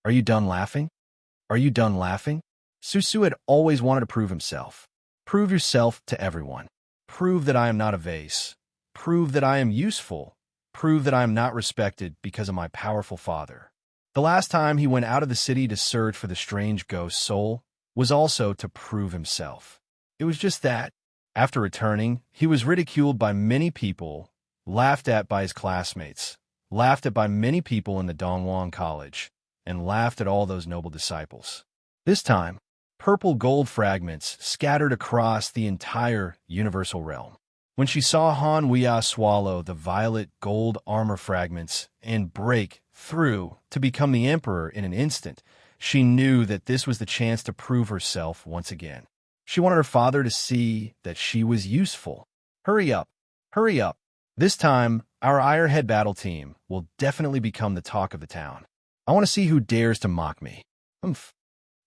Are you done laughing? Are you done laughing? Susu had always wanted to prove himself. Prove yourself to everyone. Prove that I am not a vase. Prove that I am useful. Prove that I am not respected because of my powerful father. The last time he went out of the city to search for the strange ghost soul was also to prove himself. It was just that. After returning, he was ridiculed by many people, laughed at by his classmates, laughed at by many people in the Dongwon College, and laughed at all those noble disciples. This time, purple gold fragments scattered across the entire universal realm. When she saw Han Weia swallow the violet gold armor fragments and break through to become the emperor in an instant, she knew that this was the chance to prove herself once again. She wanted her father to see that she was useful. Hurry up, hurry up. This time, our Ironhead battle team will definitely become the talk of the town. I want to see who dares to mock me. Humph.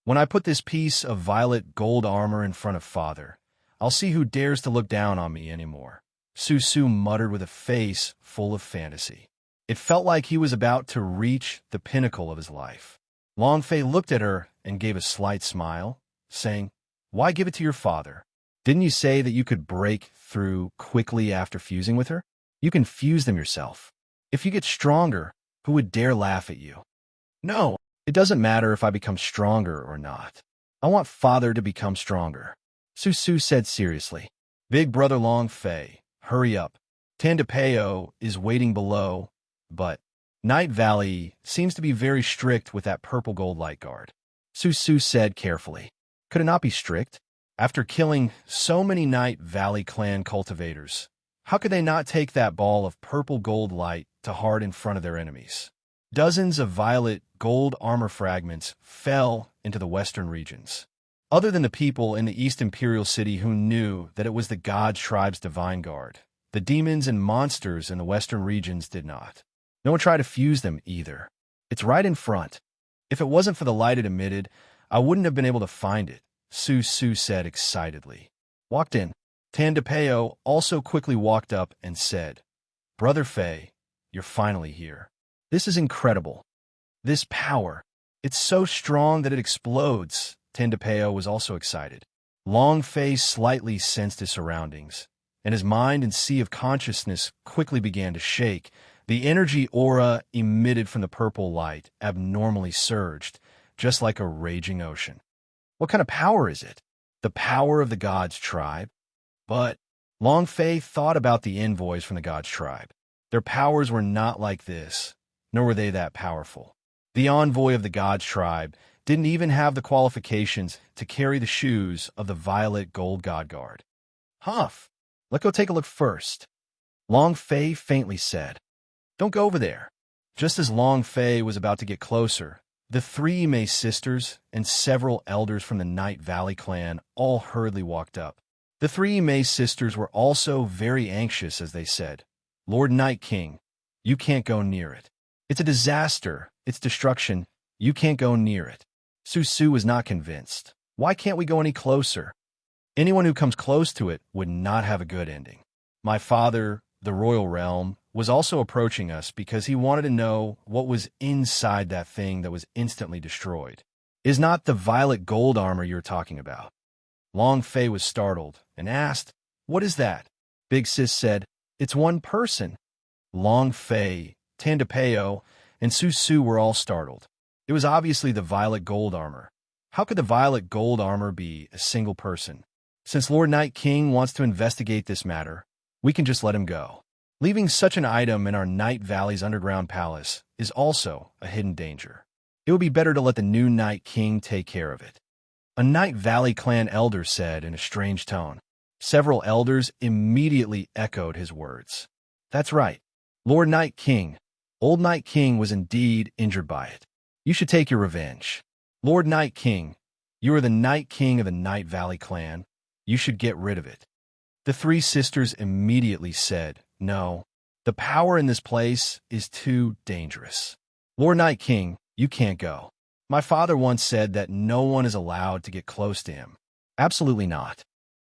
When I put this piece of violet gold armor in front of father, I'll see who dares to look down on me anymore. Susu muttered with a face full of fantasy. It felt like he was about to reach the pinnacle of his life. Long Fei looked at her and gave a slight smile, saying, "Why give it to your father? Didn't you say that you could break through quickly after fusing with her? You can fuse them yourself. If you get stronger, who would dare laugh at you?" "No, it doesn't matter if I become stronger or not. I want father to become stronger," Susu said seriously. "Big brother Long Fei, hurry up. Tandapeo is waiting below, but Night Valley seems to be very strict with that purple gold light guard," Susu said carefully. Could it not be strict? After killing so many Night Valley clan cultivators, how could they not take that ball of purple gold light to heart in front of their enemies? Dozens of violet gold armor fragments fell into the western regions. Other than the people in the East Imperial City who knew that it was the God Tribe's divine guard, the demons and monsters in the western regions did not. No one tried to fuse them either. It's right in front. If it wasn't for the light it emitted, I wouldn't have been able to find it, Susu said excitedly. Walked in. Tandapeo also quickly walked up and said, "Brother Fei, you're finally here. This is incredible. This power, it's so strong that it explodes." Tandapeo was also excited. Long Fei slightly sensed his surroundings, and his mind and sea of consciousness quickly began to shake. The energy aura emitted from the purple light abnormally surged, just like a raging ocean. What kind of power is it? The power of the God's Tribe? But Long Fei thought about the envoys from the God's Tribe. Their powers were not like this, nor were they that powerful. The envoy of the God's Tribe didn't even have the qualifications to carry the shoes of the violet gold God Guard. "Humph, let's go take a look first," Long Fei faintly said. "Don't go over there." Just as Long Fei was about to get closer, the three Mei sisters and several elders from the Night Valley clan all hurriedly walked up. The three Mei sisters were also very anxious as they said, "Lord Night King, you can't go near it. It's a disaster. It's destruction. You can't go near it." Susu was not convinced. "Why can't we go any closer? Anyone who comes close to it would not have a good ending. My father, the royal realm, was also approaching us because he wanted to know what was inside that thing that was instantly destroyed. Is not the violet gold armor you're talking about?" Long Fei was startled and asked, "What is that?" Big Sis said, "It's one person." Long Fei, Tandapeo, and Susu were all startled. It was obviously the violet gold armor. How could the violet gold armor be a single person? Since Lord Night King wants to investigate this matter, we can just let him go. Leaving such an item in our Night Valley's underground palace is also a hidden danger. It would be better to let the new Night King take care of it. A Night Valley clan elder said in a strange tone. Several elders immediately echoed his words. That's right. Lord Night King. Old Night King was indeed injured by it. You should take your revenge. Lord Night King, you are the Night King of the Night Valley clan. You should get rid of it. The three sisters immediately said, "No, the power in this place is too dangerous. Lord Night King, you can't go. My father once said that no one is allowed to get close to him." Absolutely not.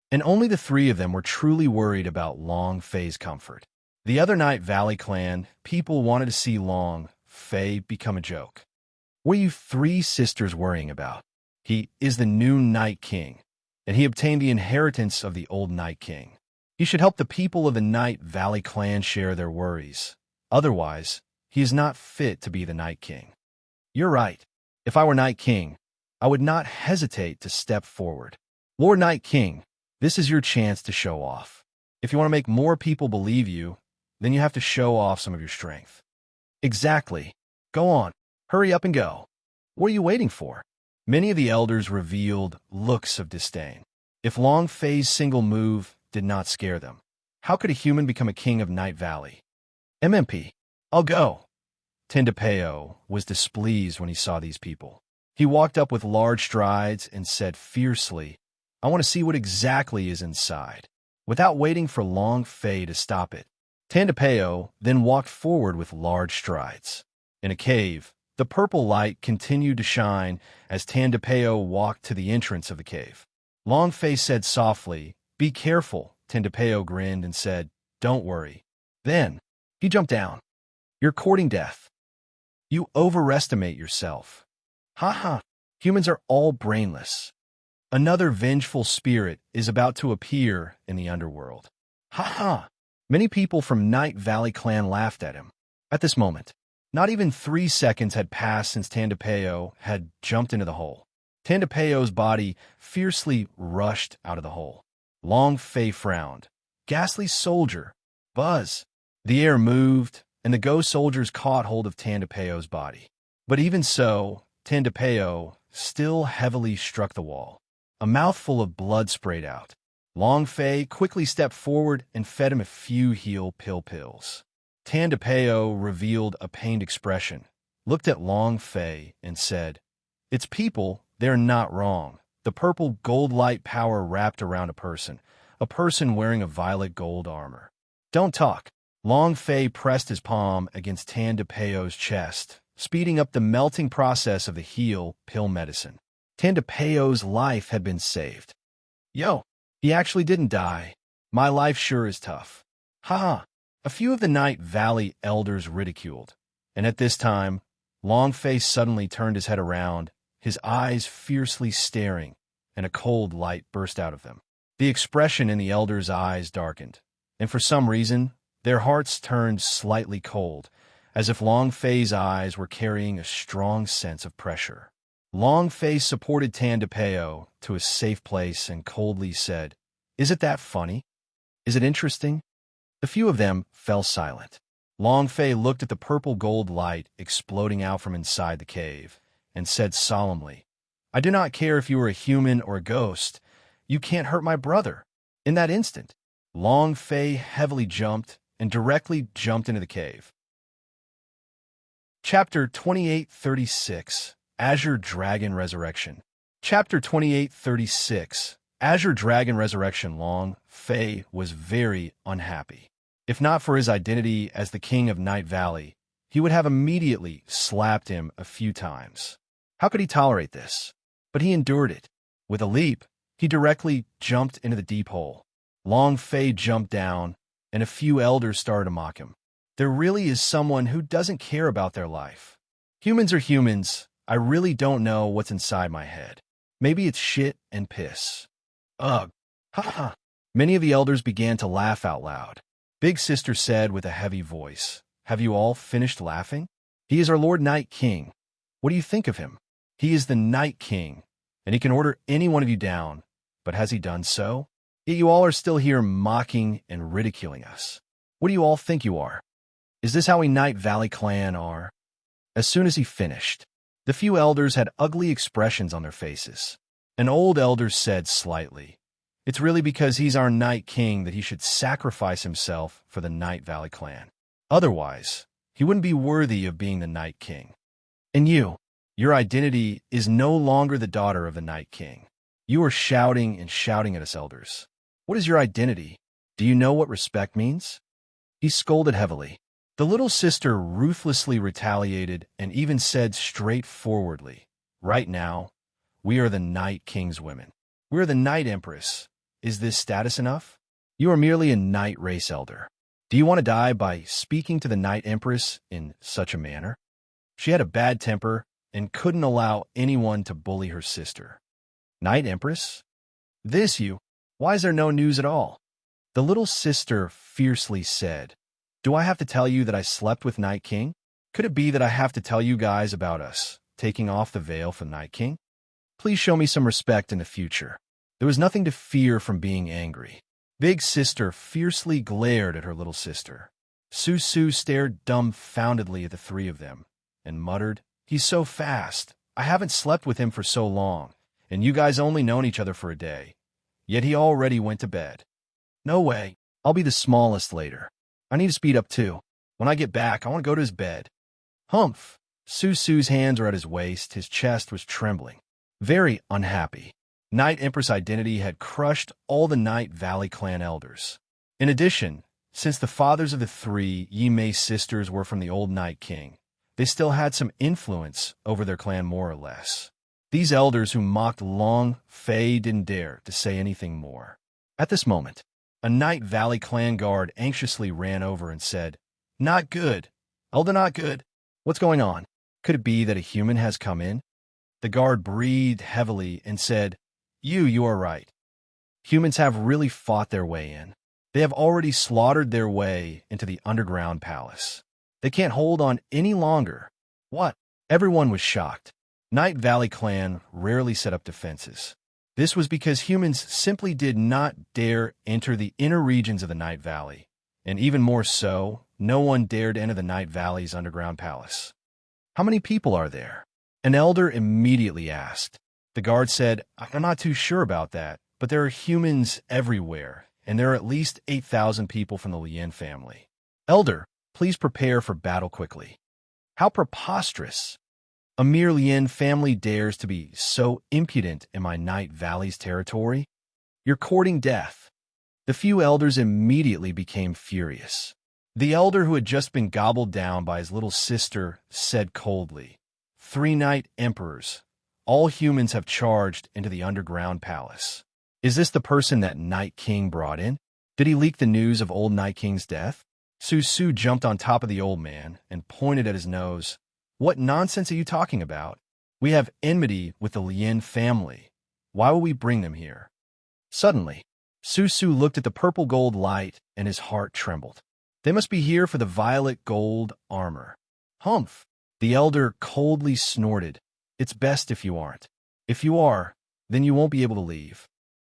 And only the three of them were truly worried about Long Fei's comfort. The other Night Valley clan people wanted to see Long Fei become a joke. What are you three sisters worrying about? He is the new Night King, and he obtained the inheritance of the old Night King. He should help the people of the Night Valley clan share their worries. Otherwise, he is not fit to be the Night King. You're right. If I were Night King, I would not hesitate to step forward. Lord Night King, this is your chance to show off. If you want to make more people believe you, then you have to show off some of your strength. Exactly. Go on. Hurry up and go. What are you waiting for? Many of the elders revealed looks of disdain. If Long Fei's single move did not scare them, how could a human become a king of Night Valley? MMP, I'll go. Tendapeo was displeased when he saw these people. He walked up with large strides and said fiercely, I want to see what exactly is inside. Without waiting for Long Fei to stop it, Tendapeo then walked forward with large strides. In a cave, the purple light continued to shine as Tendapeo walked to the entrance of the cave. Long Fei said softly, Be careful. Tendapeo grinned and said, Don't worry. Then, he jumped down. You're courting death. You overestimate yourself. Ha. Humans are all brainless. Another vengeful spirit is about to appear in the underworld. Ha. Many people from Night Valley clan laughed at him. At this moment, not even 3 seconds had passed since Tendapeo had jumped into the hole. Tendapeo's body fiercely rushed out of the hole. Long Fei frowned. Ghastly soldier. Buzz. The air moved, and the ghost soldiers caught hold of Tendapeo's body. But even so, Tendapeo still heavily struck the wall. A mouthful of blood sprayed out. Long Fei quickly stepped forward and fed him a few heal pills. Tendapeo revealed a pained expression, looked at Long Fei, and said, It's people, they're not wrong. The purple gold light power wrapped around a person wearing a violet gold armor. Don't talk. Long Fei pressed his palm against Tendapeo's chest, speeding up the melting process of the heal pill medicine. Tendapeo's life had been saved. Yo, he actually didn't die. My life sure is tough. Ha. A few of the Night Valley elders ridiculed, and at this time, Long Fei suddenly turned his head around, his eyes fiercely staring, and a cold light burst out of them. The expression in the elders' eyes darkened, and for some reason, their hearts turned slightly cold, as if Long Fei's eyes were carrying a strong sense of pressure. Long Fei supported Tendapeo to a safe place and coldly said, Is it that funny? Is it interesting? A few of them fell silent. Long Fei looked at the purple gold light exploding out from inside the cave and said solemnly, I do not care if you are a human or a ghost. You can't hurt my brother. In that instant, Long Fei heavily jumped and directly jumped into the cave. Chapter 2836, Azure Dragon Resurrection. Chapter 2836, Azure Dragon Resurrection. Long Fei was very unhappy. If not for his identity as the king of Night Valley, he would have immediately slapped him a few times. How could he tolerate this? But he endured it. With a leap, he directly jumped into the deep hole. Long Fei jumped down, and a few elders started to mock him. There really is someone who doesn't care about their life. Humans are humans. I really don't know what's inside my head. Maybe it's shit and piss. Ugh. Ha. Many of the elders began to laugh out loud. Big Sister said with a heavy voice, Have you all finished laughing? He is our Lord Night King. What do you think of him? He is the Night King, and he can order any one of you down. But has he done so? Yet you all are still here mocking and ridiculing us. What do you all think you are? Is this how we Night Valley clan are? As soon as he finished, the few elders had ugly expressions on their faces. An old elder said slightly, It's really because he's our Night King that he should sacrifice himself for the Night Valley clan. Otherwise, he wouldn't be worthy of being the Night King. And you, your identity is no longer the daughter of the Night King. You are shouting and shouting at us elders. What is your identity? Do you know what respect means? He scolded heavily. The little sister ruthlessly retaliated and even said straightforwardly, Right now, we are the Night King's women. We are the Night Empress. Is this status enough? You are merely a Night race elder. Do you want to die by speaking to the Night Empress in such a manner? She had a bad temper and couldn't allow anyone to bully her sister. Night Empress? This you? Why is there no news at all? The little sister fiercely said, Do I have to tell you that I slept with Night King? Could it be that I have to tell you guys about us taking off the veil for Night King? Please show me some respect in the future. There was nothing to fear from being angry. Big sister fiercely glared at her little sister. Susu stared dumbfoundedly at the three of them and muttered, He's so fast. I haven't slept with him for so long, and you guys only known each other for a day. Yet he already went to bed. No way. I'll be the smallest later. I need to speed up too. When I get back, I want to go to his bed. Humph. Susu's hands were at his waist. His chest was trembling. Very unhappy. Night Empress' identity had crushed all the Night Valley clan elders. In addition, since the fathers of the three Yi-Mei sisters were from the old Night King, they still had some influence over their clan more or less. These elders who mocked Long Fei didn't dare to say anything more. At this moment, a Night Valley clan guard anxiously ran over and said, Not good. Elder not good. What's going on? Could it be that a human has come in? The guard breathed heavily and said, You are right. Humans have really fought their way in. They have already slaughtered their way into the underground palace. They can't hold on any longer. What? Everyone was shocked. Night Valley clan rarely set up defenses. This was because humans simply did not dare enter the inner regions of the Night Valley, and even more so, no one dared enter the Night Valley's underground palace. How many people are there? An elder immediately asked. The guard said, I'm not too sure about that, but there are humans everywhere, and there are at least 8,000 people from the Lien family. Elder, please prepare for battle quickly. How preposterous! A mere Lien family dares to be so impudent in my Night Valley's territory? You're courting death. The few elders immediately became furious. The elder who had just been gobbled down by his little sister said coldly, 3 Night Emperors. All humans have charged into the underground palace. Is this the person that Night King brought in? Did he leak the news of old Night King's death? Susu jumped on top of the old man and pointed at his nose. What nonsense are you talking about? We have enmity with the Lien family. Why will we bring them here? Suddenly, Susu looked at the purple gold light and his heart trembled. They must be here for the violet gold armor. Humph! The elder coldly snorted. It's best if you aren't. If you are, then you won't be able to leave.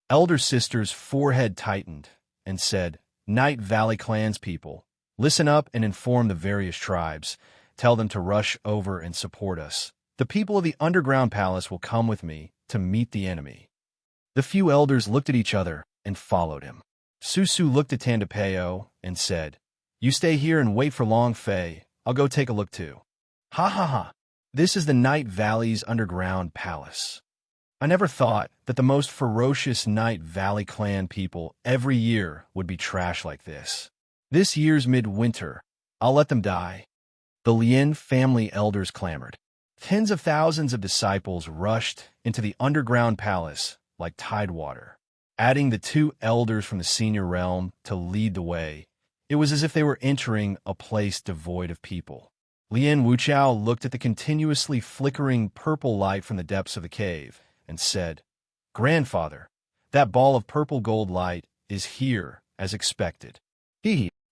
Elder sister's forehead tightened and said, Night Valley clanspeople, listen up and inform the various tribes. Tell them to rush over and support us. The people of the underground palace will come with me to meet the enemy. The few elders looked at each other and followed him. Susu looked at Tandapeo and said, You stay here and wait for Long Fei. I'll go take a look too. Ha ha ha. This is the Night Valley's underground palace. I never thought that the most ferocious Night Valley clan people every year would be trash like this. This year's midwinter, I'll let them die. The Lien family elders clamored. Tens of thousands of disciples rushed into the underground palace like tidewater. Adding the 2 elders from the senior realm to lead the way, it was as if they were entering a place devoid of people. Lien Wuchao looked at the continuously flickering purple light from the depths of the cave and said, Grandfather, that ball of purple gold light is here as expected.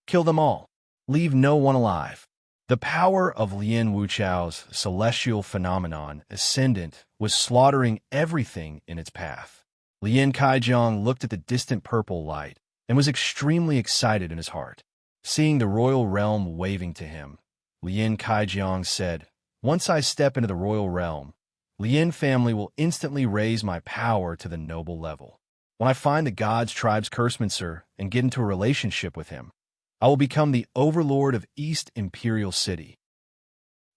Kill them all. Leave no one alive. The power of Lien Wuchao's celestial phenomenon ascendant was slaughtering everything in its path. Lien Kaijiang looked at the distant purple light and was extremely excited in his heart. Seeing the royal realm waving to him, Lien Kaijiang said, Once I step into the royal realm, Lien family will instantly raise my power to the noble level. When I find the God's tribe's cursemancer and get into a relationship with him, I will become the overlord of East Imperial City.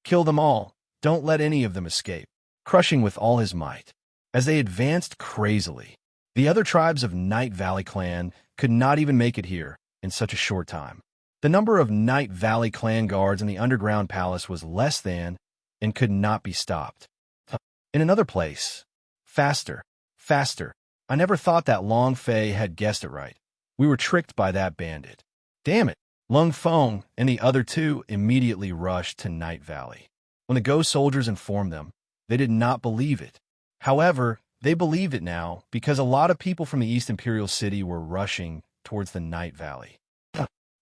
Kill them all. Don't let any of them escape, crushing with all his might. As they advanced crazily, the other tribes of Night Valley clan could not even make it here in such a short time. The number of Night Valley clan guards in the underground palace was less than and could not be stopped. In another place, faster, faster. I never thought that Long Fei had guessed it right. We were tricked by that bandit. Damn it! Lung Feng and the other 2 immediately rushed to Night Valley. When the ghost soldiers informed them, they did not believe it. However, they believed it now because a lot of people from the East Imperial City were rushing towards the Night Valley.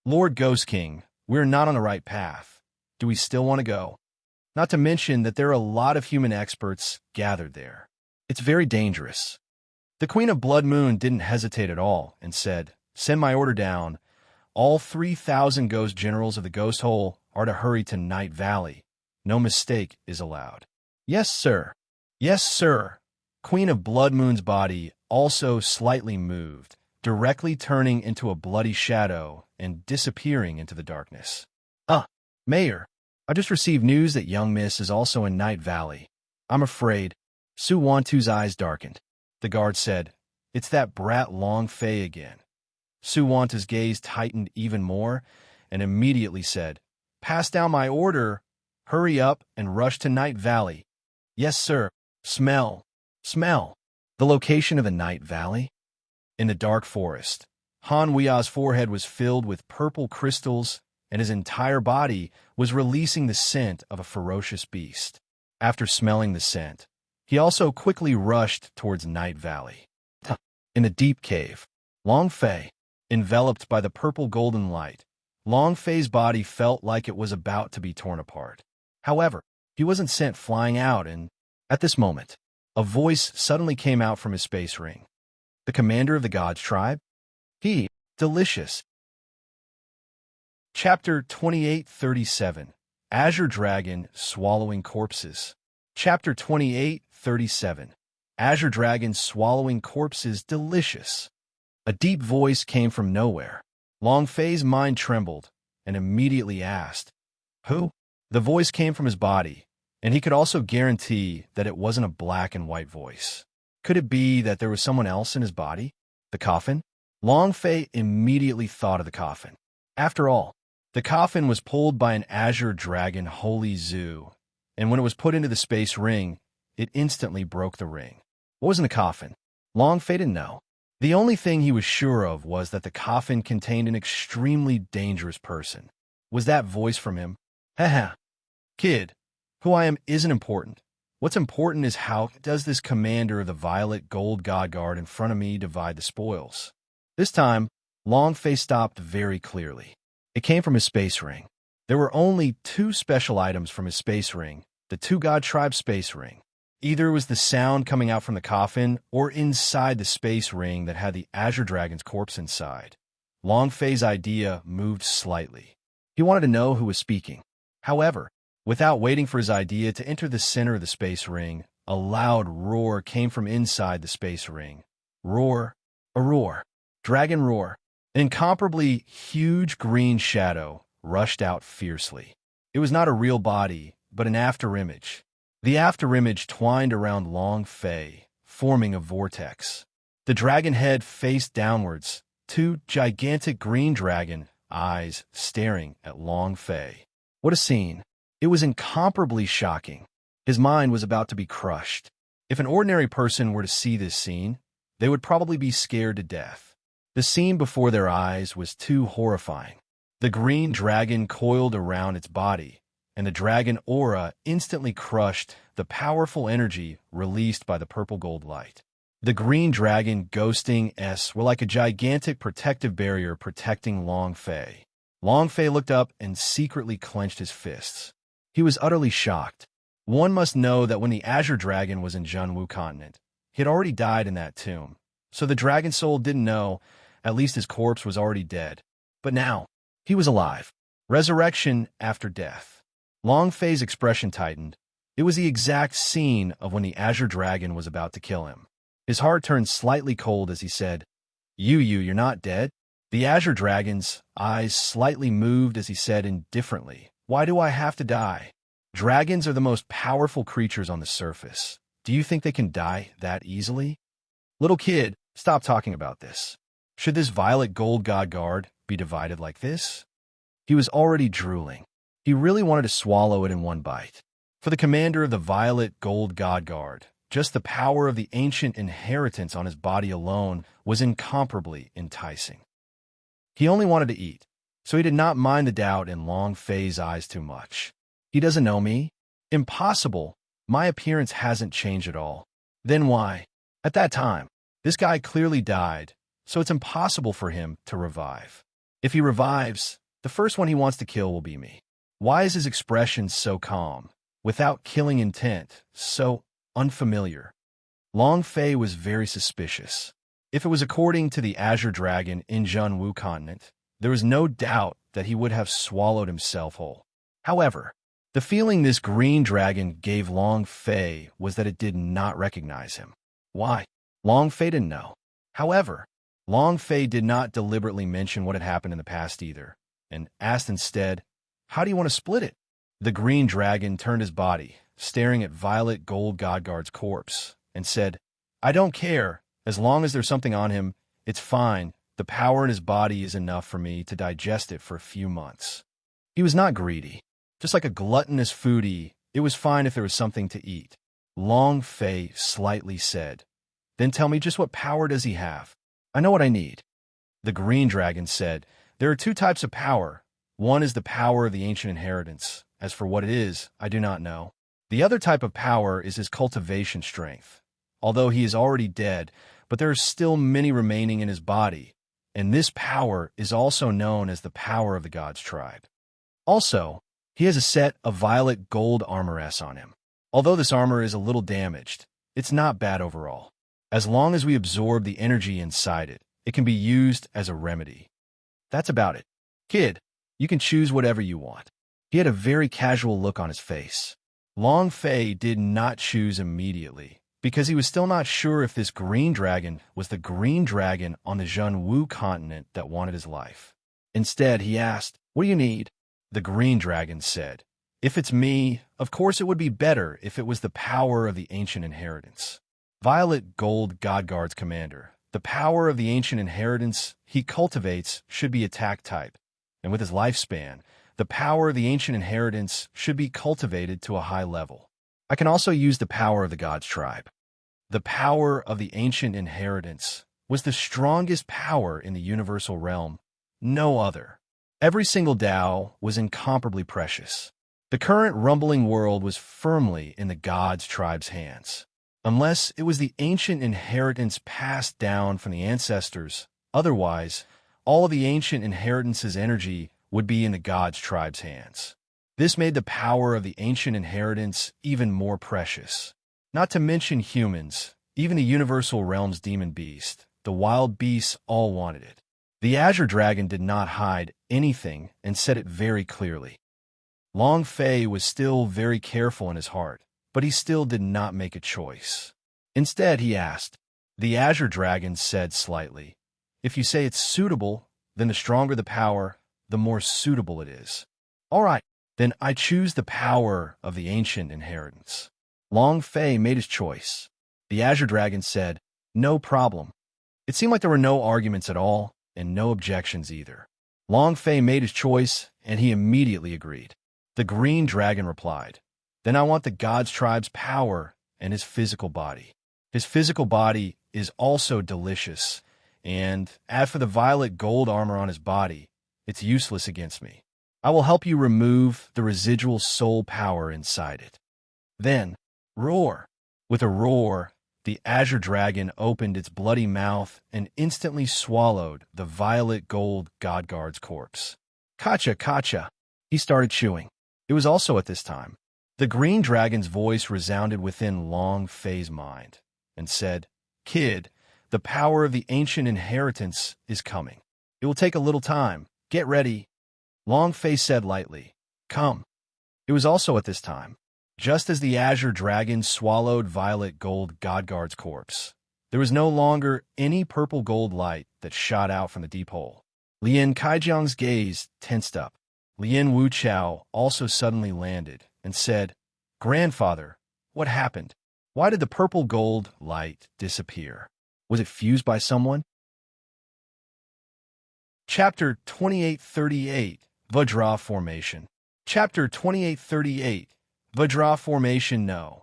Lord Ghost King, we're not on the right path. Do we still want to go? Not to mention that there are a lot of human experts gathered there. It's very dangerous. The Queen of Blood Moon didn't hesitate at all and said, "Send my order down. All 3,000 ghost generals of the Ghost Hole are to hurry to Night Valley. No mistake is allowed." "Yes, sir. Yes, sir." Queen of Blood Moon's body also slightly moved, directly turning into a bloody shadow and disappearing into the darkness. Mayor, I just received news that young Miss is also in Night Valley. I'm afraid. Su Wantu's eyes darkened. The guard said, "It's that brat Long Fei again." Su Wantu's gaze tightened even more and immediately said, "Pass down my order. Hurry up and rush to Night Valley." "Yes, sir. Smell. Smell." The location of the Night Valley? In the dark forest. Han Wea's forehead was filled with purple crystals, and his entire body was releasing the scent of a ferocious beast. After smelling the scent, he also quickly rushed towards Night Valley. In the deep cave, Long Fei, enveloped by the purple golden light, Long Fei's body felt like it was about to be torn apart. However, he wasn't sent flying out, and at this moment, a voice suddenly came out from his space ring. The commander of the God's tribe? He, delicious. Chapter 2837, Azure Dragon Swallowing Corpses. Chapter 2837, Azure Dragon Swallowing Corpses Delicious. A deep voice came from nowhere. Long Fei's mind trembled and immediately asked, "Who?" The voice came from his body, and he could also guarantee that it wasn't a black and white voice. Could it be that there was someone else in his body? The coffin? Long Fei immediately thought of the coffin. After all, the coffin was pulled by an Azure Dragon Holy Zoo, and when it was put into the space ring, it instantly broke the ring. What was in the coffin? Long Fei didn't know. The only thing he was sure of was that the coffin contained an extremely dangerous person. Was that voice from him? Haha. Kid, who I am isn't important. What's important is how does this commander of the Violet Gold God Guard in front of me divide the spoils. This time, Long Fei stopped very clearly. It came from his space ring. There were only two special items from his space ring, the Two God Tribe space ring. Either it was the sound coming out from the coffin or inside the space ring that had the Azure Dragon's corpse inside. Long Fei's idea moved slightly. He wanted to know who was speaking. However, without waiting for his idea to enter the center of the space ring, a loud roar came from inside the space ring. Roar. A roar. Dragon roar. An incomparably huge green shadow rushed out fiercely. It was not a real body, but an afterimage. The afterimage twined around Long Fei, forming a vortex. The dragon head faced downwards, two gigantic green dragon eyes staring at Long Fei. What a scene! It was incomparably shocking. His mind was about to be crushed. If an ordinary person were to see this scene, they would probably be scared to death. The scene before their eyes was too horrifying. The green dragon coiled around its body, and the dragon aura instantly crushed the powerful energy released by the purple gold light. The green dragon ghosting were like a gigantic protective barrier protecting Long Fei. Long Fei looked up and secretly clenched his fists. He was utterly shocked. One must know that when the Azure Dragon was in Junwu continent, he had already died in that tomb. So the dragon soul didn't know, at least his corpse was already dead. But now, he was alive. Resurrection after death. Long Fei's expression tightened. It was the exact scene of when the Azure Dragon was about to kill him. His heart turned slightly cold as he said, You're not dead?" The Azure Dragon's eyes slightly moved as he said indifferently, "Why do I have to die? Dragons are the most powerful creatures on the surface. Do you think they can die that easily?" "Little kid, stop talking about this. Should this Violet Gold God Guard be divided like this?" He was already drooling. He really wanted to swallow it in one bite. For the commander of the Violet Gold God Guard, just the power of the ancient inheritance on his body alone was incomparably enticing. He only wanted to eat, so he did not mind the doubt in Long Fei's eyes too much. "He doesn't know me?" Impossible. My appearance hasn't changed at all. Then why? At that time, this guy clearly died, so it's impossible for him to revive. If he revives, the first one he wants to kill will be me. Why is his expression so calm, without killing intent, so unfamiliar? Long Fei was very suspicious. If it was according to the Azure Dragon in Junwu continent, there was no doubt that he would have swallowed himself whole. However, the feeling this green dragon gave Long Fei was that it did not recognize him. Why? Long Fei didn't know. However, Long Fei did not deliberately mention what had happened in the past either, and asked instead, "How do you want to split it?" The green dragon turned his body, staring at Violet Gold Godguard's corpse, and said, "I don't care. As long as there's something on him, it's fine. The power in his body is enough for me to digest it for a few months." He was not greedy. Just like a gluttonous foodie, it was fine if there was something to eat. Long Fei slightly said, "Then tell me just what power does he have? I know what I need." The green dragon said, "There are two types of power. One is the power of the ancient inheritance. As for what it is, I do not know. The other type of power is his cultivation strength. Although he is already dead, but there are still many remaining in his body, and this power is also known as the power of the God's tribe. Also, he has a set of violet gold armor-s on him. Although this armor is a little damaged, it's not bad overall. As long as we absorb the energy inside it, it can be used as a remedy. That's about it. Kid, you can choose whatever you want." He had a very casual look on his face. Long Fei did not choose immediately, because he was still not sure if this green dragon was the green dragon on the Junwu continent that wanted his life. Instead, he asked, "What do you need?" The green dragon said, "If it's me, of course it would be better if it was the power of the ancient inheritance. Violet Gold Godguard's commander, the power of the ancient inheritance he cultivates should be attack type, and with his lifespan, the power of the ancient inheritance should be cultivated to a high level. I can also use the power of the God's tribe." The power of the ancient inheritance was the strongest power in the universal realm, no other. Every single Tao was incomparably precious. The current rumbling world was firmly in the God's tribe's hands. Unless it was the ancient inheritance passed down from the ancestors, otherwise, all of the ancient inheritance's energy would be in the God's tribe's hands. This made the power of the ancient inheritance even more precious. Not to mention humans, even the universal realm's demon beast, the wild beasts all wanted it. The Azure Dragon did not hide anything and said it very clearly. Long Fei was still very careful in his heart, but he still did not make a choice. Instead, he asked. The Azure Dragon said slightly, "If you say it's suitable, then the stronger the power, the more suitable it is." "All right, then I choose the power of the ancient inheritance." Long Fei made his choice. The Azure Dragon said, "No problem." It seemed like there were no arguments at all, and no objections either. Long Fei made his choice, and he immediately agreed. The green dragon replied, "Then I want the God's tribe's power and his physical body. His physical body is also delicious, and as for the violet gold armor on his body, it's useless against me. I will help you remove the residual soul power inside it." Then, roar! With a roar, the Azure Dragon opened its bloody mouth and instantly swallowed the Violet Gold Godguard's corpse. "Kacha, kacha!" He started chewing. It was also at this time. The Green Dragon's voice resounded within Long Fei's mind and said, "Kid, the power of the ancient inheritance is coming. It will take a little time. Get ready." Long Fei said lightly, "Come." It was also at this time. Just as the Azure Dragon swallowed Violet Gold Godguard's corpse, there was no longer any purple gold light that shot out from the deep hole. Lien Kaijiang's gaze tensed up. Lien Wuchao also suddenly landed and said, "Grandfather, what happened? Why did the purple gold light disappear? Was it fused by someone?" Chapter 2838, Vajra Formation. Chapter 2838, Vajra Formation. No.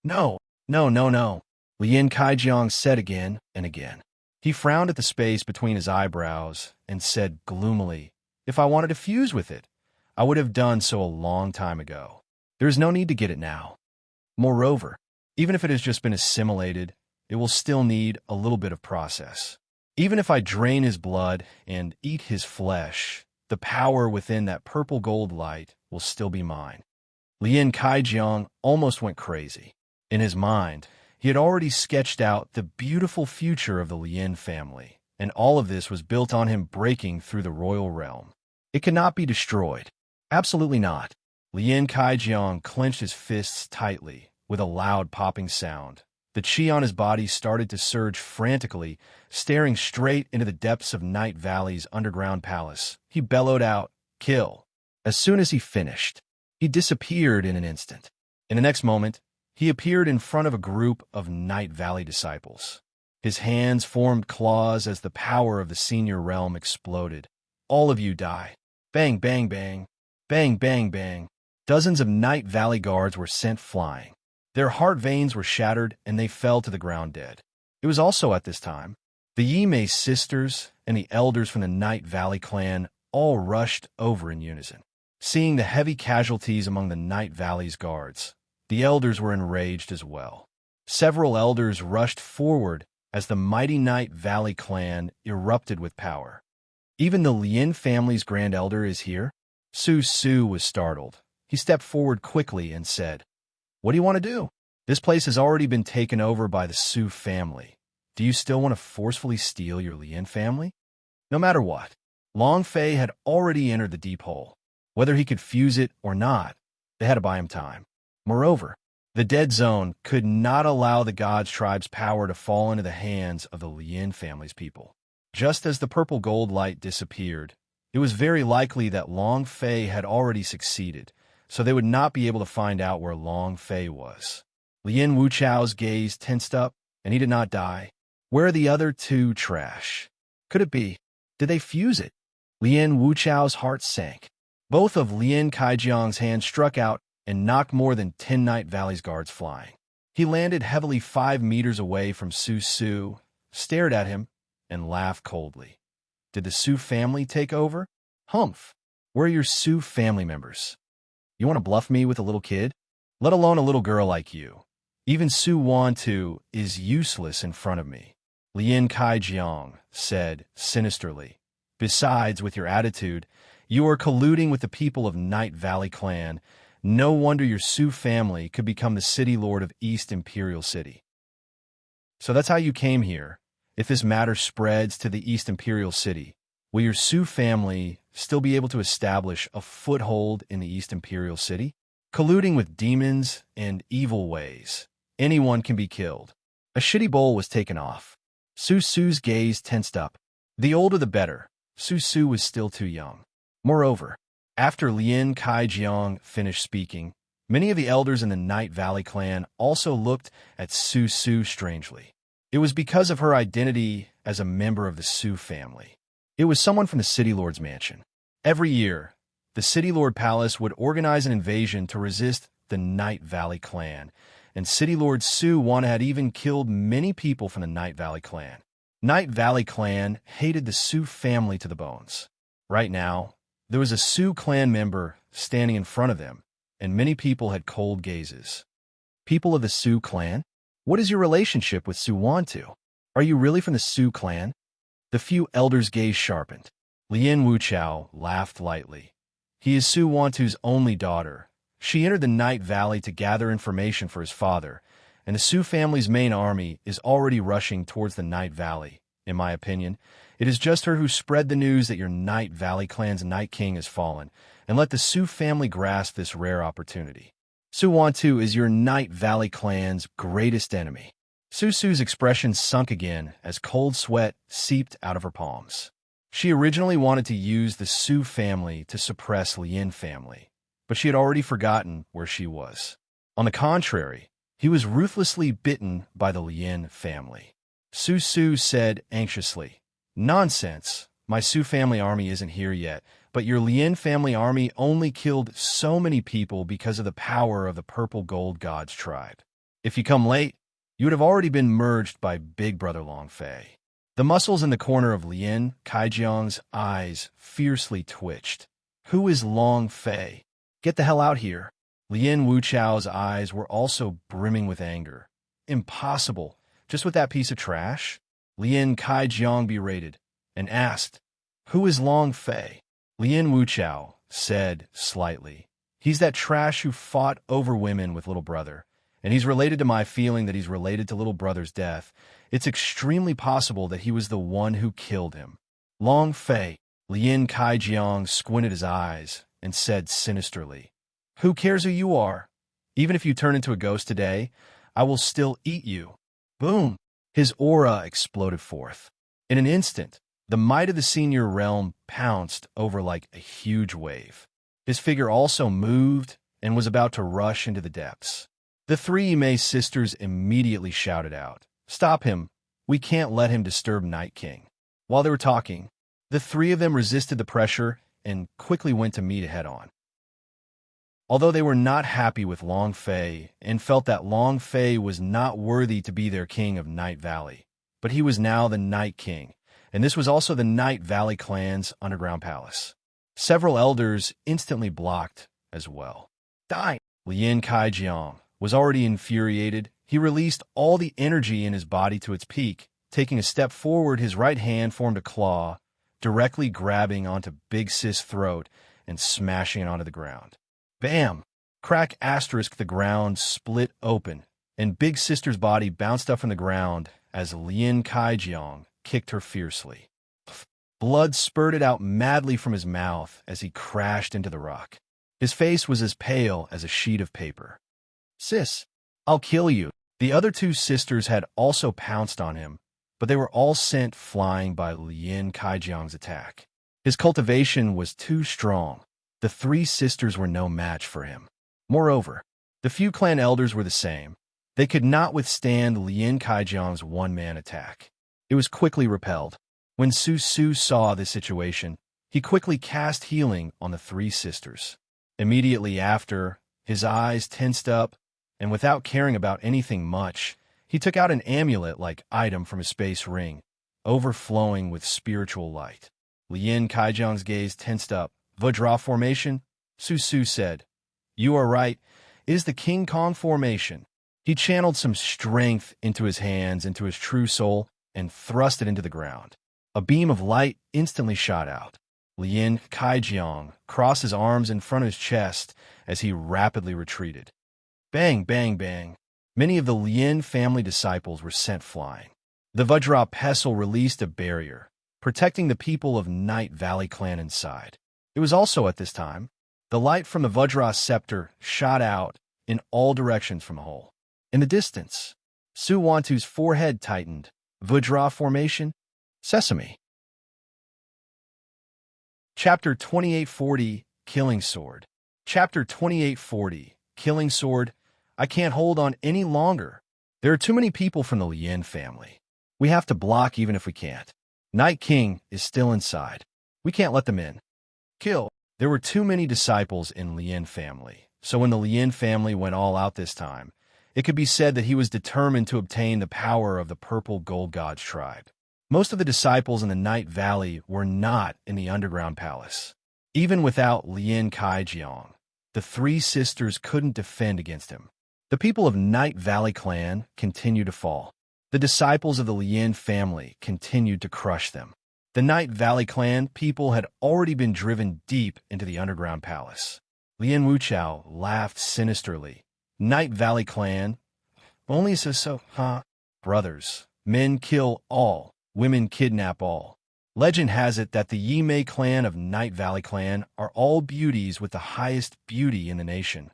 No, no, no, no, Lien Kaijiang said again and again. He frowned at the space between his eyebrows and said gloomily, "If I wanted to fuse with it, I would have done so a long time ago. There is no need to get it now. Moreover, even if it has just been assimilated, it will still need a little bit of process. Even if I drain his blood and eat his flesh, the power within that purple gold light will still be mine. Lien Kaijiang almost went crazy. In his mind, he had already sketched out the beautiful future of the Lien family, and all of this was built on him breaking through the royal realm. It cannot be destroyed. Absolutely not. Lien Kaijiang clenched his fists tightly, with a loud popping sound. The chi on his body started to surge frantically, staring straight into the depths of Night Valley's underground palace. He bellowed out, "Kill!" As soon as he finished, he disappeared in an instant. In the next moment, he appeared in front of a group of Night Valley disciples. His hands formed claws as the power of the senior realm exploded. "All of you die." Bang, bang, bang. Bang, bang, bang. Dozens of Night Valley guards were sent flying. Their heart veins were shattered, and they fell to the ground dead. It was also at this time the Yimei sisters and the elders from the Night Valley clan all rushed over in unison. Seeing the heavy casualties among the Night Valley's guards, the elders were enraged as well. Several elders rushed forward as the mighty Night Valley clan erupted with power. "Even the Lien family's grand elder is here?" Su Su was startled. He stepped forward quickly and said, "What do you want to do? This place has already been taken over by the Su family. Do you still want to forcefully steal your Lien family?" No matter what, Long Fei had already entered the deep hole. Whether he could fuse it or not, they had to buy him time. Moreover, the dead zone could not allow the God's tribe's power to fall into the hands of the Lien family's people. Just as the purple gold light disappeared, it was very likely that Long Fei had already succeeded, so they would not be able to find out where Long Fei was. Lien Wuchao's gaze tensed up, and he did not die. Where are the other two trash? Could it be? Did they fuse it? Lien Wuchao's heart sank. Both of Lien Kaijiang's hands struck out and knocked more than 10 Night Valley's guards flying. He landed heavily 5 meters away from Su Su, stared at him, and laughed coldly. Did the Su family take over? Humph! Where are your Su family members? You want to bluff me with a little kid? Let alone a little girl like you. Even Su Wantu is useless in front of me, Lien Kaijiang said sinisterly. Besides, with your attitude, you are colluding with the people of Night Valley clan. No wonder your Su family could become the city lord of East Imperial City. So that's how you came here. If this matter spreads to the East Imperial City, will your Su family still be able to establish a foothold in the East Imperial City? Colluding with demons and evil ways, anyone can be killed. A shitty bowl was taken off. Su Su's gaze tensed up. The older the better. Su Su was still too young. Moreover, after Lien Kaijiang finished speaking, many of the elders in the Night Valley clan also looked at Su Su strangely. It was because of her identity as a member of the Su family. It was someone from the City Lord's mansion. Every year, the City Lord Palace would organize an invasion to resist the Night Valley clan, and City Lord Su Wan had even killed many people from the Night Valley clan. Night Valley clan hated the Su family to the bones. Right now, there was a Su clan member standing in front of them, and many people had cold gazes. People of the Su clan? What is your relationship with Su Wantu? Are you really from the Su clan? The few elders' gaze sharpened. Lien Wuchao laughed lightly. He is Su Wantu's only daughter. She entered the Night Valley to gather information for his father, and the Su family's main army is already rushing towards the Night Valley. In my opinion, it is just her who spread the news that your Night Valley clan's Night King has fallen, and let the Su family grasp this rare opportunity. Su Wantu is your Night Valley clan's greatest enemy. Su Su's expression sunk again as cold sweat seeped out of her palms. She originally wanted to use the Su family to suppress Lien family, but she had already forgotten where she was. On the contrary, he was ruthlessly bitten by the Lien family. Su Su said anxiously, "Nonsense. My Su family army isn't here yet, but your Lien family army only killed so many people because of the power of the Purple Gold God's tribe. If you come late, you would have already been merged by Big Brother Long Fei." The muscles in the corner of Lien Kaijiang's eyes fiercely twitched. "Who is Long Fei? Get the hell out here." Lien Wuchao's eyes were also brimming with anger. Impossible. Just with that piece of trash? Lien Kaijiang berated and asked, "Who is Long Fei?" Lien Wuchao said slightly, "He's that trash who fought over women with little brother, and he's related to my feeling that he's related to little brother's death. It's extremely possible that he was the one who killed him." Long Fei. Lien Kaijiang squinted his eyes and said sinisterly, "Who cares who you are? Even if you turn into a ghost today, I will still eat you." Boom! His aura exploded forth. In an instant, the might of the senior realm pounced over like a huge wave. His figure also moved and was about to rush into the depths. The three Imei sisters immediately shouted out, "Stop him! We can't let him disturb Night King." While they were talking, the three of them resisted the pressure and quickly went to meet head-on. Although they were not happy with Long Fei and felt that Long Fei was not worthy to be their king of Night Valley, but he was now the Night King, and this was also the Night Valley clan's underground palace. Several elders instantly blocked as well. Die! Lien Kaijiang was already infuriated. He released all the energy in his body to its peak. Taking a step forward, his right hand formed a claw, directly grabbing onto Big Sis' throat and smashing it onto the ground. Bam! Crack asterisk, the ground split open, and Big Sister's body bounced up from the ground as Lien Kaijiang kicked her fiercely. Blood spurted out madly from his mouth as he crashed into the rock. His face was as pale as a sheet of paper. "Sis, I'll kill you." The other two sisters had also pounced on him, but they were all sent flying by Lien Kaijiang's attack. His cultivation was too strong. The three sisters were no match for him. Moreover, the few clan elders were the same. They could not withstand Lien Kaijiang's one-man attack. It was quickly repelled. When Su Su saw this situation, he quickly cast healing on the three sisters. Immediately after, his eyes tensed up, and without caring about anything much, he took out an amulet-like item from his space ring, overflowing with spiritual light. Lien Kaijiang's gaze tensed up. "Vajra formation?" Su Su said. "You are right. It is the King Kong formation." He channeled some strength into his hands, into his true soul, and thrust it into the ground. A beam of light instantly shot out. Lien Kaijiang crossed his arms in front of his chest as he rapidly retreated. Bang, bang, bang. Many of the Lien family disciples were sent flying. The Vajra pestle released a barrier, protecting the people of Night Valley clan inside. It was also at this time, the light from the Vajra scepter shot out in all directions from the hole. In the distance, Su Wantu's forehead tightened. Vajra formation? Sesame. Chapter 2840, Killing Sword. Chapter 2840, Killing Sword. I can't hold on any longer. There are too many people from the Lien family. We have to block even if we can't. Night King is still inside. We can't let them in. Kill. There were too many disciples in Lien family, so when the Lien family went all out this time, it could be said that he was determined to obtain the power of the Purple Gold God's tribe. Most of the disciples in the Night Valley were not in the underground palace. Even without Lien Kaijiang, the three sisters couldn't defend against him. The people of Night Valley clan continued to fall. The disciples of the Lien family continued to crush them. The Night Valley clan people had already been driven deep into the underground palace. Lien Wuchao laughed sinisterly. Night Valley clan? Only so, huh? Brothers, men kill all, women kidnap all. Legend has it that the Yimei clan of Night Valley clan are all beauties with the highest beauty in the nation.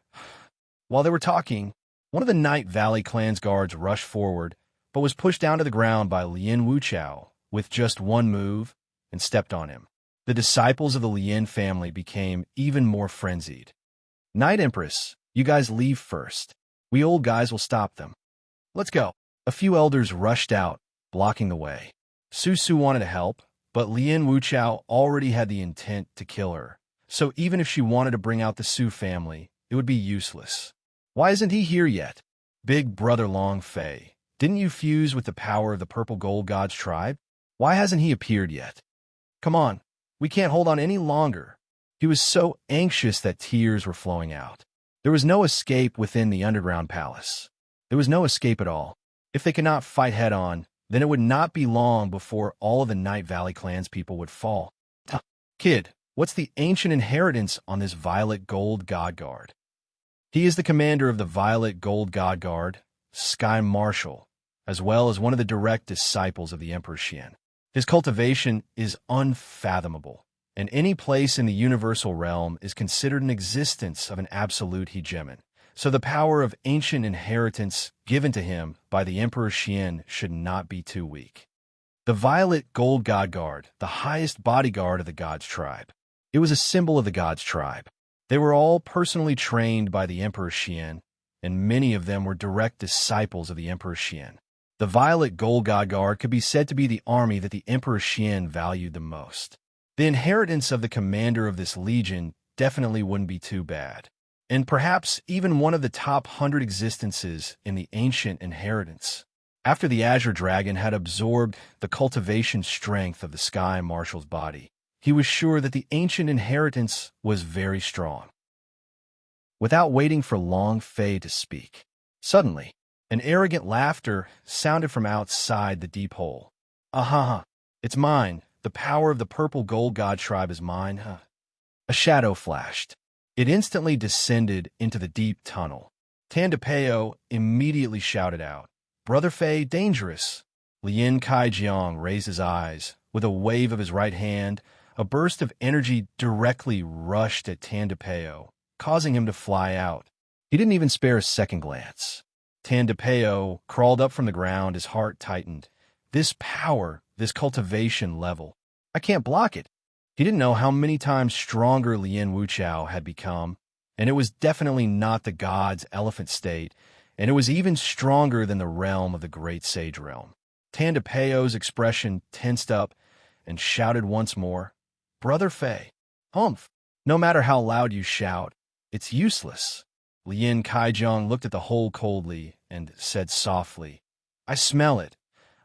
While they were talking, one of the Night Valley clan's guards rushed forward, but was pushed down to the ground by Lien Wuchao with just one move and stepped on him. The disciples of the Lien family became even more frenzied. Night Empress, you guys leave first. We old guys will stop them. Let's go. A few elders rushed out, blocking the way. Su Su wanted to help, but Lien Wuchao already had the intent to kill her, so even if she wanted to bring out the Su family, it would be useless. Why isn't he here yet? Big brother Long Fei, didn't you fuse with the power of the Purple Gold God's tribe? Why hasn't he appeared yet? Come on, we can't hold on any longer. He was so anxious that tears were flowing out. There was no escape within the underground palace. There was no escape at all. If they could not fight head-on, then it would not be long before all of the Night Valley clans people would fall. Kid, what's the ancient inheritance on this Violet Gold God Guard? He is the commander of the Violet Gold God Guard, Sky Marshal, as well as one of the direct disciples of the Emperor Xian. His cultivation is unfathomable, and any place in the universal realm is considered an existence of an absolute hegemon. So the power of ancient inheritance given to him by the Emperor Xian should not be too weak. The Violet Gold God Guard, the highest bodyguard of the God's tribe. It was a symbol of the God's tribe. They were all personally trained by the Emperor Xian, and many of them were direct disciples of the Emperor Xian. The Violet Gold God Guard could be said to be the army that the Emperor Xian valued the most. The inheritance of the commander of this legion definitely wouldn't be too bad, and perhaps even one of the top 100 existences in the ancient inheritance. After the Azure Dragon had absorbed the cultivation strength of the Sky Marshal's body, he was sure that the ancient inheritance was very strong. Without waiting for Long Fei to speak, suddenly, an arrogant laughter sounded from outside the deep hole. "Aha! It's mine. The power of the Purple Gold God tribe is mine." A shadow flashed. It instantly descended into the deep tunnel. Tandapeo immediately shouted out, "Brother Fei, dangerous!" Lien Kaijiang raised his eyes. With a wave of his right hand, a burst of energy directly rushed at Tandapeo, causing him to fly out. He didn't even spare a second glance. Tandapeo crawled up from the ground, his heart tightened. This power, this cultivation level, I can't block it. He didn't know how many times stronger Lien Wuchao had become, and it was definitely not the god's elephant state, and it was even stronger than the realm of the Great Sage Realm. Tandapeo's expression tensed up and shouted once more, "Brother Fei, humph! No matter how loud you shout, it's useless." Lien Kaijiang looked at the hole coldly and said softly, "I smell it.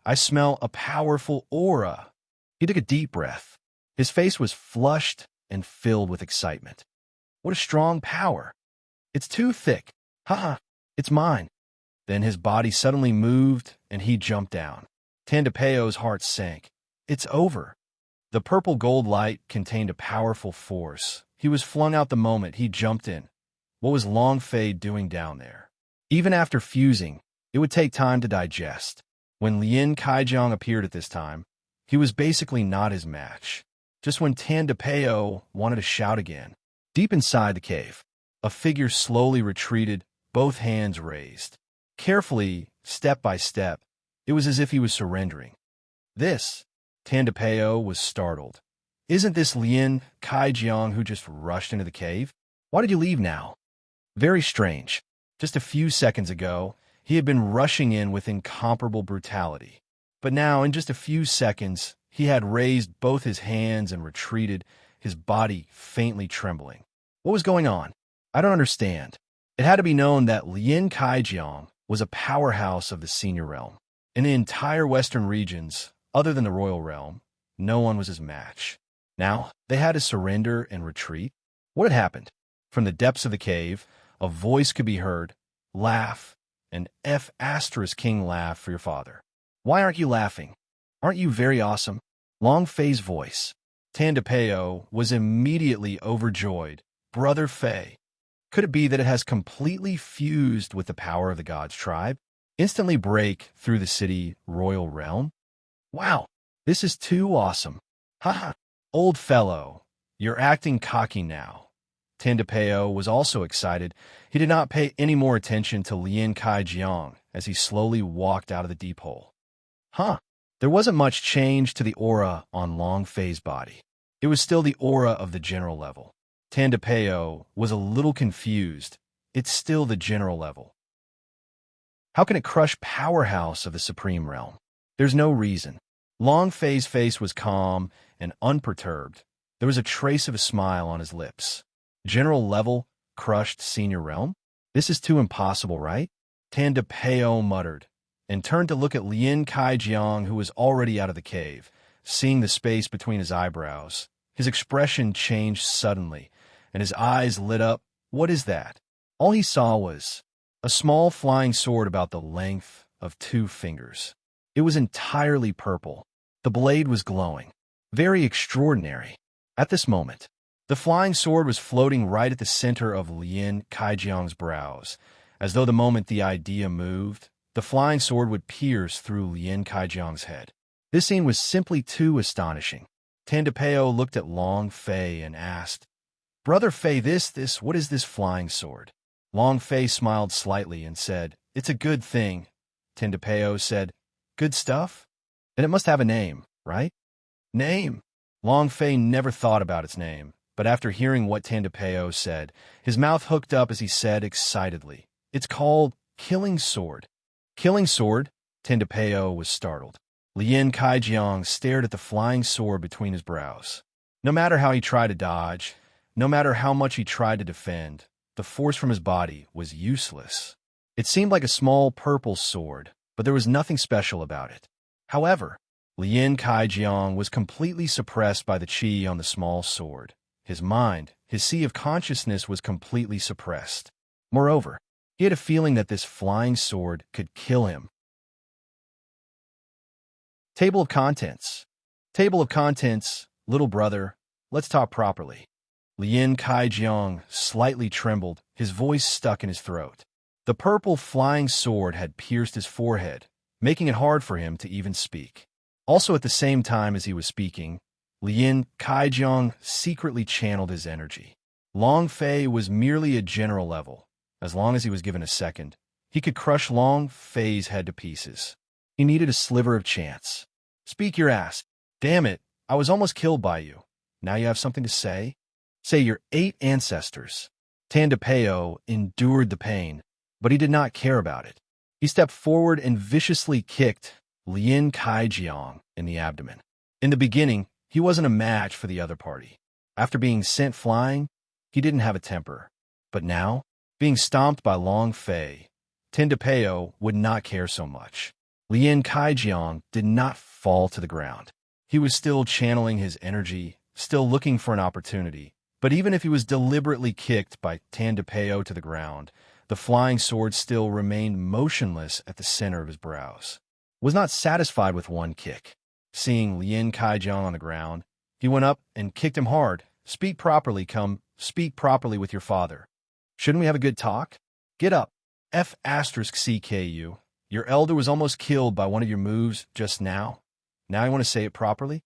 I smell a powerful aura." He took a deep breath. His face was flushed and filled with excitement. What a strong power! It's too thick. Ha! It's mine. Then his body suddenly moved and he jumped down. Tandapeo's heart sank. It's over. The purple gold light contained a powerful force. He was flung out the moment he jumped in. What was Long Fei doing down there? Even after fusing, it would take time to digest. When Lien Kaijiang appeared at this time, he was basically not his match. Just when Tandapeo wanted to shout again. Deep inside the cave, a figure slowly retreated, both hands raised. Carefully, step by step, it was as if he was surrendering. This, Tandapeo was startled. Isn't this Lien Kaijiang who just rushed into the cave? Why did you leave now? Very strange. Just a few seconds ago, he had been rushing in with incomparable brutality. But now, in just a few seconds, he had raised both his hands and retreated, his body faintly trembling. What was going on? I don't understand. It had to be known that Lien Kaijiang was a powerhouse of the senior realm. In the entire western regions, other than the royal realm, no one was his match. Now, they had to surrender and retreat. What had happened? From the depths of the cave, a voice could be heard. Laugh, an King laugh for your father. Why aren't you laughing? Aren't you very awesome? Long Fei's voice. Tandapeo was immediately overjoyed. Brother Fei. Could it be that it has completely fused with the power of the god's tribe? Instantly break through the city royal realm? Wow, this is too awesome. Haha, old fellow, you're acting cocky now. Tandapeo was also excited. He did not pay any more attention to Lien Kaijiang as he slowly walked out of the deep hole. There wasn't much change to the aura on Long Fei's body. It was still the aura of the general level. Tandapeo was a little confused. It's still the general level. How can it crush powerhouse of the supreme realm? There's no reason. Long Fei's face was calm and unperturbed. There was a trace of a smile on his lips. General level, crushed senior realm? This is too impossible, right? Tandapeo muttered, and turned to look at Lien Kaijiang, who was already out of the cave. Seeing the space between his eyebrows, his expression changed suddenly, and his eyes lit up. What is that? All he saw was a small flying sword about the length of 2 fingers. It was entirely purple. The blade was glowing. Very extraordinary. At this moment, the flying sword was floating right at the center of Lien Kaijiang's brows, as though the moment the idea moved, the flying sword would pierce through Lien Kaijiang's head. This scene was simply too astonishing. Tandapeo looked at Long Fei and asked, "Brother Fei, what is this flying sword?" Long Fei smiled slightly and said, "It's a good thing." Tandapeo said, "Good stuff? Then it must have a name, right?" Name? Long Fei never thought about its name, but after hearing what Tandapeo said, his mouth hooked up as he said excitedly, "It's called Killing Sword." Killing Sword? Tandapeo was startled. Lien Kaijiang stared at the flying sword between his brows. No matter how he tried to dodge, no matter how much he tried to defend, the force from his body was useless. It seemed like a small purple sword, but there was nothing special about it. However, Lien Kaijiang was completely suppressed by the qi on the small sword. His mind, his sea of consciousness was completely suppressed. Moreover, he had a feeling that this flying sword could kill him. Table of Contents. Table of Contents, little brother, let's talk properly. Lien Kaijiang slightly trembled, his voice stuck in his throat. The purple flying sword had pierced his forehead, making it hard for him to even speak. Also at the same time as he was speaking, Lien Kaijiang secretly channeled his energy. Long Fei was merely a general level. As long as he was given a second, he could crush Long Fei's head to pieces. He needed a sliver of chance. "Speak your ass. Damn it, I was almost killed by you. Now you have something to say? Say your 8 ancestors." Tandapeo endured the pain, but he did not care about it. He stepped forward and viciously kicked Lien Kaijiang in the abdomen. In the beginning, he wasn't a match for the other party. After being sent flying, he didn't have a temper. But now, being stomped by Long Fei, Tandapeo would not care so much. Lien Kaijiang did not fall to the ground. He was still channeling his energy, still looking for an opportunity. But even if he was deliberately kicked by Tandapeo to the ground, the flying sword still remained motionless at the center of his brows. Was not satisfied with one kick. Seeing Lien Kaijiang on the ground, he went up and kicked him hard. "Speak properly, speak properly with your father. Shouldn't we have a good talk? Get up. CKU. Your elder was almost killed by one of your moves just now. Now you want to say it properly?"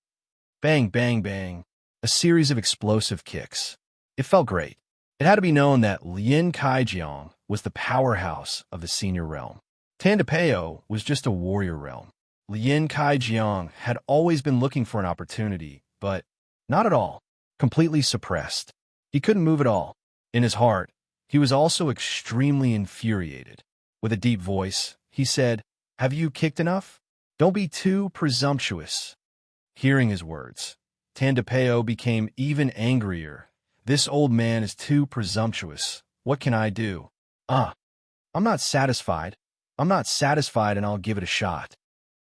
Bang, bang, bang. A series of explosive kicks. It felt great. It had to be known that Lien Kaijiang was the powerhouse of the senior realm. Tandapeo was just a warrior realm. Lien Kaijiang had always been looking for an opportunity, but not at all. Completely suppressed. He couldn't move at all. In his heart, he was also extremely infuriated. With a deep voice, he said, "Have you kicked enough? Don't be too presumptuous." Hearing his words, Tandapeo became even angrier. "This old man is too presumptuous. What can I do? I'm not satisfied. I'm not satisfied and I'll give it a shot."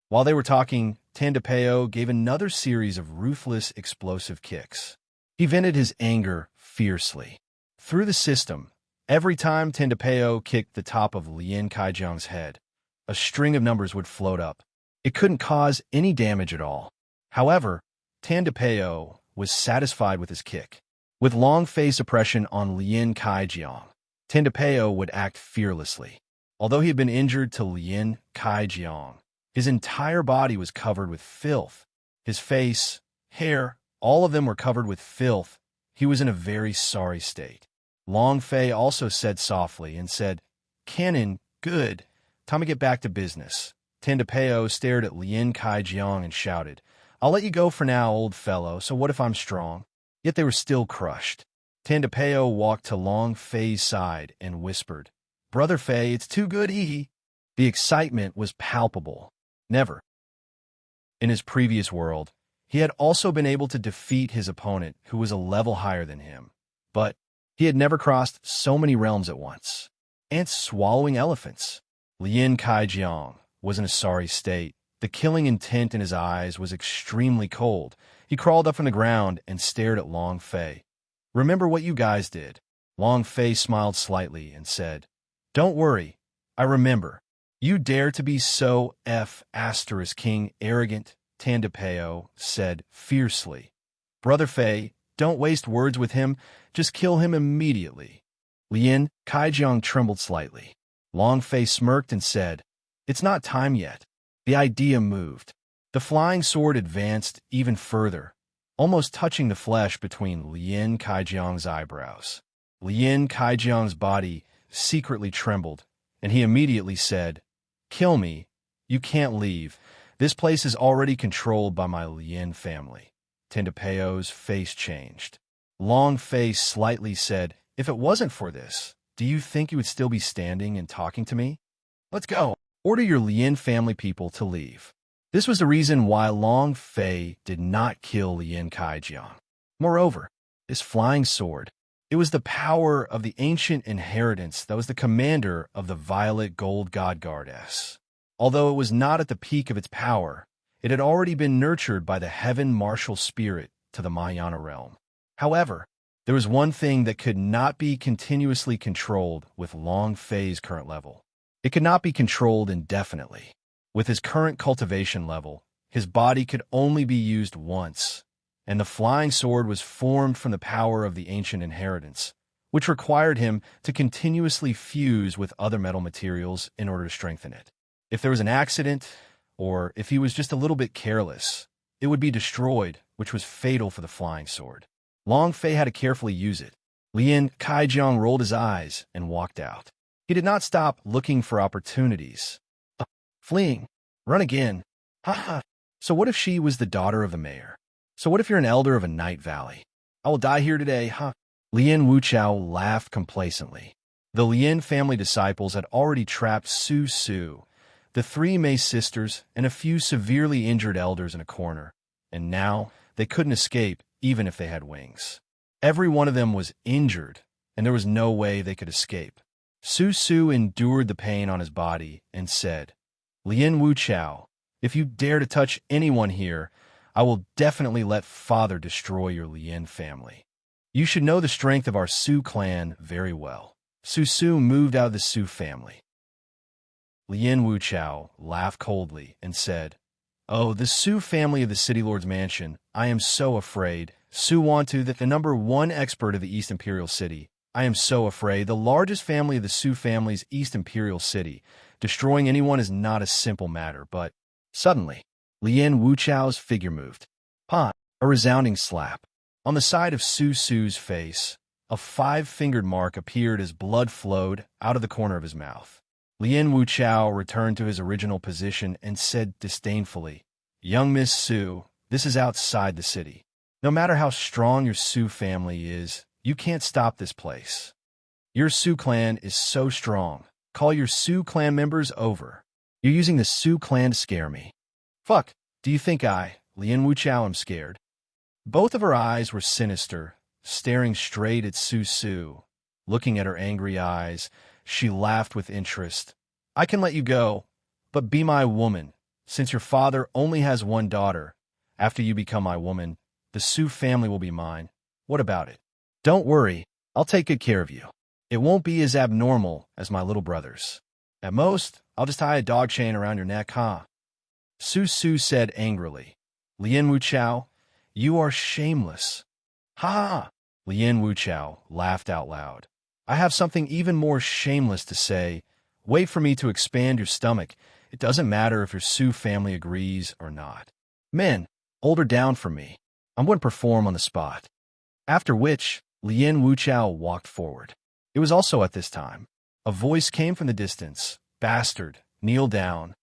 While they were talking, Tandapeo gave another series of ruthless, explosive kicks. He vented his anger fiercely. Through the system, every time Tandapeo kicked the top of Lien Kaijiang's head, a string of numbers would float up. It couldn't cause any damage at all. However, Tandapeo was satisfied with his kick. With long phase suppression on Lien Kaijiang, Tandapeo would act fearlessly. Although he had been injured to Lien Kaijiang, his entire body was covered with filth. His face, hair, all of them were covered with filth. He was in a very sorry state. Long Fei also said softly and said, "Canon, good. Time to get back to business." Tandapeo stared at Lien Kaijiang and shouted, "I'll let you go for now, old fellow, so what if I'm strong?" Yet they were still crushed. Tandapeo walked to Long Fei's side and whispered, "Brother Fei, it's too good, hee." The excitement was palpable. Never, in his previous world, he had also been able to defeat his opponent who was a level higher than him. But he had never crossed so many realms at once. Ants swallowing elephants. Lien Kaijiang was in a sorry state. The killing intent in his eyes was extremely cold. He crawled up from the ground and stared at Long Fei. "Remember what you guys did. Long Fei smiled slightly and said, "Don't worry, I remember. You dare to be so King arrogant," Tandapeo said fiercely. "Brother Fei, don't waste words with him, just kill him immediately." Lien Kaijiang trembled slightly. Long Fei smirked and said, "It's not time yet." The idea moved. The flying sword advanced even further, almost touching the flesh between Lien Kaijiang's eyebrows. Lien Kaijiang's body secretly trembled, and he immediately said, "Kill me. You can't leave. This place is already controlled by my Lien family." Tendapeo's face changed. Long Face slightly said, "If it wasn't for this, do you think you would still be standing and talking to me? Let's go. Order your Lien family people to leave." This was the reason why Long Fei did not kill Lien Kaijiang. Moreover, this flying sword, it was the power of the ancient inheritance that was the commander of the Violet Gold God Goddess. Although it was not at the peak of its power, it had already been nurtured by the heaven martial spirit to the Mahayana realm. However, there was one thing that could not be continuously controlled with Long Fei's current level. It could not be controlled indefinitely. With his current cultivation level, his body could only be used once, and the flying sword was formed from the power of the ancient inheritance, which required him to continuously fuse with other metal materials in order to strengthen it. If there was an accident, or if he was just a little bit careless, it would be destroyed, which was fatal for the flying sword. Long Fei had to carefully use it. Lien Kaijiang rolled his eyes and walked out. He did not stop looking for opportunities. Fleeing. Run again. Ha ha. So what if she was the daughter of the mayor? So what if you're an elder of a night valley? I will die here today, huh? Lien Wuchao laughed complacently. The Lien family disciples had already trapped Su Su, the three Mei sisters, and a few severely injured elders in a corner, and now they couldn't escape even if they had wings. Every one of them was injured, and there was no way they could escape. Su Su endured the pain on his body and said, "Lien Wuchao, if you dare to touch anyone here, I will definitely let Father destroy your Lien family. You should know the strength of our Su clan very well." Su Su moved out of the Su family. Lien Wuchao laughed coldly and said, "Oh, the Su family of the City Lord's mansion, I am so afraid. Su Wantu, that the #1 expert of the East Imperial City. I am so afraid. The largest family of the Su family's East Imperial City. Destroying anyone is not a simple matter, but..." Suddenly, Lien Wuchao's figure moved. Pa! A resounding slap. On the side of Su Su's face, a 5-fingered mark appeared as blood flowed out of the corner of his mouth. Lien Wuchao returned to his original position and said disdainfully, "Young Miss Su, this is outside the city. No matter how strong your Su family is, you can't stop this place. Your Su clan is so strong. Call your Su clan members over. You're using the Su clan to scare me." "Fuck, do you think Lien Wuchao, am scared?" Both of her eyes were sinister, staring straight at Su Su. Looking at her angry eyes, she laughed with interest. "I can let you go, but be my woman. Since your father only has one daughter, after you become my woman, the Su family will be mine. What about it? Don't worry, I'll take good care of you. It won't be as abnormal as my little brothers. At most, I'll just tie a dog chain around your neck, huh?" Su Su said angrily. "Lien Wuchao, you are shameless." "Ha ha!" Lien Wuchao laughed out loud. "I have something even more shameless to say. Wait for me to expand your stomach. It doesn't matter if your Su family agrees or not. Men, hold her down for me. I'm going to perform on the spot." After which, Lien Wuchao walked forward. It was also at this time. A voice came from the distance. "Bastard, kneel down."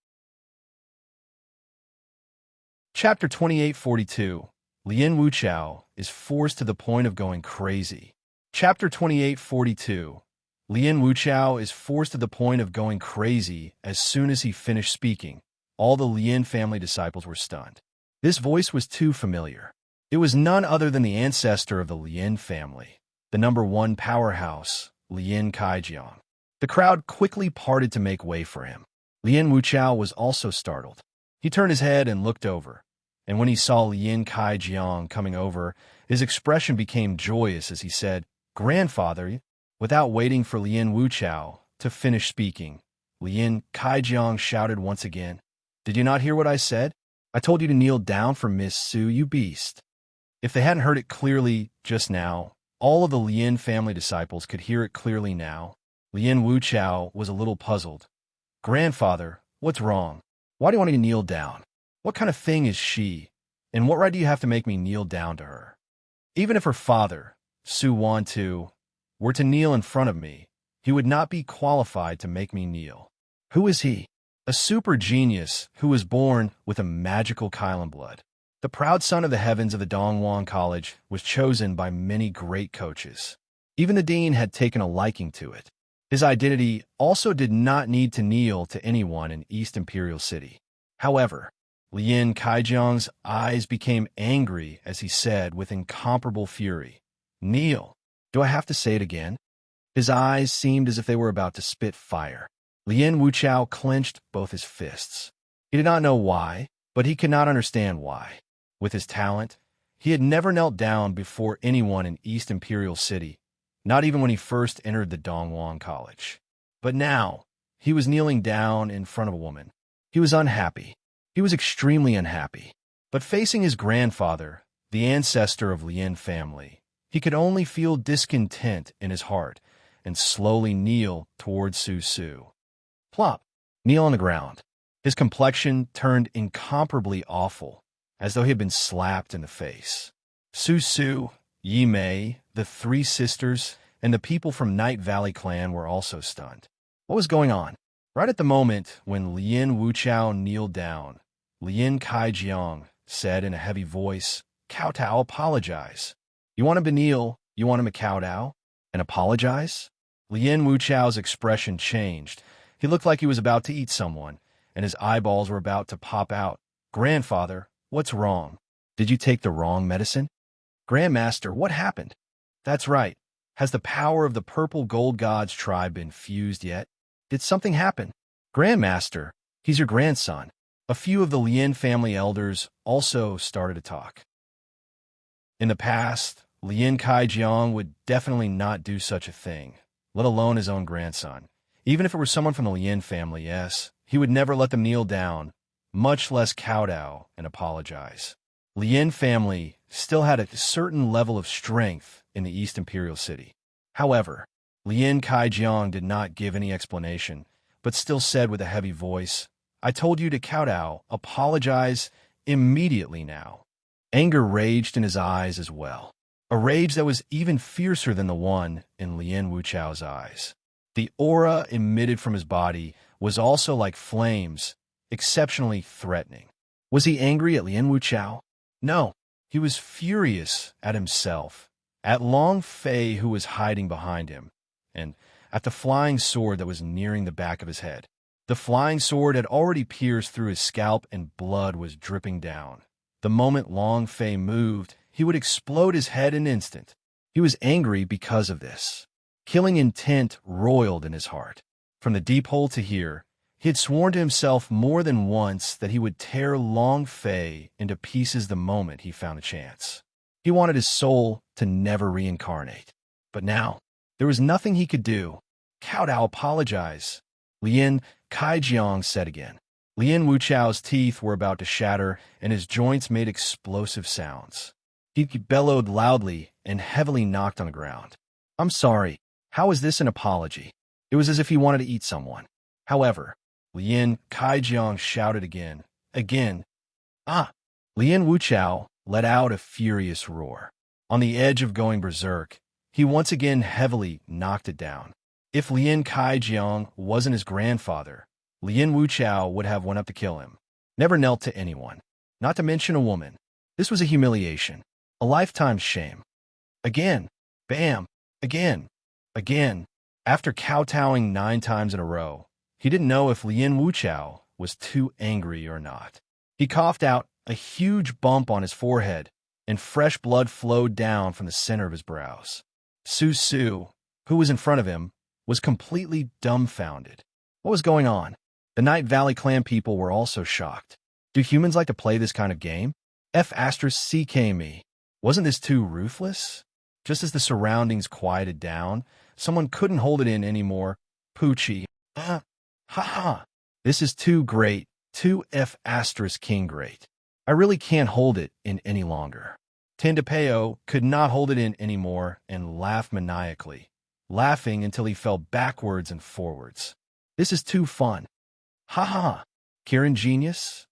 Chapter 2842. Lien Wuchao is forced to the point of going crazy. Chapter 2842. Lien Wuchao is forced to the point of going crazy as soon as he finished speaking. All the Lien family disciples were stunned. This voice was too familiar. It was none other than the ancestor of the Lien family, the #1 powerhouse, Lien Kaijiang. The crowd quickly parted to make way for him. Lien Wuchao was also startled. He turned his head and looked over, and when he saw Lien Kaijiang coming over, his expression became joyous as he said, "Grandfather, Without waiting for Lien Wuchao to finish speaking, Lien Kaijiang shouted once again, "Did you not hear what I said? I told you to kneel down for Miss Su, you beast." If they hadn't heard it clearly just now, all of the Lien family disciples could hear it clearly now. Lien Wuchao was a little puzzled. "Grandfather, what's wrong? Why do you want me to kneel down? What kind of thing is she? And what right do you have to make me kneel down to her? Even if her father, Su Wantu, were to kneel in front of me, he would not be qualified to make me kneel. Who is he? A super genius who was born with a magical Kylan blood. The proud son of the heavens of the Dongwon College was chosen by many great coaches. Even the dean had taken a liking to it. His identity also did not need to kneel to anyone in East Imperial City. However, Lien Kaijiang's eyes became angry as he said with incomparable fury, "Kneel. Do I have to say it again?" His eyes seemed as if they were about to spit fire. Lien Wuchao clenched both his fists. He did not know why, but he could not understand why. With his talent, he had never knelt down before anyone in East Imperial City, not even when he first entered the Dongwon College. But now, he was kneeling down in front of a woman. He was unhappy. He was extremely unhappy. But facing his grandfather, the ancestor of Lien family, he could only feel discontent in his heart and slowly kneel towards Su Su. Plop! Kneel on the ground. His complexion turned incomparably awful, as though he had been slapped in the face. Su Su, Yi Mei, the three sisters, and the people from Night Valley clan were also stunned. What was going on? Right at the moment when Lien Wuchao kneeled down, Lien Kaijiang said in a heavy voice, "Kowtow, apologize. You want him to kneel, you want him to kowtow? And apologize?" Lien Wuchao's expression changed. He looked like he was about to eat someone, and his eyeballs were about to pop out. "Grandfather, what's wrong? Did you take the wrong medicine?" "Grandmaster, what happened?" "That's right. Has the power of the purple gold god's tribe been fused yet? Did something happen?" "Grandmaster, he's your grandson." A few of the Lien family elders also started to talk. In the past, Lien Kaijiang would definitely not do such a thing, let alone his own grandson. Even if it were someone from the Lien family, yes, he would never let them kneel down, much less kowtow and apologize. Lien family still had a certain level of strength in the East Imperial City. However, Lien Kaijiang did not give any explanation, but still said with a heavy voice, "I told you to kowtow, apologize immediately now." Anger raged in his eyes as well, a rage that was even fiercer than the one in Lien Wuchao's eyes. The aura emitted from his body was also like flames, exceptionally threatening. Was he angry at Lien Wuchao? No, he was furious at himself, at Long Fei who was hiding behind him, and at the flying sword that was nearing the back of his head. The flying sword had already pierced through his scalp and blood was dripping down. The moment Long Fei moved, he would explode his head in an instant. He was angry because of this. Killing intent roiled in his heart. From the deep hole to here, he had sworn to himself more than once that he would tear Long Fei into pieces the moment he found a chance. He wanted his soul to never reincarnate. But now, there was nothing he could do. "Kowtow, apologize," Lien Kaijiang said again. Lien Wuchao's teeth were about to shatter, and his joints made explosive sounds. He bellowed loudly and heavily knocked on the ground. "I'm sorry. How is this an apology?" It was as if he wanted to eat someone. However, Lien Kaijiang shouted again. "Ah!" Lien Wuchao let out a furious roar. On the edge of going berserk, he once again heavily knocked it down. If Lien Kaijiang wasn't his grandfather, Lien Wuchao would have went up to kill him. Never knelt to anyone, not to mention a woman. This was a humiliation, a lifetime shame. Again, bam, again. After kowtowing 9 times in a row, he didn't know if Lien Wuchao was too angry or not. He coughed out a huge bump on his forehead, and fresh blood flowed down from the center of his brows. Su Su, who was in front of him, was completely dumbfounded. What was going on? The Night Valley clan people were also shocked. Do humans like to play this kind of game? F***CK me. Wasn't this too ruthless? Just as the surroundings quieted down, Someone couldn't hold it in anymore. Poochie. Ha ha. This is too great. 2F asterisk king great. I really can't hold it in any longer. Tandapeo could not hold it in anymore and laughed maniacally, laughing until he fell backwards and forwards. This is too fun. Ha ha. Kieran genius?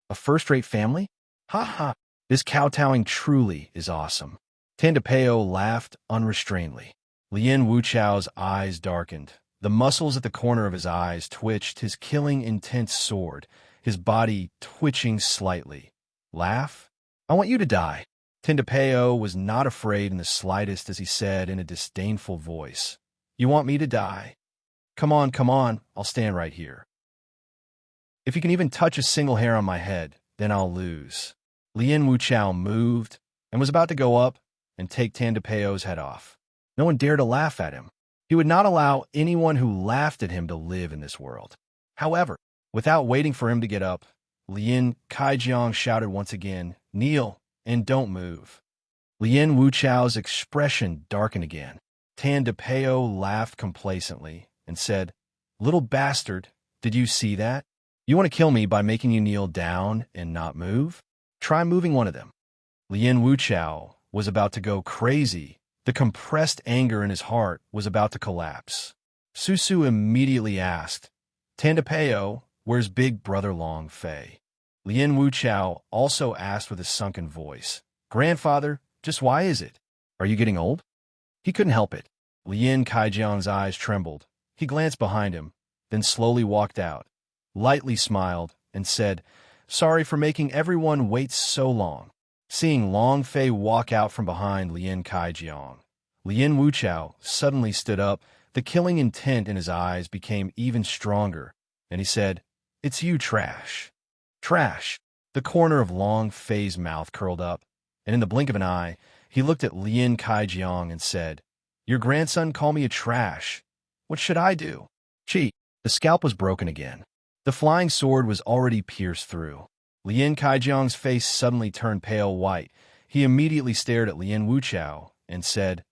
A first-rate family? Ha ha. This kowtowing truly is awesome. Tandapeo laughed unrestrainedly. Lien Wuchao's eyes darkened. The muscles at the corner of his eyes twitched, his killing intense sword, his body twitching slightly. Laugh? I want you to die. Tandapeo was not afraid in the slightest as he said in a disdainful voice, You want me to die? Come on, I'll stand right here. If you can even touch a single hair on my head, then I'll lose. Lien Wuchao moved and was about to go up and take Tandapeo's head off. No one dared to laugh at him. He would not allow anyone who laughed at him to live in this world. However, without waiting for him to get up, Lien Kaijiang shouted once again, Kneel and don't move. Lien Wuchao's expression darkened again. Tandapeo laughed complacently and said, Little bastard, did you see that? You want to kill me by making you kneel down and not move? Try moving one of them. Lien Wuchao was about to go crazy. The compressed anger in his heart was about to collapse. Susu immediately asked, Tandapeo, where's big brother Long Fei? Lien Wuchao also asked with a sunken voice, Grandfather, just why is it? Are you getting old? He couldn't help it. Lien Kaijiang's eyes trembled. He glanced behind him, then slowly walked out, lightly smiled, and said, Sorry for making everyone wait so long. Seeing Long Fei walk out from behind Lien Kaijiang, Lien Wuchao suddenly stood up. The killing intent in his eyes became even stronger, and he said, It's you, Trash. Trash. The corner of Long Fei's mouth curled up, and in the blink of an eye, he looked at Lien Kaijiang and said, Your grandson called me a trash. What should I do? Cheat. The scalp was broken again. The flying sword was already pierced through. Lien Kaijiang's face suddenly turned pale white. He immediately stared at Lien Wuchao and said,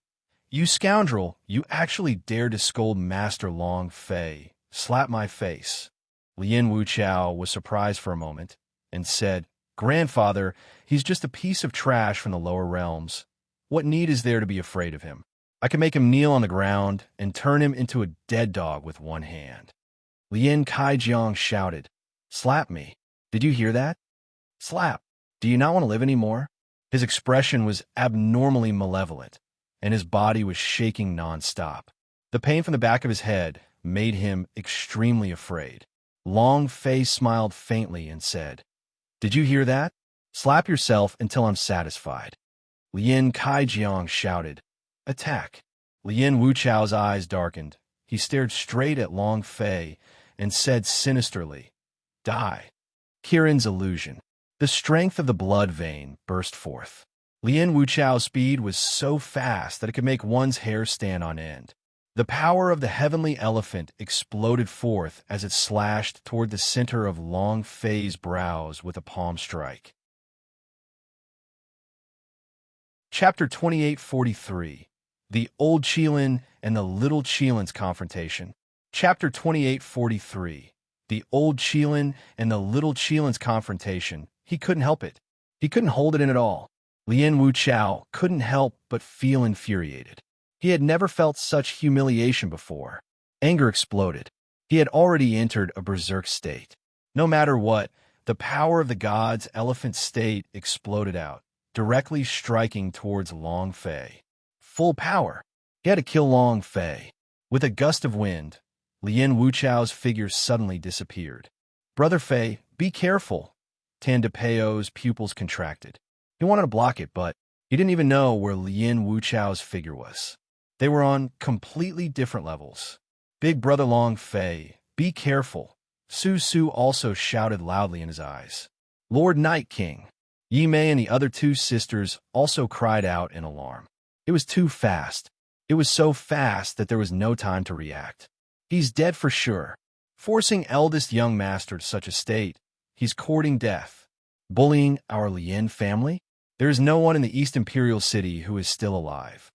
You scoundrel, you actually dared to scold Master Long Fei. Slap my face. Lien Wuchao was surprised for a moment and said, Grandfather, he's just a piece of trash from the lower realms. What need is there to be afraid of him? I can make him kneel on the ground and turn him into a dead dog with one hand. Lien Kaijiang shouted, Slap me. Did you hear that? Slap. Do you not want to live anymore? His expression was abnormally malevolent, and his body was shaking nonstop. The pain from the back of his head made him extremely afraid. Long Fei smiled faintly and said, Did you hear that? Slap yourself until I'm satisfied. Lien Kaijiang shouted, Attack. Lien Wuchao's eyes darkened. He stared straight at Long Fei and said sinisterly, Die. Kieran's illusion. The strength of the blood vein burst forth. Lien Wuchao's speed was so fast that it could make one's hair stand on end. The power of the heavenly elephant exploded forth as it slashed toward the center of Long Fei's brows with a palm strike. Chapter 2843. The Old Qilin and the Little Qilin's Confrontation. Chapter 2843. The Old Qilin and the Little Qilin's Confrontation. He couldn't help it. He couldn't hold it in at all. Lien Wuchao couldn't help but feel infuriated. He had never felt such humiliation before. Anger exploded. He had already entered a berserk state. No matter what, the power of the god's elephant state exploded out, directly striking towards Long Fei. Full power. He had to kill Long Fei. With a gust of wind, Lien Wuchao's figure suddenly disappeared. Brother Fei, be careful. Tandapeo's pupils contracted. He wanted to block it, but he didn't even know where Lien Wuchao's figure was. They were on completely different levels. Big brother Long Fei, be careful. Su also shouted loudly in his eyes. Lord Night King. Yi Mei and the other two sisters also cried out in alarm. It was too fast. It was so fast that there was no time to react. He's dead for sure. Forcing eldest young master to such a state, he's courting death. Bullying our Lien family? There is no one in the East Imperial City who is still alive.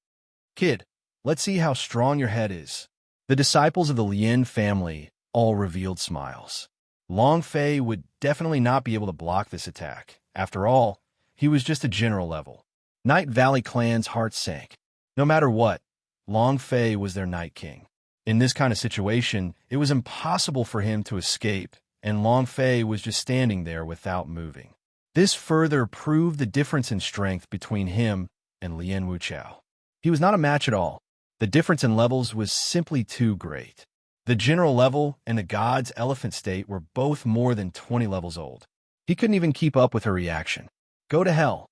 Kid, Let's see how strong your head is. The disciples of the Lien family all revealed smiles. Long Fei would definitely not be able to block this attack. After all, he was just a general level. Night Valley clan's hearts sank. No matter what, Long Fei was their Night King. In this kind of situation, it was impossible for him to escape, and Long Fei was just standing there without moving. This further proved the difference in strength between him and Lien Wuchao. He was not a match at all. The difference in levels was simply too great. The general level and the god's elephant state were both more than 20 levels old. He couldn't even keep up with her reaction. Go to hell.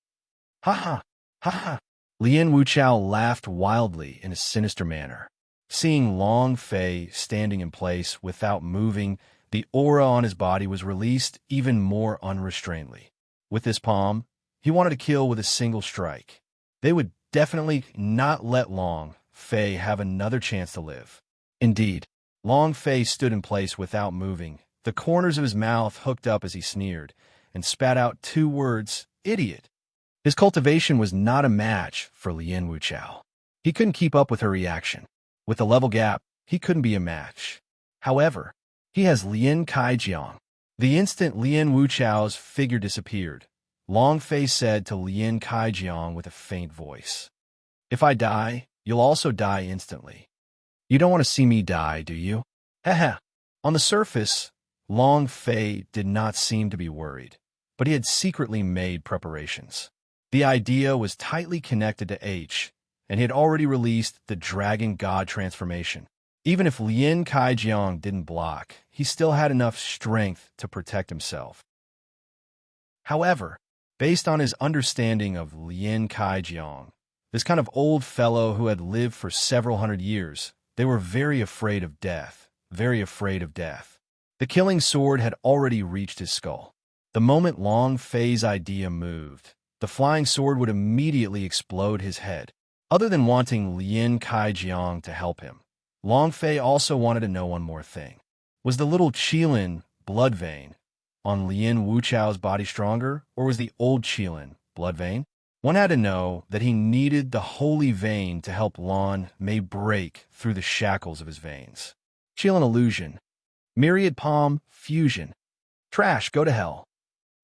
Ha ha, ha ha. Lien Wuchao laughed wildly in a sinister manner. Seeing Long Fei standing in place without moving, the aura on his body was released even more unrestrainedly. With his palm, he wanted to kill with a single strike. They would definitely not let Long Fei have another chance to live. Indeed, Long Fei stood in place without moving, the corners of his mouth hooked up as he sneered, and spat out 2 words, idiot. His cultivation was not a match for Lien Wuchao. He couldn't keep up with her reaction. With the level gap, he couldn't be a match. However, he has Lien Kaijiang. The instant Lien Wuchao's figure disappeared, Long Fei said to Lien Kaijiang with a faint voice, "If I die, you'll also die instantly. You don't want to see me die, do you?" Haha. On the surface, Long Fei did not seem to be worried, but he had secretly made preparations. The idea was tightly connected to H, and he had already released the Dragon God transformation. Even if Lien Kaijiang didn't block, he still had enough strength to protect himself. However, based on his understanding of Lien Kaijiang, this kind of old fellow who had lived for several hundred years, they were very afraid of death, very afraid of death. The killing sword had already reached his skull. The moment Long Fei's idea moved, the flying sword would immediately explode his head. Other than wanting Lien Kaijiang to help him, Long Fei also wanted to know one more thing. Was the little Qilin blood vein on Lien Wuchao's body stronger, or was the old Qilin blood vein? One had to know that he needed the holy vein to help Lan Mei break through the shackles of his veins. Qilin illusion. Myriad palm fusion. Trash, go to hell.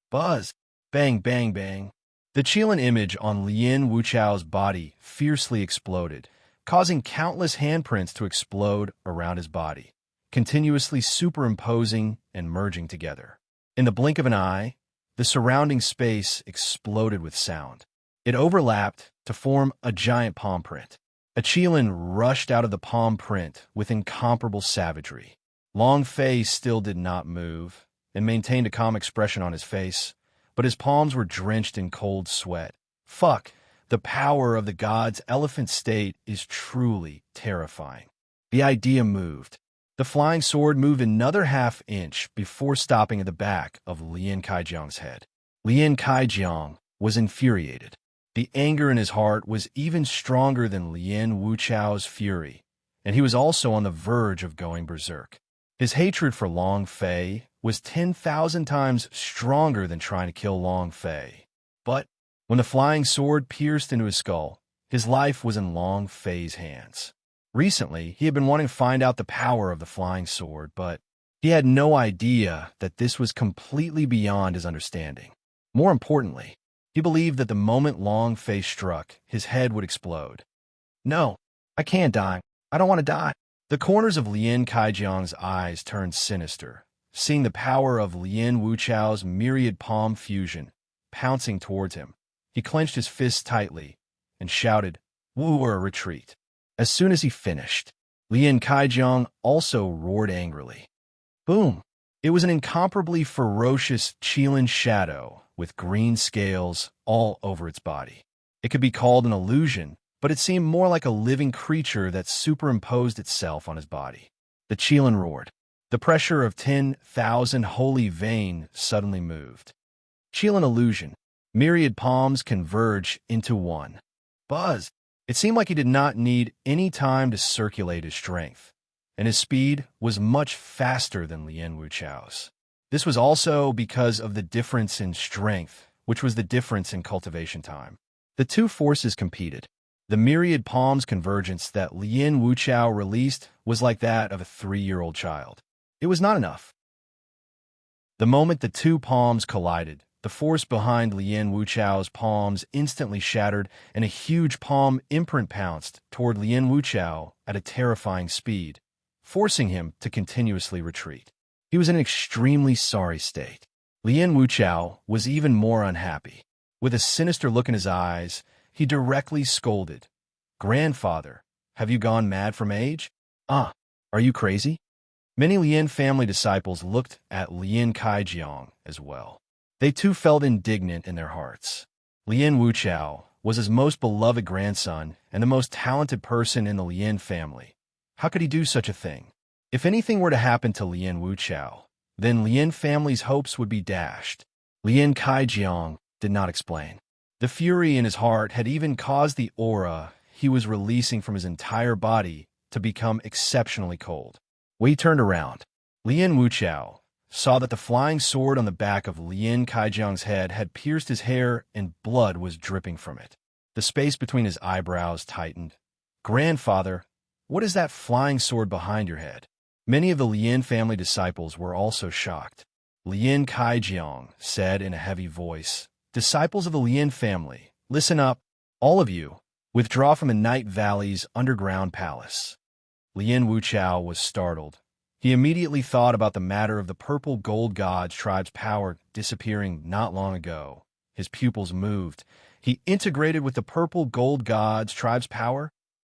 Buzz. Bang, bang, bang. The Qilin image on Lien Wuchao's body fiercely exploded, causing countless handprints to explode around his body, continuously superimposing and merging together. In the blink of an eye, the surrounding space exploded with sound. It overlapped to form a giant palm print. A Qilin rushed out of the palm print with incomparable savagery. Long Fei still did not move and maintained a calm expression on his face, but his palms were drenched in cold sweat. Fuck, the power of the god's elephant state is truly terrifying. The idea moved. The flying sword moved another half-inch before stopping at the back of Lien Kaijiang's head. Lien Kaijiang was infuriated. The anger in his heart was even stronger than Lien Wuchao's fury, and he was also on the verge of going berserk. His hatred for Long Fei was 10,000 times stronger than trying to kill Long Fei. But when the flying sword pierced into his skull, his life was in Long Fei's hands. Recently, he had been wanting to find out the power of the flying sword, but he had no idea that this was completely beyond his understanding. More importantly, he believed that the moment Long Fei struck, his head would explode. No, I can't die. I don't want to die. The corners of Lien Kaijiang's eyes turned sinister, seeing the power of Lien Wuchao's myriad palm fusion pouncing towards him. He clenched his fists tightly and shouted, "Wooer, retreat." As soon as he finished, Lien Kaijiang also roared angrily. Boom! It was an incomparably ferocious Qilin shadow with green scales all over its body. It could be called an illusion, but it seemed more like a living creature that superimposed itself on his body. The Qilin roared. The pressure of 10,000 holy vein suddenly moved. Qilin illusion. Myriad palms converge into one. Buzz. It seemed like he did not need any time to circulate his strength, and his speed was much faster than Lien Wuchao's. This was also because of the difference in strength, which was the difference in cultivation time. The two forces competed. The myriad palms convergence that Lien Wuchao released was like that of a 3-year-old child. It was not enough. The moment the two palms collided, the force behind Lien Wuchao's palms instantly shattered, and a huge palm imprint pounced toward Lien Wuchao at a terrifying speed, forcing him to continuously retreat. He was in an extremely sorry state. Lien Wuchao was even more unhappy. With a sinister look in his eyes, he directly scolded, "Grandfather, have you gone mad from age? Are you crazy?" Many Lien family disciples looked at Lien Kaijiang as well. They too felt indignant in their hearts. Lien Wuchao was his most beloved grandson and the most talented person in the Lien family. How could he do such a thing? If anything were to happen to Lien Wuchao, then Lien family's hopes would be dashed. Lien Kaijiang did not explain. The fury in his heart had even caused the aura he was releasing from his entire body to become exceptionally cold. When he turned around, Lien Wuchao saw that the flying sword on the back of Lien Kaijiang's head had pierced his hair and blood was dripping from it. The space between his eyebrows tightened. "Grandfather, what is that flying sword behind your head?" Many of the Lien family disciples were also shocked. Lien Kaijiang said in a heavy voice, "Disciples of the Lien family, listen up, all of you. Withdraw from the Night Valley's underground palace." Lien Wuchao was startled. He immediately thought about the matter of the purple gold god's tribe's power disappearing not long ago. His pupils moved. He integrated with the purple gold god's tribe's power?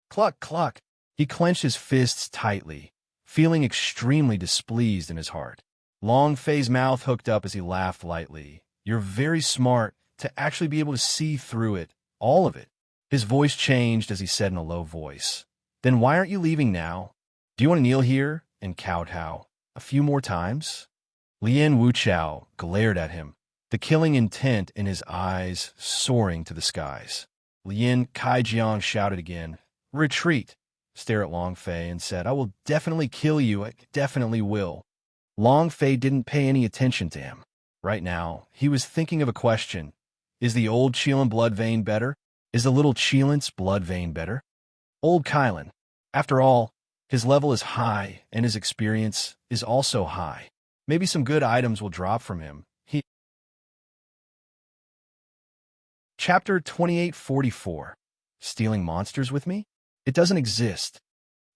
Cluck, cluck. He clenched his fists tightly, feeling extremely displeased in his heart. Long Fei's mouth hooked up as he laughed lightly. "You're very smart to actually be able to see through it, all of it." His voice changed as he said in a low voice, "Then why aren't you leaving now? Do you want to kneel here and kowtow a few more times?" Lien Wuchao glared at him, the killing intent in his eyes soaring to the skies. Lien Kaijiang shouted again, "Retreat!" stared at Long Fei and said, "I will definitely kill you, I definitely will." Long Fei didn't pay any attention to him. Right now, he was thinking of a question. Is the old Qilin blood vein better? Is the little Qilin's blood vein better? Old Kylan. After all, his level is high, and his experience is also high. Maybe some good items will drop from him. Chapter 2844. Stealing monsters with me? It doesn't exist.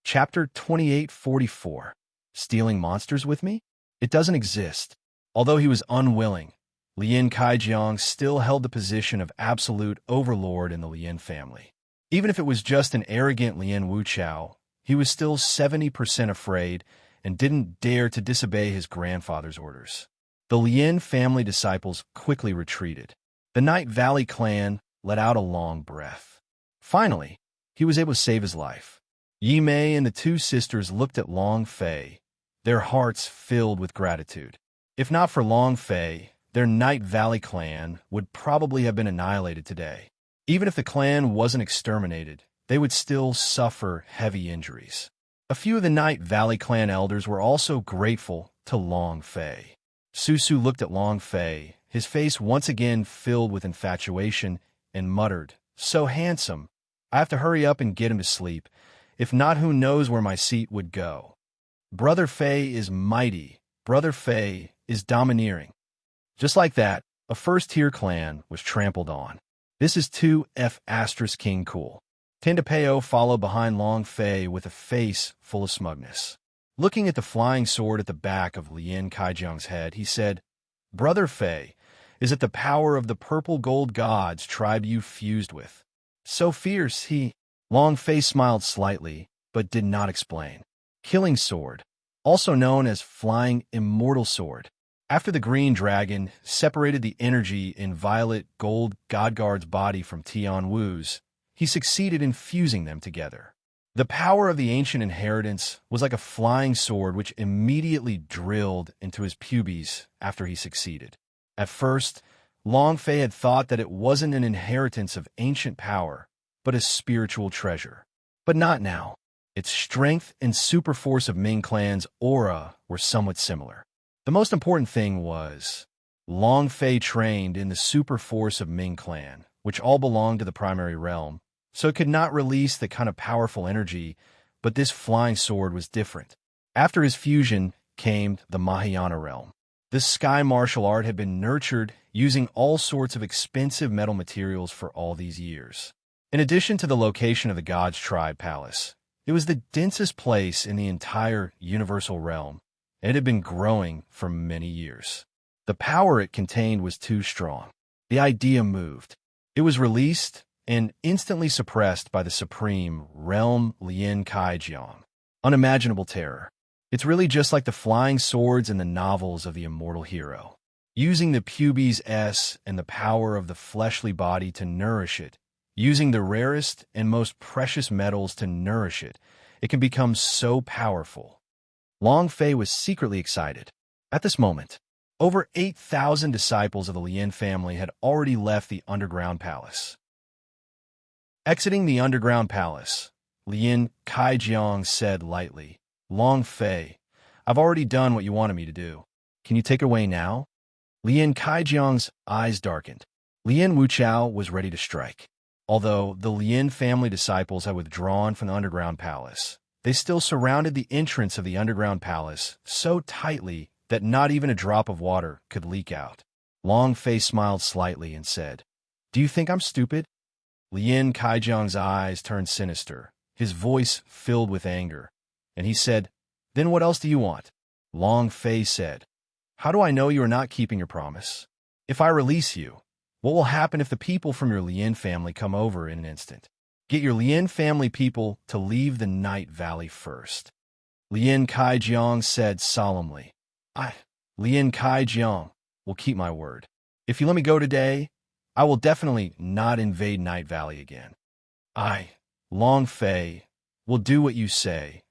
Chapter 2844. Stealing monsters with me? It doesn't exist. Although he was unwilling, Lien Kaijiang still held the position of absolute overlord in the Lien family. Even if it was just an arrogant Lien Wuchao, he was still 70% afraid and didn't dare to disobey his grandfather's orders. The Lien family disciples quickly retreated. The Night Valley clan let out a long breath. Finally, he was able to save his life. Yi Mei and the two sisters looked at Long Fei, their hearts filled with gratitude. If not for Long Fei, their Night Valley clan would probably have been annihilated today. Even if the clan wasn't exterminated, they would still suffer heavy injuries. A few of the Night Valley clan elders were also grateful to Long Fei. Susu looked at Long Fei, his face once again filled with infatuation, and muttered, "So handsome. I have to hurry up and get him to sleep. If not, who knows where my seat would go. Brother Fei is mighty. Brother Fei is domineering." Just like that, a first-tier clan was trampled on. This is 2F** King Cool. Tendapeo followed behind Long Fei with a face full of smugness. Looking at the flying sword at the back of Lien Kaijiang's head, he said, "Brother Fei, is it the power of the purple gold god's tribe you fused with? So fierce, he..." Long Fei smiled slightly, but did not explain. Killing sword, also known as flying immortal sword. After the green dragon separated the energy in violet gold Godguard's body from Tian Wu's, he succeeded in fusing them together. The power of the ancient inheritance was like a flying sword which immediately drilled into his pubes after he succeeded. At first, Long Fei had thought that it wasn't an inheritance of ancient power, but a spiritual treasure. But not now. Its strength and super force of Ming Clan's aura were somewhat similar. The most important thing was, Long Fei trained in the super force of Ming Clan, which all belonged to the primary realm, so it could not release the kind of powerful energy, but this flying sword was different. After his fusion came the Mahayana realm. This sky martial art had been nurtured using all sorts of expensive metal materials for all these years. In addition to the location of the God's Tribe Palace, it was the densest place in the entire universal realm, and it had been growing for many years. The power it contained was too strong. The idea moved. It was released and instantly suppressed by the supreme realm Lien Kaijiang. Unimaginable terror. It's really just like the flying swords in the novels of the immortal hero. Using the pubis S and the power of the fleshly body to nourish it, using the rarest and most precious metals to nourish it, it can become so powerful. Long Fei was secretly excited. At this moment, over 8,000 disciples of the Lien family had already left the underground palace. Exiting the underground palace, Lien Kaijiang said lightly, "Long Fei, I've already done what you wanted me to do. Can you take it away now?" Lien Kaijiang's eyes darkened. Lien Wuchao was ready to strike. Although the Lien family disciples had withdrawn from the underground palace, they still surrounded the entrance of the underground palace so tightly that not even a drop of water could leak out. Long Fei smiled slightly and said, "Do you think I'm stupid?" Lien Kaijiang's eyes turned sinister, his voice filled with anger, and he said, "Then what else do you want?" Long Fei said, "How do I know you are not keeping your promise? If I release you, what will happen if the people from your Lien family come over in an instant? Get your Lien family people to leave the Night Valley first." Lien Kaijiang said solemnly, Lien Kaijiang, will keep my word. If you let me go today, I will definitely not invade Night Valley again. Long Fei, will do what you say.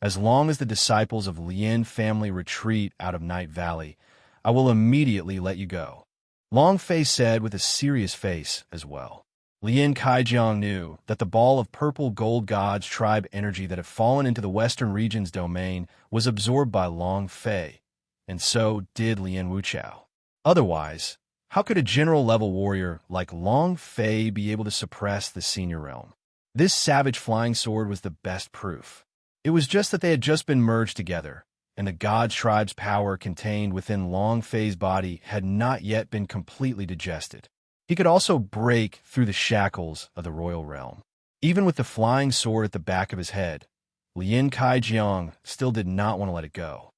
As long as the disciples of Lien family retreat out of Night Valley, I will immediately let you go. Long Fei said with a serious face as well. Lien Kaijiang knew that the ball of purple gold God's tribe energy that had fallen into the western region's domain was absorbed by Long Fei, and so did Lien Wuchao. Otherwise, how could a general-level warrior like Long Fei be able to suppress the senior realm? This savage flying sword was the best proof. It was just that they had just been merged together, and the God's tribe's power contained within Long Fei's body had not yet been completely digested. He could also break through the shackles of the royal realm. Even with the flying sword at the back of his head, Lien Kaijiang still did not want to let it go.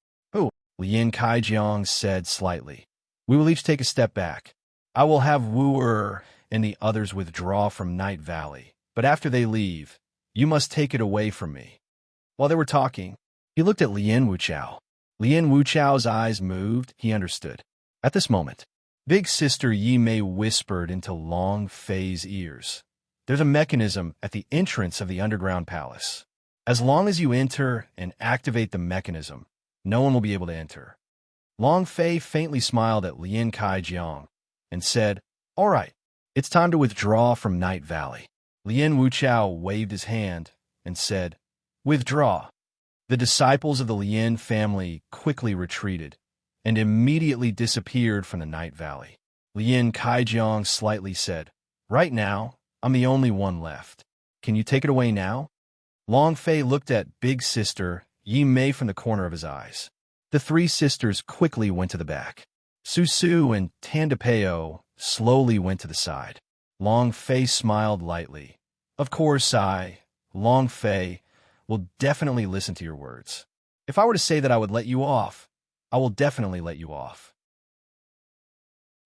Lien Kaijiang said slightly, "We will each take a step back. I will have Wu and the others withdraw from Night Valley, but after they leave, you must take it away from me." While they were talking, he looked at Lien Wuchao. Lien Wuchao's eyes moved, he understood. At this moment, Big Sister Yi Mei whispered into Long Fei's ears, "There's a mechanism at the entrance of the underground palace. As long as you enter and activate the mechanism, no one will be able to enter." Long Fei faintly smiled at Lien Kaijiang and said, "All right, it's time to withdraw from Night Valley." Lien Wuchao waved his hand and said, "Withdraw." The disciples of the Lien family quickly retreated and immediately disappeared from the Night Valley. Lien Kaijiang slightly said, "Right now, I'm the only one left. Can you take it away now?" Long Fei looked at Big Sister Yi Mei from the corner of his eyes. The three sisters quickly went to the back. Susu and Tandapeo slowly went to the side. Long Fei smiled lightly. "Of course Long Fei, will definitely listen to your words. If I were to say that I would let you off, I will definitely let you off."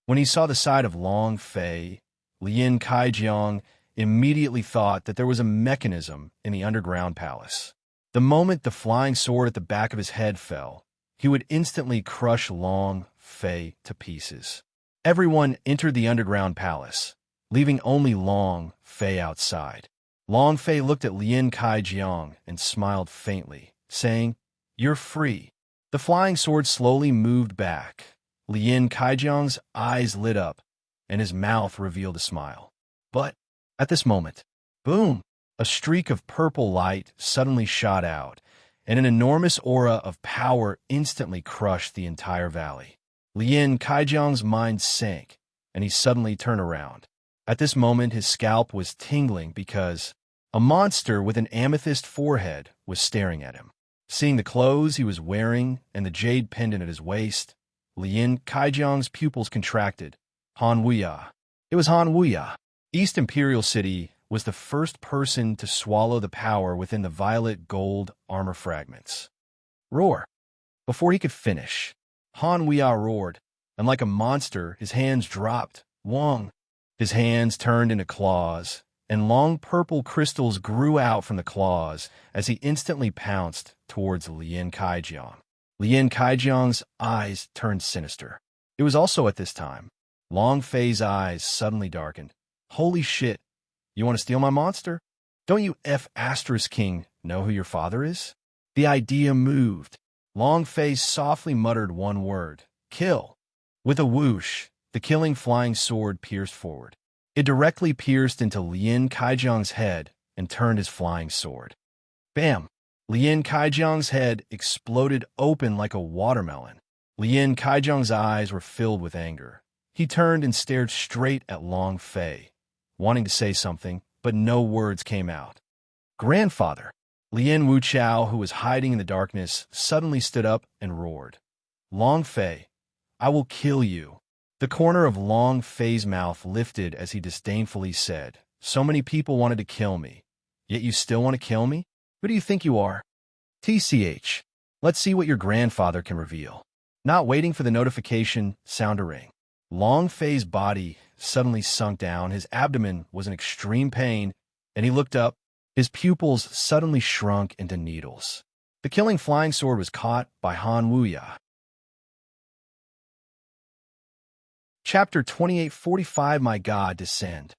When he saw the side of Long Fei, Lien Kaijiang immediately thought that there was a mechanism in the underground palace. The moment the flying sword at the back of his head fell, he would instantly crush Long Fei to pieces. Everyone entered the underground palace, leaving only Long Fei outside. Long Fei looked at Lien Kaijiang and smiled faintly, saying, "You're free." The flying sword slowly moved back. Lien Kaijiang's eyes lit up, and his mouth revealed a smile. But at this moment, boom! A streak of purple light suddenly shot out, and an enormous aura of power instantly crushed the entire valley. Lien Kaijiang's mind sank, and he suddenly turned around. At this moment, his scalp was tingling because a monster with an amethyst forehead was staring at him. Seeing the clothes he was wearing and the jade pendant at his waist, Lin Kaijiang's pupils contracted. Han Wuya. It was Han Wuya. East Imperial City was the first person to swallow the power within the violet gold armor fragments. Roar. Before he could finish, Han Wuya roared, and like a monster, his hands dropped. Wong. His hands turned into claws, and long purple crystals grew out from the claws as he instantly pounced towards Lin Kaijiang. Lin Kaijiang's eyes turned sinister. It was also at this time. Long Fei's eyes suddenly darkened. Holy shit, you want to steal my monster? Don't you King know who your father is? The idea moved. Long Fei softly muttered one word, kill. With a whoosh, the killing flying sword pierced forward. It directly pierced into Lin Kaijiang's head and turned his flying sword. Bam! Lin Kaijiang's head exploded open like a watermelon. Lin Kaijiang's eyes were filled with anger. He turned and stared straight at Long Fei, wanting to say something, but no words came out. Grandfather! Lien Wuchao, who was hiding in the darkness, suddenly stood up and roared. Long Fei, I will kill you. The corner of Long Fei's mouth lifted as he disdainfully said, so many people wanted to kill me, yet you still want to kill me? Who do you think you are? TCH. Let's see what your grandfather can reveal. Not waiting for the notification sound to ring. Long Fei's body suddenly sunk down. His abdomen was in extreme pain, and he looked up. His pupils suddenly shrunk into needles. The killing flying sword was caught by Han Wuya. Chapter 2845 My God, Descend.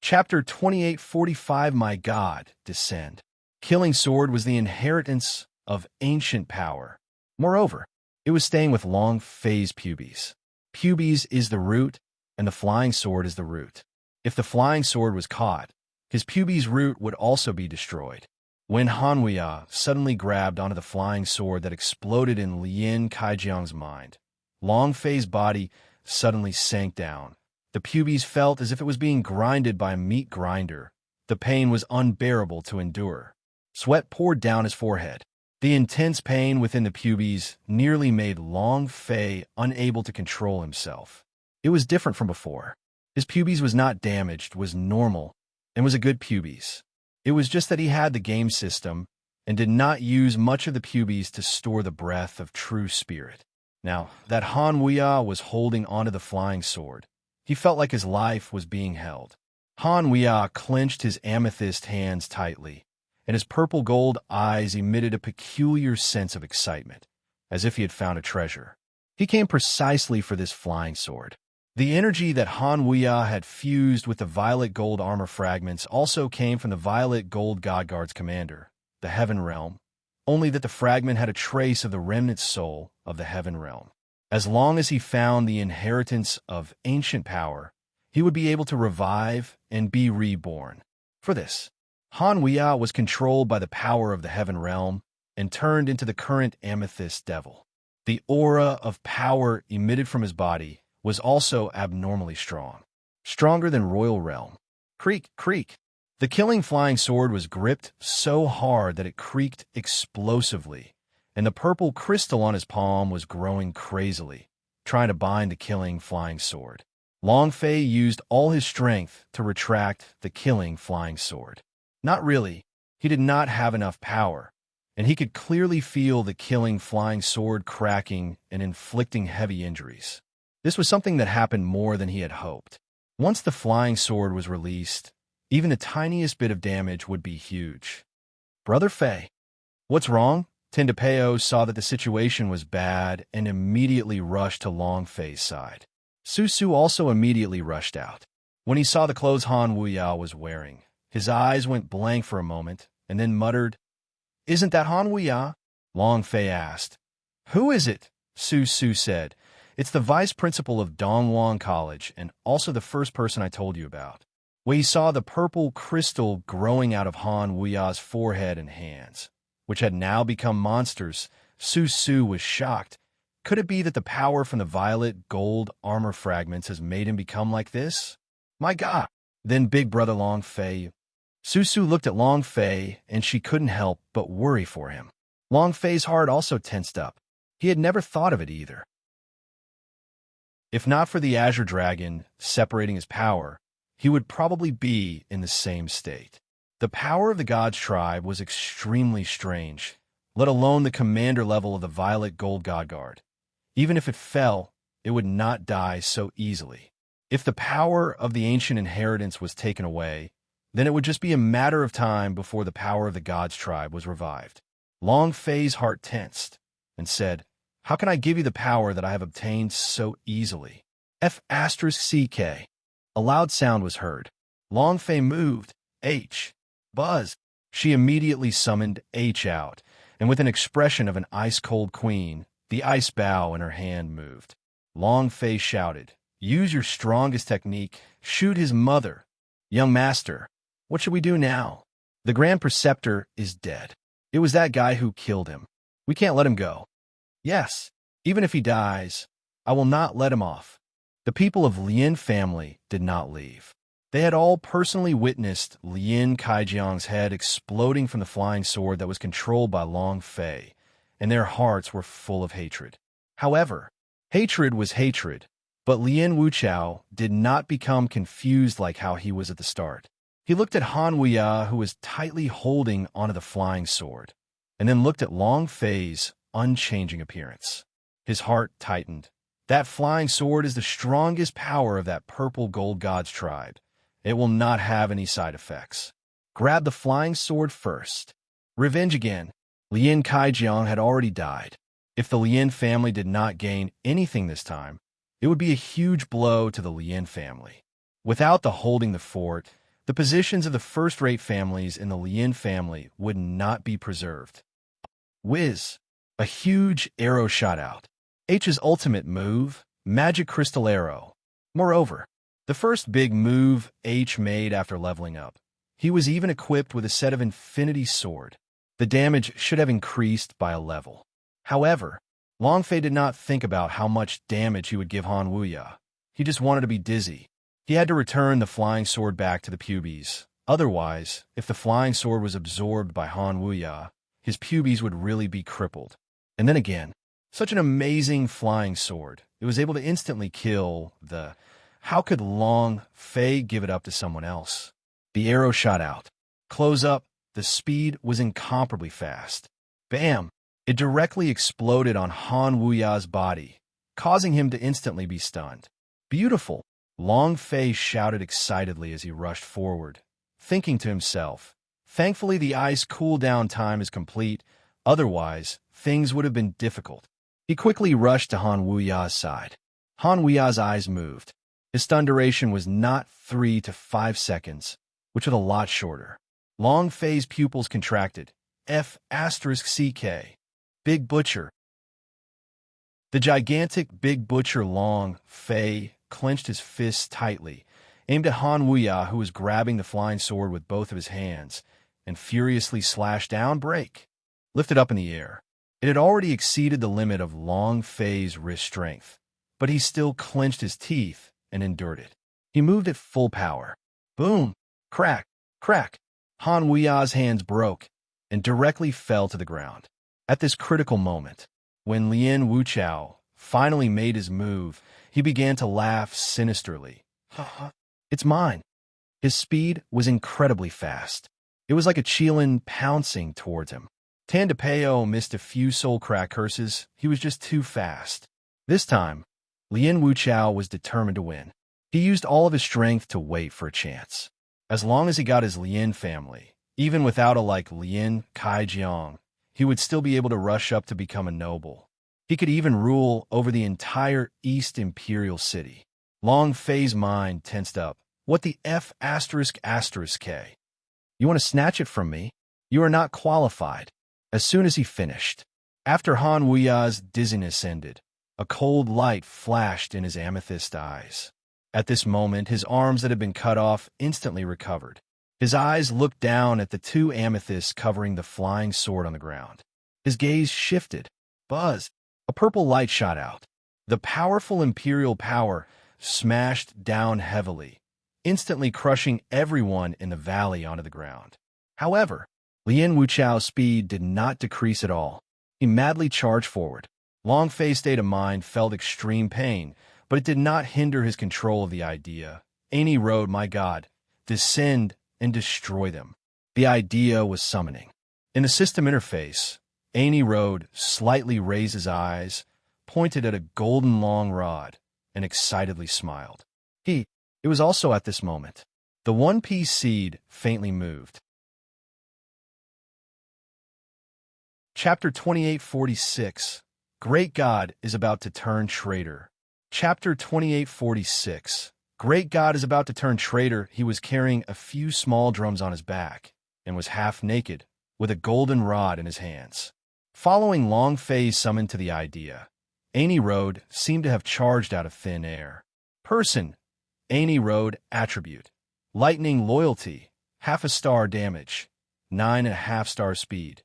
Chapter 2845 My God, Descend. Killing sword was the inheritance of ancient power. Moreover, it was staying with Long Fei's pubes. Pubes is the root, and the flying sword is the root. If the flying sword was caught, his pubes root would also be destroyed. When Han Wuya suddenly grabbed onto the flying sword that exploded in Lin Kaijiang's mind, Long Fei's body suddenly sank down. The pubes felt as if it was being grinded by a meat grinder. The pain was unbearable to endure. Sweat poured down his forehead. The intense pain within the pubes nearly made Long Fei unable to control himself. It was different from before. His pubes was not damaged, was normal, and was a good pubes. It was just that he had the game system and did not use much of the pubes to store the breath of true spirit. Now that Han Wuya was holding onto the flying sword, he felt like his life was being held. Han Wuya clenched his amethyst hands tightly, and his purple gold eyes emitted a peculiar sense of excitement, as if he had found a treasure. He came precisely for this flying sword. The energy that Han Wuya had fused with the violet gold armor fragments also came from the violet gold God Guard's commander, the Heaven Realm, only that the fragment had a trace of the remnant soul of the Heaven Realm. As long as he found the inheritance of ancient power, he would be able to revive and be reborn. For this, Han Wuya was controlled by the power of the Heaven Realm and turned into the current Amethyst Devil. The aura of power emitted from his body was also abnormally strong, stronger than Royal Realm. Creak, creak. The killing flying sword was gripped so hard that it creaked explosively, and the purple crystal on his palm was growing crazily, trying to bind the killing flying sword. Long Fei used all his strength to retract the killing flying sword. Not really. He did not have enough power, and he could clearly feel the killing flying sword cracking and inflicting heavy injuries. This was something that happened more than he had hoped. Once the flying sword was released, even the tiniest bit of damage would be huge. Brother Fei. What's wrong? Tindapeo saw that the situation was bad and immediately rushed to Long Fei's side. Susu also immediately rushed out. When he saw the clothes Han Wuya was wearing, his eyes went blank for a moment and then muttered, Isn't that Han Wuya? Long Fei asked. Who is it? Susu said. It's the vice principal of Dongwon College and also the first person I told you about. When he saw the purple crystal growing out of Han Wuya's forehead and hands, which had now become monsters, Susu was shocked. Could it be that the power from the violet gold armor fragments has made him become like this? My God! Then Big Brother Long Fei. Susu looked at Long Fei, and she couldn't help but worry for him. Long Fei's heart also tensed up. He had never thought of it either. If not for the Azure Dragon separating his power, he would probably be in the same state. The power of the God's tribe was extremely strange, let alone the commander level of the Violet Gold God Guard. Even if it fell, it would not die so easily. If the power of the ancient inheritance was taken away, then it would just be a matter of time before the power of the God's tribe was revived. Long Fei's heart tensed and said, "How can I give you the power that I have obtained so easily?" F***CK. A loud sound was heard. Long Fei moved. H. Buzz. She immediately summoned H out, and with an expression of an ice-cold queen, the ice bow in her hand moved. Long Fei shouted, "Use your strongest technique. Shoot his mother." "Young master, what should we do now? The Grand Preceptor is dead. It was that guy who killed him. We can't let him go." "Yes, even if he dies, I will not let him off." The people of Lin family did not leave. They had all personally witnessed Lin Kaijiang's head exploding from the flying sword that was controlled by Long Fei, and their hearts were full of hatred. However, hatred was hatred, but Lin Wuchao did not become confused like how he was at the start. He looked at Han Wuya, who was tightly holding onto the flying sword, and then looked at Long Fei's unchanging appearance. His heart tightened. That flying sword is the strongest power of that purple gold god's tribe. It will not have any side effects. Grab the flying sword first. Revenge again. Lin Kaijiang had already died. If the Lin family did not gain anything this time, it would be a huge blow to the Lin family. Without the holding the fort, the positions of the first-rate families in the Lin family would not be preserved. Whiz! A huge arrow shot out. H's ultimate move, Magic Crystal Arrow. Moreover, the first big move H made after leveling up. He was even equipped with a set of Infinity Sword. The damage should have increased by a level. However, Long Fei did not think about how much damage he would give Han Wuya. He just wanted to be dizzy. He had to return the flying sword back to the pubes. Otherwise, if the flying sword was absorbed by Han Wuya, his pubes would really be crippled. And then again, such an amazing flying sword. It was able to instantly kill the... How could Long Fei give it up to someone else? The arrow shot out. Close up, the speed was incomparably fast. Bam! It directly exploded on Han Wuya's body, causing him to instantly be stunned. Beautiful! Long Fei shouted excitedly as he rushed forward, thinking to himself, "Thankfully the ice cool-down time is complete, otherwise things would have been difficult." He quickly rushed to Han Wuya's side. Han Wuya's eyes moved. His stun duration was not 3 to 5 seconds, which was a lot shorter. Long Fei's pupils contracted. F***CK. Big Butcher. The gigantic Big Butcher Long Fei clenched his fists tightly, aimed at Han Wuya, who was grabbing the flying sword with both of his hands, and furiously slashed down, break, lifted up in the air. It had already exceeded the limit of Long Fei's wrist strength, but he still clenched his teeth and endured it. He moved at full power. Boom! Crack! Crack! Han Wuya's hands broke and directly fell to the ground. At this critical moment, when Lin Wuchao finally made his move, he began to laugh sinisterly. "It's mine." His speed was incredibly fast. It was like a Qilin pouncing towards him. Tandapeo missed a few soul crack curses. He was just too fast. This time, Lin Wuchao was determined to win. He used all of his strength to wait for a chance. As long as he got his Lin family, even without a like Lin Kaijiang, he would still be able to rush up to become a noble. He could even rule over the entire East Imperial City. Long Fei's mind tensed up. What the F***K? You want to snatch it from me? You are not qualified. As soon as he finished, after Han Wuya's dizziness ended, a cold light flashed in his amethyst eyes. At this moment, his arms that had been cut off instantly recovered. His eyes looked down at the two amethysts covering the flying sword on the ground. His gaze shifted. Buzz! A purple light shot out. The powerful imperial power smashed down heavily, instantly crushing everyone in the valley onto the ground. However, Lien Wuchao's speed did not decrease at all. He madly charged forward. Long Fei's state of mind felt extreme pain, but it did not hinder his control of the idea. Any road, my God, descend and destroy them. The idea was summoning. In the system interface, Any Road slightly raised his eyes, pointed at a golden long rod, and excitedly smiled. It was also at this moment. The One Piece seed faintly moved. Chapter 2846. Great God is about to turn traitor. Chapter 2846. Great God is about to turn traitor. He was carrying a few small drums on his back and was half naked, with a golden rod in his hands. Following Long Fei's summon to the idea, Any Road seemed to have charged out of thin air. Person, Any Road attribute. Lightning loyalty, half a star damage, 9.5 stars speed,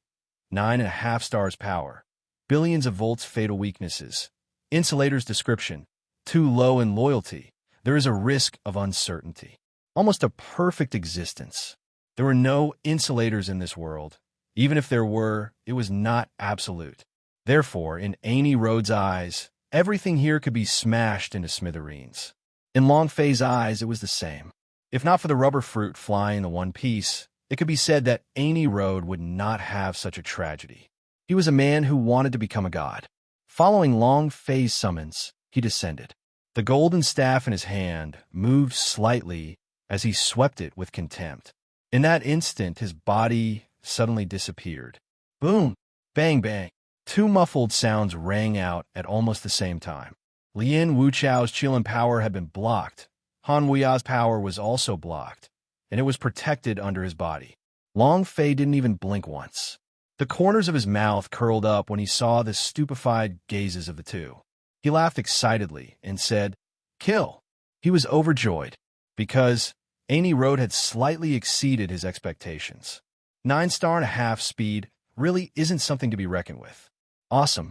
9.5 stars power, billions of volts fatal weaknesses. Insulator's description, too low in loyalty. There is a risk of uncertainty. Almost a perfect existence. There were no insulators in this world. Even if there were, it was not absolute. Therefore, in Any Road's eyes, everything here could be smashed into smithereens. In Long Fei's eyes, it was the same. If not for the rubber fruit flying the One Piece, it could be said that Any Road would not have such a tragedy. He was a man who wanted to become a god. Following Long Fei's summons, he descended. The golden staff in his hand moved slightly as he swept it with contempt. In that instant, his body suddenly disappeared. Boom! Bang bang! Two muffled sounds rang out at almost the same time. Lien Wuchao's Qilin power had been blocked. Han Wuya's power was also blocked, and it was protected under his body. Long Fei didn't even blink once. The corners of his mouth curled up when he saw the stupefied gazes of the two. He laughed excitedly and said, "Kill!" He was overjoyed, because Any Road had slightly exceeded his expectations. 9.5 speed really isn't something to be reckoned with. Awesome.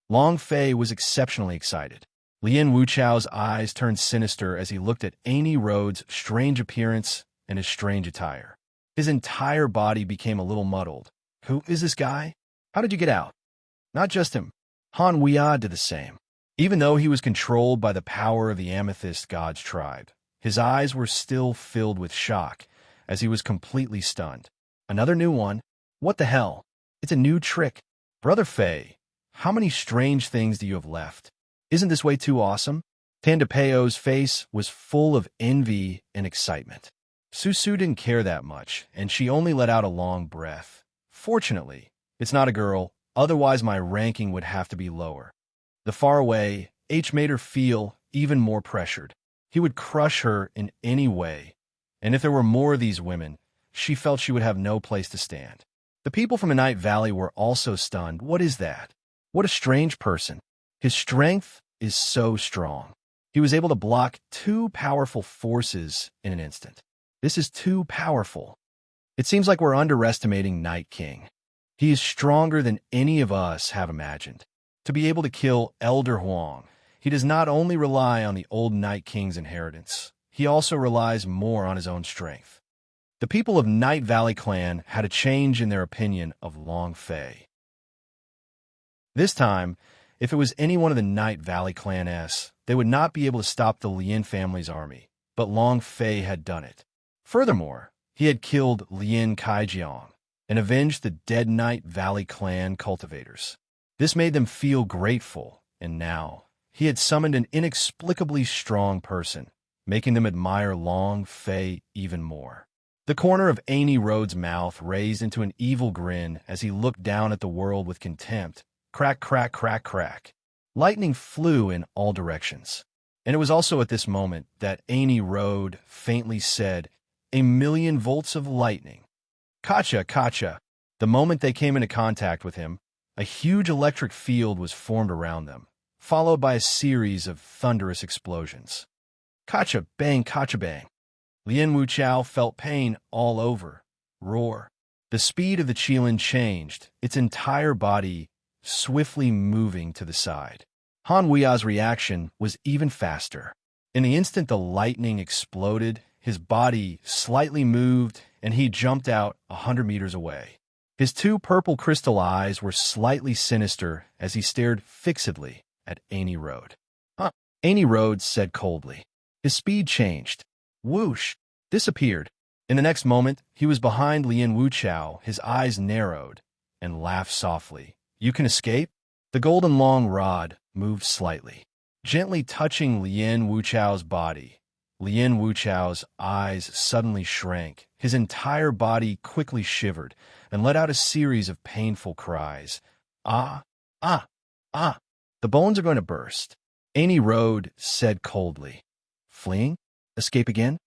Long Fei was exceptionally excited. Lien Wuchao's eyes turned sinister as he looked at Any Road's strange appearance and his strange attire. His entire body became a little muddled. Who is this guy? How did you get out? Not just him. Han Wuya did the same. Even though he was controlled by the power of the Amethyst God's tribe, his eyes were still filled with shock as he was completely stunned. Another new one? What the hell? It's a new trick. Brother Fei, how many strange things do you have left? Isn't this way too awesome? Tandapeo's face was full of envy and excitement. Susu didn't care that much, and she only let out a long breath. Fortunately, it's not a girl, otherwise my ranking would have to be lower. The far away H made her feel even more pressured. He would crush her in any way, and if there were more of these women, she felt she would have no place to stand. The people from the Night Valley were also stunned. What is that? What a strange person. His strength is so strong. He was able to block two powerful forces in an instant. This is too powerful. It seems like we're underestimating Night King. He is stronger than any of us have imagined. To be able to kill Elder Huang, he does not only rely on the old Night King's inheritance, he also relies more on his own strength. The people of Night Valley Clan had a change in their opinion of Long Fei. This time, if it was any one of the Night Valley Clan-s, they would not be able to stop the Lien family's army, but Long Fei had done it. Furthermore, he had killed Lien Kaijiang and avenged the dead Night Valley Clan cultivators. This made them feel grateful, and now he had summoned an inexplicably strong person, making them admire Long Fei even more. The corner of Any Road's mouth raised into an evil grin as he looked down at the world with contempt. Crack, crack, crack, crack. Lightning flew in all directions. And it was also at this moment that Any Road faintly said, "1,000,000 volts of lightning." Kacha, kacha. The moment they came into contact with him, a huge electric field was formed around them, followed by a series of thunderous explosions. Kacha, bang, kacha, bang. Lien Wuchao felt pain all over. Roar. The speed of the Qilin changed, its entire body swiftly moving to the side. Han Wuya's reaction was even faster. In the instant the lightning exploded, his body slightly moved, and he jumped out 100 meters away. His two purple crystal eyes were slightly sinister as he stared fixedly at Annie Road. "Huh," Annie Road said coldly. His speed changed. Whoosh! Disappeared. In the next moment, he was behind Lien Wuchao, his eyes narrowed, and laughed softly. "You can escape?" The golden long rod moved slightly, gently touching Lien Wuchao's body. Lien Wuchao's eyes suddenly shrank. His entire body quickly shivered and let out a series of painful cries. "Ah! Ah! Ah! The bones are going to burst," Annie Road said coldly. "Fleeing? Escape again?"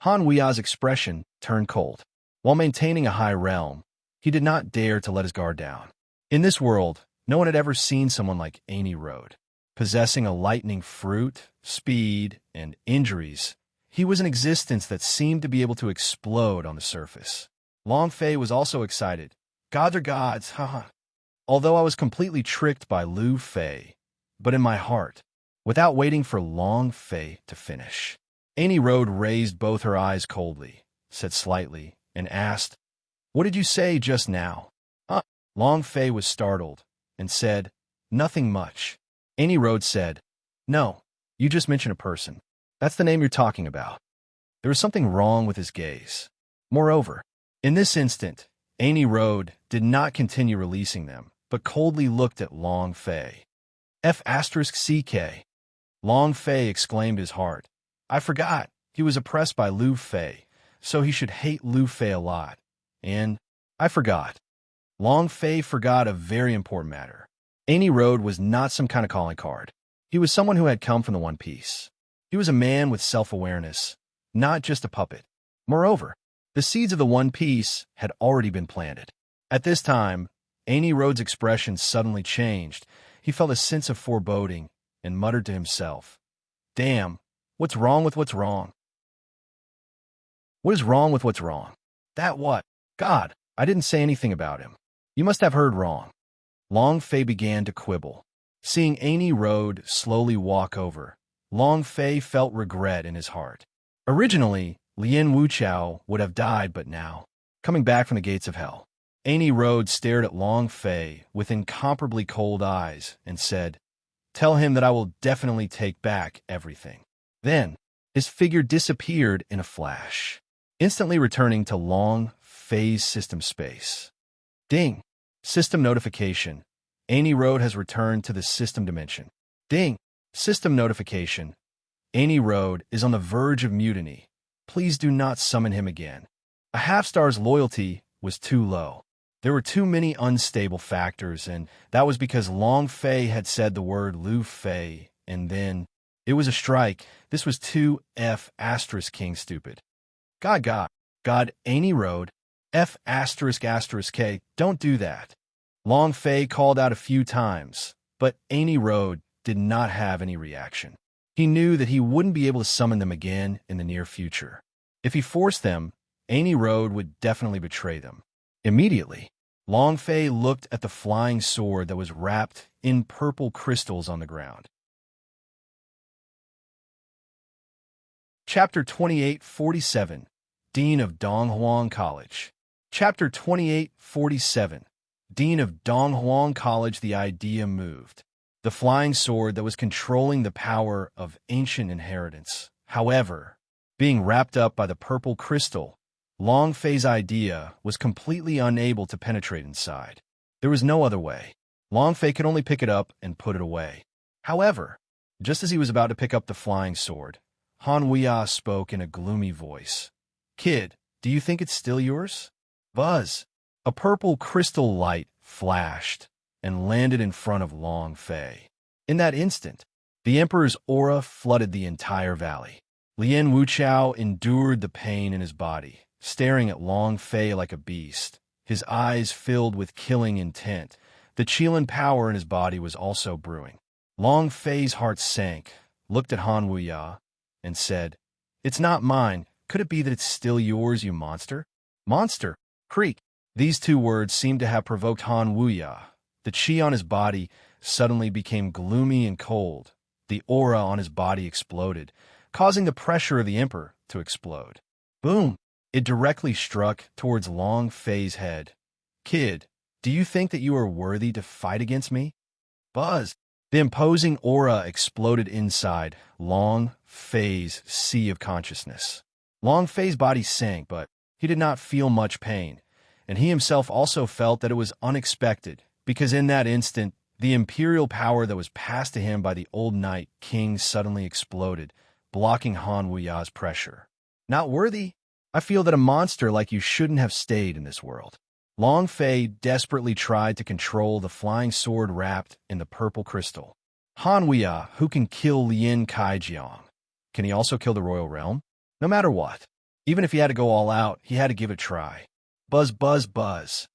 Han Weia's expression turned cold. While maintaining a high realm, he did not dare to let his guard down. In this world, no one had ever seen someone like Annie Road. Possessing a lightning fruit, speed, and injuries, he was an existence that seemed to be able to explode on the surface. Long Fei was also excited. "Gods are gods, haha." Although I was completely tricked by Lu Fei, but in my heart, without waiting for Long Fei to finish. Annie Road raised both her eyes coldly, said slightly, and asked, "What did you say just now?" Long Fei was startled and said, "Nothing much." Annie Road said, "No, you just mentioned a person. That's the name you're talking about." There was something wrong with his gaze. Moreover, in this instant, Annie Road did not continue releasing them, but coldly looked at Long Fei. F*CK. Long Fei exclaimed his heart. I forgot, he was oppressed by Lu Fei, so he should hate Lu Fei a lot. And I forgot. Long Fei forgot a very important matter. Annie Road was not some kind of calling card. He was someone who had come from the One Piece. He was a man with self-awareness, not just a puppet. Moreover, the seeds of the One Piece had already been planted. At this time, Annie Road's expression suddenly changed. He felt a sense of foreboding and muttered to himself, "Damn, what's wrong with what's wrong? What is wrong with what's wrong? That what? God, I didn't say anything about him. You must have heard wrong." Long Fei began to quibble. Seeing Annie Road slowly walk over, Long Fei felt regret in his heart. Originally, Lien Wuchao would have died, but now, coming back from the gates of hell, Annie Road stared at Long Fei with incomparably cold eyes and said, "Tell him that I will definitely take back everything." Then, his figure disappeared in a flash, instantly returning to Long Fei's system space. Ding! System notification. Annie Road has returned to the system dimension. Ding! System notification. Annie Road is on the verge of mutiny. Please do not summon him again. A half-star's loyalty was too low. There were too many unstable factors, and that was because Long Fei had said the word Lu Fei, and then it was a strike. This was too F*King stupid. God, Annie Road, F***K, don't do that. Long Fei called out a few times, but Annie Road did not have any reaction. He knew that he wouldn't be able to summon them again in the near future. If he forced them, Annie Road would definitely betray them. Immediately, Long Fei looked at the flying sword that was wrapped in purple crystals on the ground. Chapter 2847, Dean of Donghuang College. Chapter 2847, Dean of Donghuang College. The idea moved. The flying sword that was controlling the power of ancient inheritance. However, being wrapped up by the purple crystal, Long Fei's idea was completely unable to penetrate inside. There was no other way. Long Fei could only pick it up and put it away. However, just as he was about to pick up the flying sword, Han Weia spoke in a gloomy voice. "Kid, do you think it's still yours?" Buzz! A purple crystal light flashed and landed in front of Long Fei. In that instant, the Emperor's aura flooded the entire valley. Lien Wuchao endured the pain in his body, staring at Long Fei like a beast, his eyes filled with killing intent. The Qilin power in his body was also brewing. Long Fei's heart sank, looked at Han Weia, and said, "It's not mine. Could it be that it's still yours, you monster?" Monster! Creak! These two words seemed to have provoked Han Weia. The qi on his body suddenly became gloomy and cold. The aura on his body exploded, causing the pressure of the Emperor to explode. Boom! It directly struck towards Long Fei's head. Kid, do you think that you are worthy to fight against me? Buzz! The imposing aura exploded inside Long Fei's sea of consciousness. Long Fei's body sank, but he did not feel much pain, and he himself also felt that it was unexpected, because in that instant, the imperial power that was passed to him by the old Night King suddenly exploded, blocking Han Wuya's pressure. Not worthy? I feel that a monster like you shouldn't have stayed in this world. Long Fei desperately tried to control the flying sword wrapped in the purple crystal. Han Wuya, who can kill Lin Kaijiang? Can he also kill the royal realm? No matter what. Even if he had to go all out, he had to give it a try. Buzz, buzz, buzz.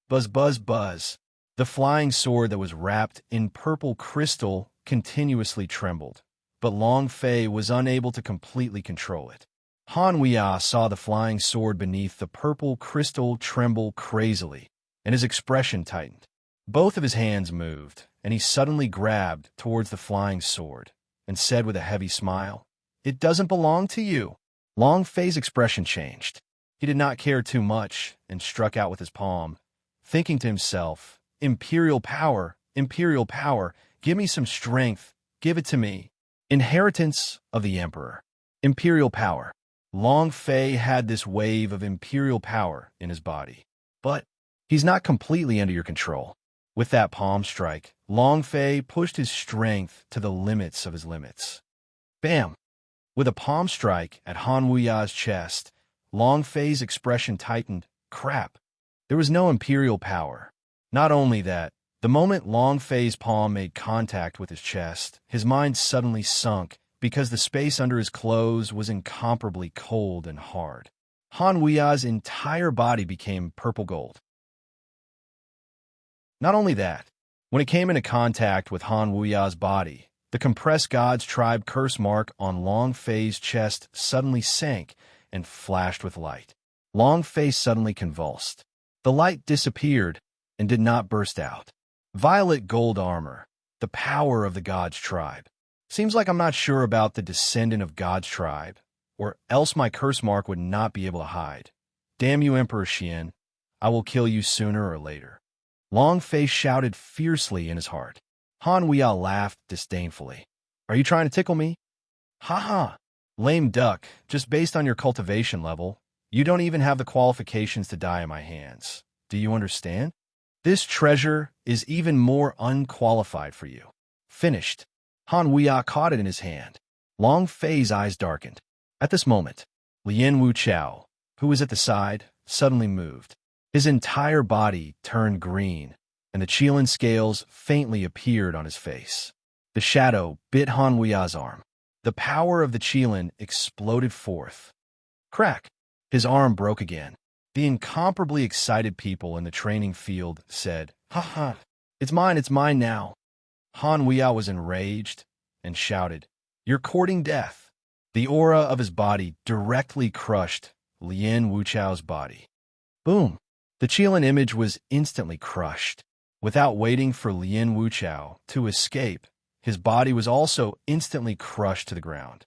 Buzz, buzz, buzz. The flying sword that was wrapped in purple crystal continuously trembled, but Long Fei was unable to completely control it. Han Wuya saw the flying sword beneath the purple crystal tremble crazily, and his expression tightened. Both of his hands moved, and he suddenly grabbed towards the flying sword and said with a heavy smile, "It doesn't belong to you." Long Fei's expression changed. He did not care too much and struck out with his palm, thinking to himself, imperial power, give me some strength, give it to me. Inheritance of the Emperor. Imperial power. Long Fei had this wave of imperial power in his body. But he's not completely under your control. With that palm strike, Long Fei pushed his strength to the limits of his limits. Bam! With a palm strike at Han Wuya's chest, Long Fei's expression tightened. Crap! There was no imperial power. Not only that, the moment Long Fei's palm made contact with his chest, his mind suddenly sunk because the space under his clothes was incomparably cold and hard. Han Wuya's entire body became purple gold. Not only that, when it came into contact with Han Wuya's body, the compressed God's Tribe curse mark on Long Fei's chest suddenly sank and flashed with light. Long Fei suddenly convulsed. The light disappeared and did not burst out. Violet gold armor, the power of the God's Tribe. Seems like I'm not sure about the descendant of God's Tribe, or else my curse mark would not be able to hide. Damn you, Emperor Xian. I will kill you sooner or later. Long Fei shouted fiercely in his heart. Han Wuya laughed disdainfully. Are you trying to tickle me? Ha ha! Lame duck, just based on your cultivation level, you don't even have the qualifications to die in my hands. Do you understand? This treasure is even more unqualified for you. Finished. Han Wuya caught it in his hand. Long Fei's eyes darkened. At this moment, Lien Wuchao, who was at the side, suddenly moved. His entire body turned green, and the Qilin scales faintly appeared on his face. The shadow bit Han Wuya's arm. The power of the Qilin exploded forth. Crack! His arm broke again. The incomparably excited people in the training field said, "Ha ha! It's mine now." Han Wuya was enraged and shouted, "You're courting death." The aura of his body directly crushed Lien Wuchao's body. Boom! The Qilin image was instantly crushed. Without waiting for Lien Wuchao to escape, his body was also instantly crushed to the ground.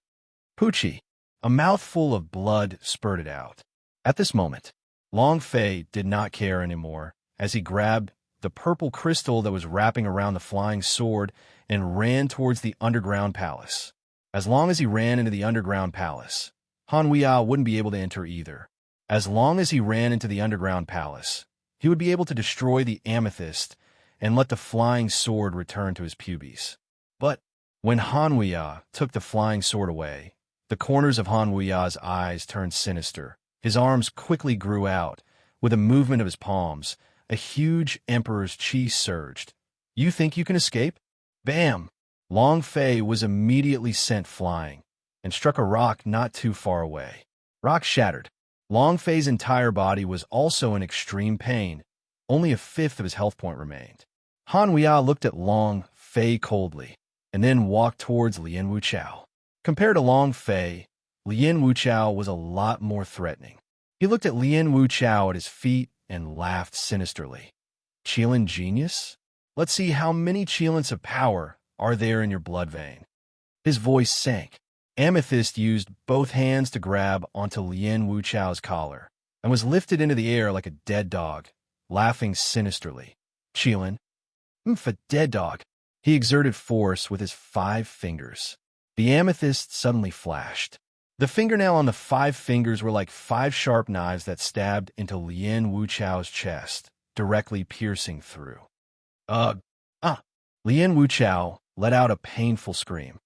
Poochie! A mouthful of blood spurted out. At this moment, Long Fei did not care anymore as he grabbed the purple crystal that was wrapping around the flying sword and ran towards the underground palace. As long as he ran into the underground palace, Han Wuya wouldn't be able to enter either. As long as he ran into the underground palace, he would be able to destroy the amethyst and let the flying sword return to his pubes. But when Han Wuya took the flying sword away, the corners of Han Wuya's eyes turned sinister. His arms quickly grew out. With a movement of his palms, a huge emperor's chi surged. You think you can escape? Bam! Long Fei was immediately sent flying and struck a rock not too far away. Rock shattered. Long Fei's entire body was also in extreme pain. Only a fifth of his health point remained. Han Wuya looked at Long Fei coldly and then walked towards Lien Wuchao. Compared to Long Fei, Lien Wuchao was a lot more threatening. He looked at Lien Wuchao at his feet and laughed sinisterly. Qilin genius? Let's see how many Qilins of power are there in your blood vein. His voice sank. Amethyst used both hands to grab onto Lien Wuchao's collar and was lifted into the air like a dead dog, laughing sinisterly. Qilin, a dead dog. He exerted force with his 5 fingers. The amethyst suddenly flashed. The fingernail on the 5 fingers were like 5 sharp knives that stabbed into Lien Wuchao's chest, directly piercing through. Ugh! Lien Wuchao let out a painful scream.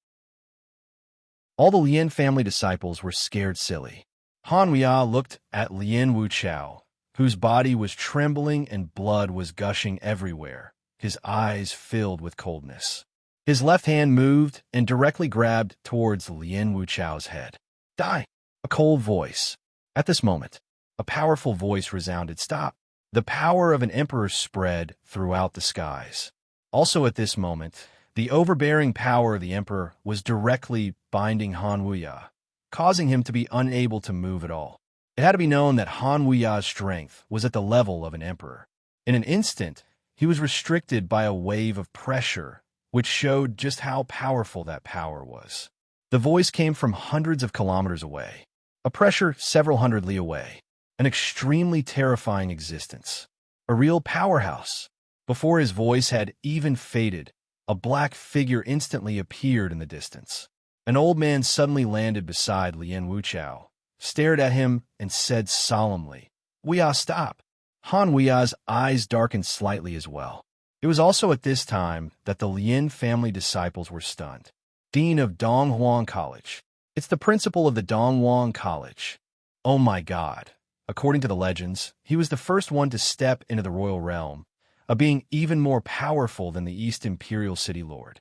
All the Lien family disciples were scared silly. Han Huiya looked at Lien Wuchao, whose body was trembling and blood was gushing everywhere, his eyes filled with coldness. His left hand moved and directly grabbed towards Lien Wuchao's head. Die! A cold voice. At this moment, a powerful voice resounded. Stop! The power of an emperor spread throughout the skies. Also at this moment, the overbearing power of the emperor was directly binding Han Huiya, causing him to be unable to move at all. It had to be known that Han Huiya's strength was at the level of an emperor. In an instant, he was restricted by a wave of pressure, which showed just how powerful that power was. The voice came from hundreds of kilometers away, a pressure several hundred li away, an extremely terrifying existence, a real powerhouse. Before his voice had even faded, a black figure instantly appeared in the distance. An old man suddenly landed beside Lien Wuchao, stared at him, and said solemnly, "Huiya, stop!" Han Huiya's eyes darkened slightly as well. It was also at this time that the Lien family disciples were stunned. Dean of Donghuang College. It's the principal of the Donghuang College. Oh my God. According to the legends, he was the first one to step into the royal realm, a being even more powerful than the East Imperial City Lord.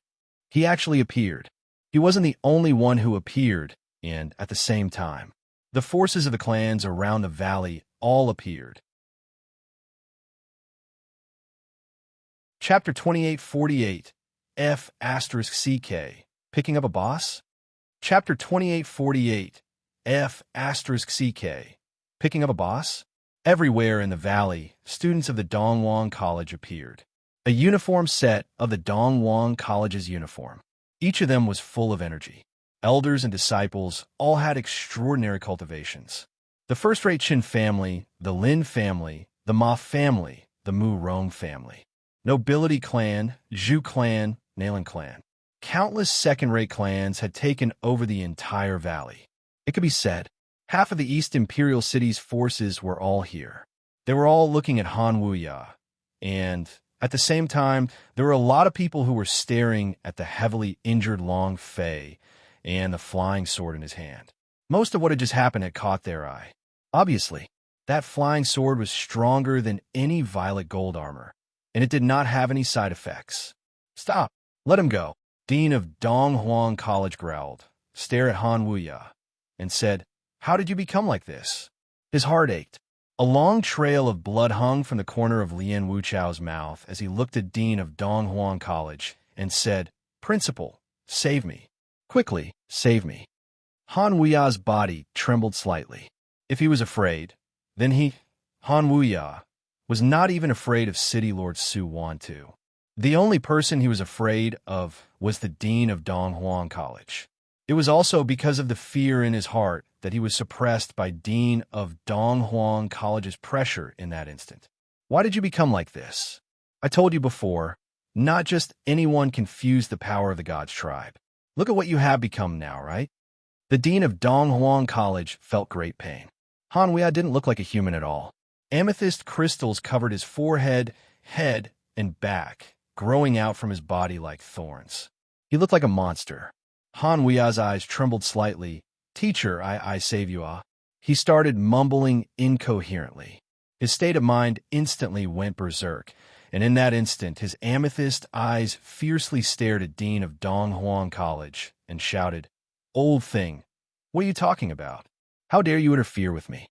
He actually appeared. He wasn't the only one who appeared, and at the same time, the forces of the clans around the valley all appeared. Chapter 2848, F*CK, Picking Up a Boss? Chapter 2848, F*CK, Picking Up a Boss? Everywhere in the valley, students of the Donghuang College appeared. A uniform set of the Donghuang College's uniform. Each of them was full of energy. Elders and disciples all had extraordinary cultivations. The first-rate Qin family, the Lin family, the Ma family, the Mu Rong family. Nobility clan, Zhu clan, Nalan clan. Countless second-rate clans had taken over the entire valley. It could be said, half of the East Imperial City's forces were all here. They were all looking at Han Huiya, and at the same time, there were a lot of people who were staring at the heavily injured Long Fei and the flying sword in his hand. Most of what had just happened had caught their eye. Obviously, that flying sword was stronger than any violet gold armor, and it did not have any side effects. Stop! Let him go. Dean of Donghuang College growled, stared at Han Huiya, and said, "How did you become like this?" His heart ached. A long trail of blood hung from the corner of Lien Wuchao's mouth as he looked at Dean of Donghuang College and said, "Principal, save me. Quickly, save me." Han Huiya's body trembled slightly. If he was afraid, then Han Huiya, was not even afraid of City Lord Su Wantu. The only person he was afraid of was the Dean of Donghuang College. It was also because of the fear in his heart that he was suppressed by Dean of Donghuang College's pressure in that instant. Why did you become like this? I told you before, not just anyone can fuse the power of the God's tribe. Look at what you have become now, right? The Dean of Donghuang College felt great pain. Han Huiya didn't look like a human at all. Amethyst crystals covered his forehead, head, and back, growing out from his body like thorns. He looked like a monster. Han Huiya's eyes trembled slightly. "Teacher, I save you, ah." He started mumbling incoherently. His state of mind instantly went berserk, and in that instant his amethyst eyes fiercely stared at Dean of Donghuang College and shouted, "Old thing, what are you talking about? How dare you interfere with me?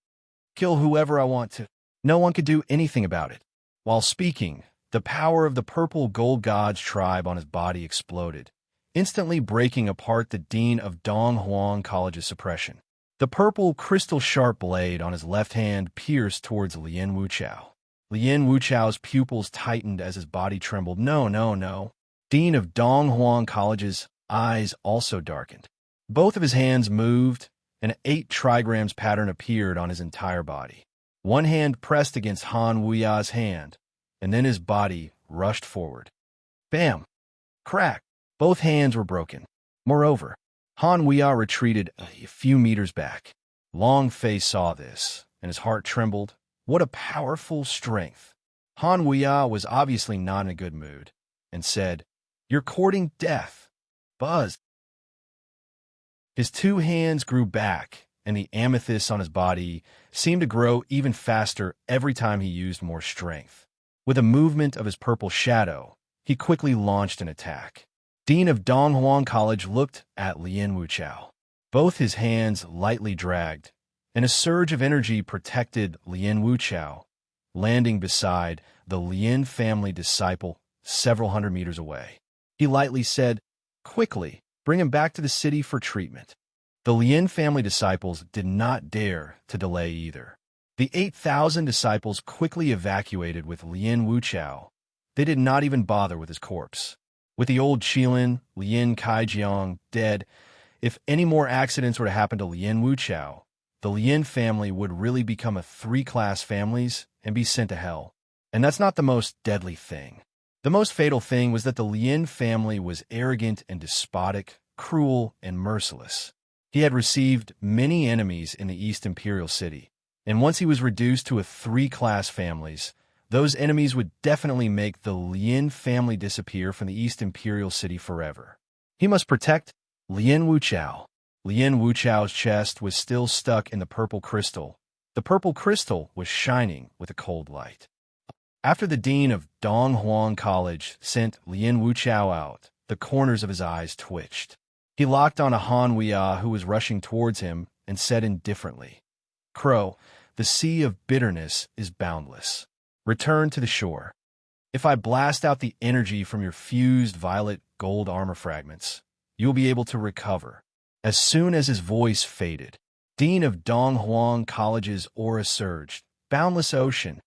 Kill whoever I want to. No one could do anything about it." While speaking, the power of the purple gold god's tribe on his body exploded, instantly breaking apart the Dean of Donghuang College's suppression. The purple crystal-sharp blade on his left hand pierced towards Lien Wuchao. Lien Wuchao's pupils tightened as his body trembled. No, no, no. Dean of Donghuang College's eyes also darkened. Both of his hands moved, and an 8 trigrams pattern appeared on his entire body. One hand pressed against Han Wuya's hand, and then his body rushed forward. Bam! Crack! Both hands were broken. Moreover, Han Wuya retreated a few meters back. Long Face saw this, and his heart trembled. What a powerful strength! Han Wuya was obviously not in a good mood, and said, "You're courting death. Buzz." His 2 hands grew back, and the amethyst on his body seemed to grow even faster every time he used more strength. With a movement of his purple shadow, he quickly launched an attack. Dean of Donghuang College looked at Lien Wuchao. Both his hands lightly dragged, and a surge of energy protected Lien Wuchao, landing beside the Lien family disciple several hundred meters away. He lightly said, "Quickly, bring him back to the city for treatment." The Lien family disciples did not dare to delay either. The 8,000 disciples quickly evacuated with Lien Wuchao. They did not even bother with his corpse. With the old Qilin, Lien Kaijiang, dead, if any more accidents were to happen to Lien Wuchao, the Lien family would really become a 3-class families and be sent to hell. And that's not the most deadly thing. The most fatal thing was that the Lien family was arrogant and despotic, cruel and merciless. He had received many enemies in the East Imperial City, and once he was reduced to a 3-class families, those enemies would definitely make the Lien family disappear from the East Imperial City forever. He must protect Lien Wuchao. Lien Wuchao's chest was still stuck in the purple crystal. The purple crystal was shining with a cold light. After the dean of Donghuang College sent Lien Wuchao out, the corners of his eyes twitched. He locked on a Han Wuya who was rushing towards him and said indifferently, "Crow, the sea of bitterness is boundless. Return to the shore. If I blast out the energy from your fused violet gold armor fragments, you'll be able to recover." As soon as his voice faded, Dean of Donghuang College's aura surged. Boundless ocean.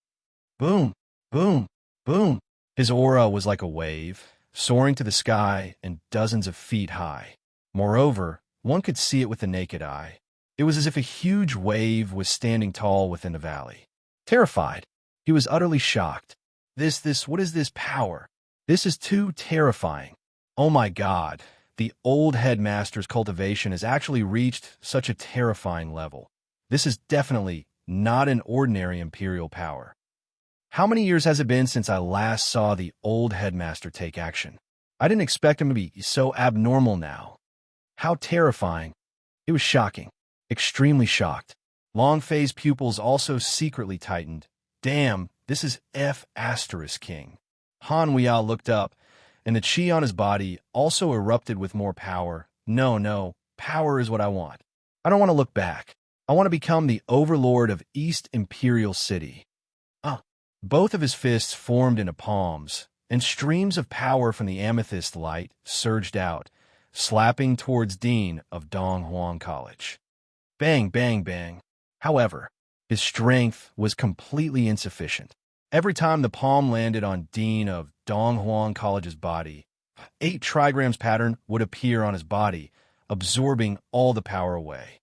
Boom, boom, boom. His aura was like a wave, soaring to the sky and dozens of feet high. Moreover, one could see it with the naked eye. It was as if a huge wave was standing tall within the valley. Terrified, he was utterly shocked. What is this power? This is too terrifying. Oh my God, the old headmaster's cultivation has actually reached such a terrifying level. This is definitely not an ordinary imperial power. How many years has it been since I last saw the old headmaster take action? I didn't expect him to be so abnormal now. How terrifying. It was shocking. Extremely shocked. Long Fei's pupils also secretly tightened. Damn, this is F*** King. Han Wuya looked up, and the chi on his body also erupted with more power. No, power is what I want. I don't want to look back. I want to become the overlord of East Imperial City. Both of his fists formed into palms, and streams of power from the amethyst light surged out, slapping towards Dean of Donghuang College. Bang, bang, bang. However, his strength was completely insufficient. Every time the palm landed on Dean of Donghuang College's body, 8 trigrams pattern would appear on his body, absorbing all the power away.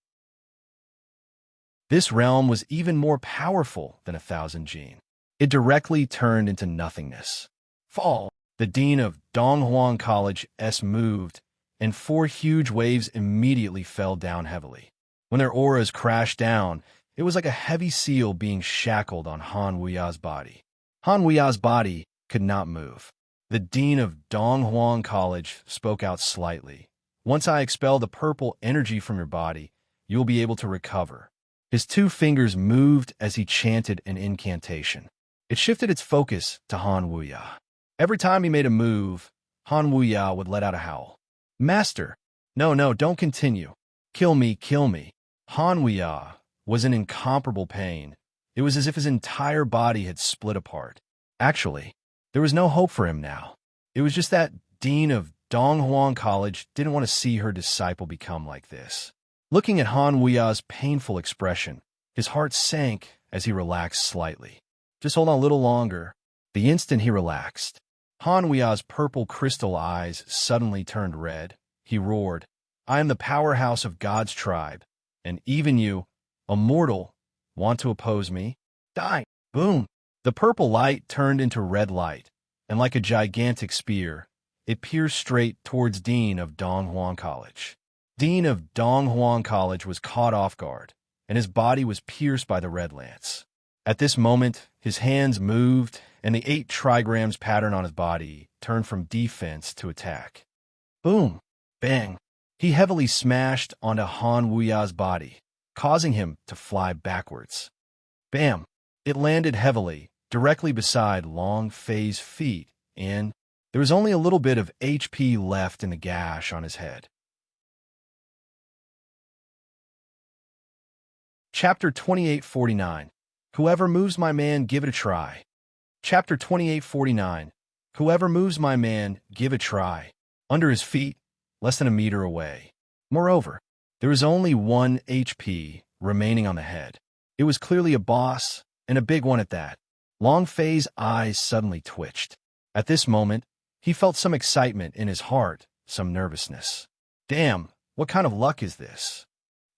This realm was even more powerful than 1,000 Jin. It directly turned into nothingness. Fall. The dean of Donghuang College moved, and 4 huge waves immediately fell down heavily. When their auras crashed down, it was like a heavy seal being shackled on Han Wuya's body. Han Wuya's body could not move. The dean of Donghuang College spoke out slightly. "Once I expel the purple energy from your body, you'll be able to recover." His 2 fingers moved as he chanted an incantation. It shifted its focus to Han Wuya. Every time he made a move, Han Wuya would let out a howl. "Master! No, don't continue. Kill me, kill me." Han Wuya was in incomparable pain. It was as if his entire body had split apart. Actually, there was no hope for him now. It was just that Dean of Donghuang College didn't want to see her disciple become like this. Looking at Han Wuya's painful expression, his heart sank as he relaxed slightly. Just hold on a little longer. The instant he relaxed, Han Wuya's purple crystal eyes suddenly turned red. He roared, I am the powerhouse of God's tribe, and even you, a mortal, want to oppose me? Die! Boom! The purple light turned into red light, and like a gigantic spear, it pierced straight towards Dean of Donghuang College. Dean of Donghuang College was caught off guard, and his body was pierced by the red lance. At this moment, his hands moved, and the 8 trigrams pattern on his body turned from defense to attack. Boom! Bang! He heavily smashed onto Han Wuya's body, causing him to fly backwards. Bam! It landed heavily, directly beside Long Fei's feet, and there was only a little bit of HP left in the gash on his head. Chapter 2849. Whoever moves my man, give it a try. Chapter 2849. Whoever moves my man, give it a try. Under his feet, less than a meter away. Moreover, there was only 1 HP remaining on the head. It was clearly a boss, and a big one at that. Long Fei's eyes suddenly twitched. At this moment, he felt some excitement in his heart, some nervousness. Damn, what kind of luck is this?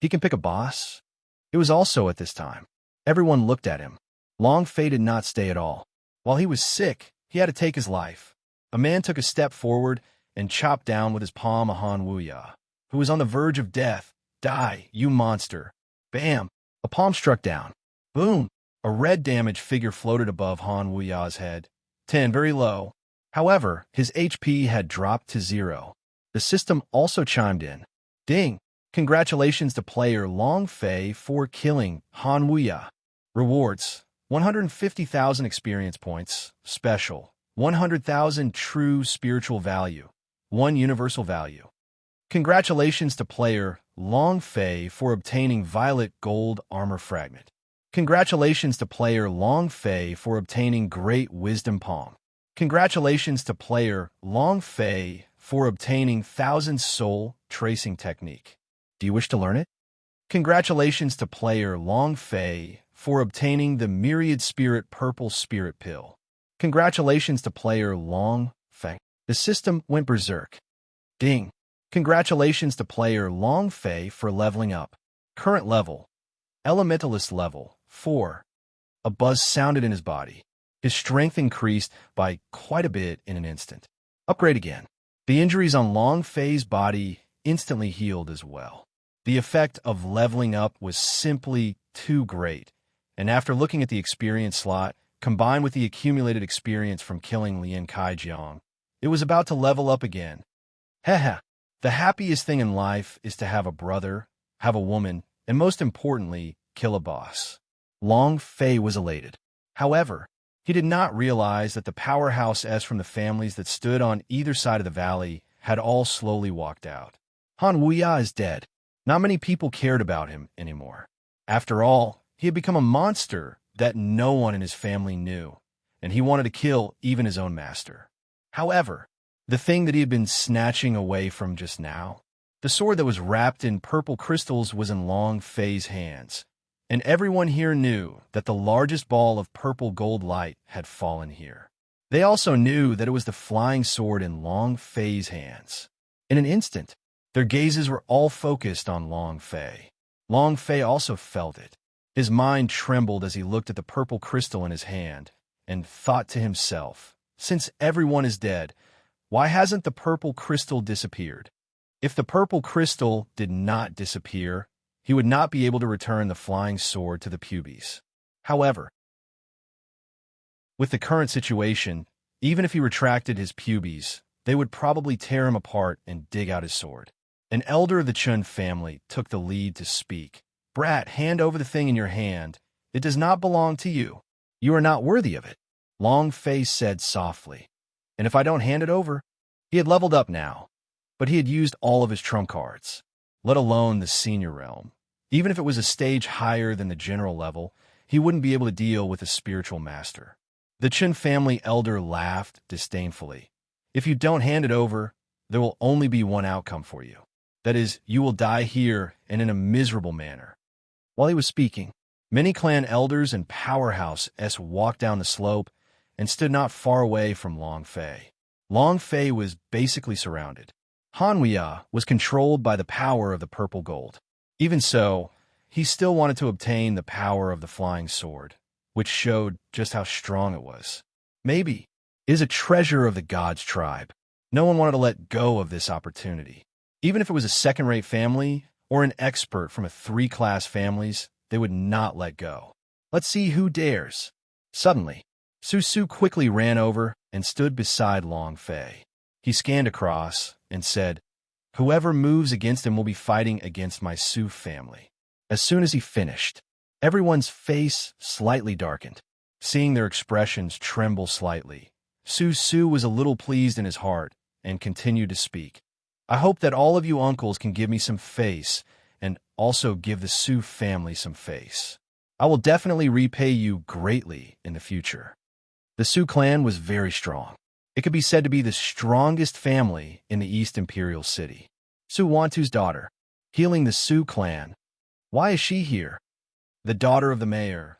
He can pick a boss? It was also at this time. Everyone looked at him. Long Fei did not stay at all. While he was sick, he had to take his life. A man took a step forward and chopped down with his palm a Han Wuya, who was on the verge of death. Die, you monster. Bam! A palm struck down. Boom! A red damaged figure floated above Han Wuya's head. 10, very low. However, his HP had dropped to 0. The system also chimed in. Ding! Congratulations to player Long Fei for killing Han Wuya. Rewards: 150,000 experience points. Special: 100,000 true spiritual value. 1 universal value. Congratulations to player Long Fei for obtaining violet gold armor fragment. Congratulations to player Long Fei for obtaining great wisdom palm. Congratulations to player Long Fei for obtaining 1,000 soul tracing technique. Do you wish to learn it? Congratulations to player Long Fei for obtaining the Myriad Spirit Purple Spirit Pill. Congratulations to player Long Fei. The system went berserk. Ding! Congratulations to player Long Fei for leveling up. Current level: Elementalist level 4. A buzz sounded in his body. His strength increased by quite a bit in an instant. Upgrade again. The injuries on Long Fei's body instantly healed as well. The effect of leveling up was simply too great, and after looking at the experience slot, combined with the accumulated experience from killing Lien Kaijiang, it was about to level up again. Haha. The happiest thing in life is to have a brother, have a woman, and most importantly, kill a boss. Long Fei was elated. However, he did not realize that the powerhouse S from the families that stood on either side of the valley had all slowly walked out. Han Wuya is dead. Not many people cared about him anymore. After all, he had become a monster that no one in his family knew, and he wanted to kill even his own master. However, the thing that he had been snatching away from just now, the sword that was wrapped in purple crystals, was in Long Fei's hands, and everyone here knew that the largest ball of purple gold light had fallen here. They also knew that it was the flying sword in Long Fei's hands. In an instant, their gazes were all focused on Long Fei. Long Fei also felt it. His mind trembled as he looked at the purple crystal in his hand and thought to himself, since everyone is dead, why hasn't the purple crystal disappeared? If the purple crystal did not disappear, he would not be able to return the flying sword to the pubes. However, with the current situation, even if he retracted his pubes, they would probably tear him apart and dig out his sword. An elder of the Chun family took the lead to speak. Brat, hand over the thing in your hand. It does not belong to you. You are not worthy of it. Long Fei said softly. And if I don't hand it over? He had leveled up now, but he had used all of his trump cards, let alone the senior realm. Even if it was a stage higher than the general level, he wouldn't be able to deal with a spiritual master. The Chun family elder laughed disdainfully. If you don't hand it over, there will only be one outcome for you. That is, you will die here and in a miserable manner. While he was speaking, many clan elders and powerhouse S walked down the slope and stood not far away from Long Fei. Long Fei was basically surrounded. Hanwia was controlled by the power of the purple gold. Even so, he still wanted to obtain the power of the flying sword, which showed just how strong it was. Maybe it is a treasure of the gods' tribe. No one wanted to let go of this opportunity. Even if it was a second-rate family or an expert from a three-class families, they would not let go. Let's see who dares. Suddenly, Susu quickly ran over and stood beside Long Fei. He scanned across and said, "Whoever moves against him will be fighting against my Su family." As soon as he finished, everyone's face slightly darkened. Seeing their expressions tremble slightly, Susu was a little pleased in his heart and continued to speak. "I hope that all of you uncles can give me some face and also give the Su family some face. I will definitely repay you greatly in the future." The Su clan was very strong. It could be said to be the strongest family in the East Imperial City. Su Wantu's daughter, healing the Su clan. Why is she here? The daughter of the mayor.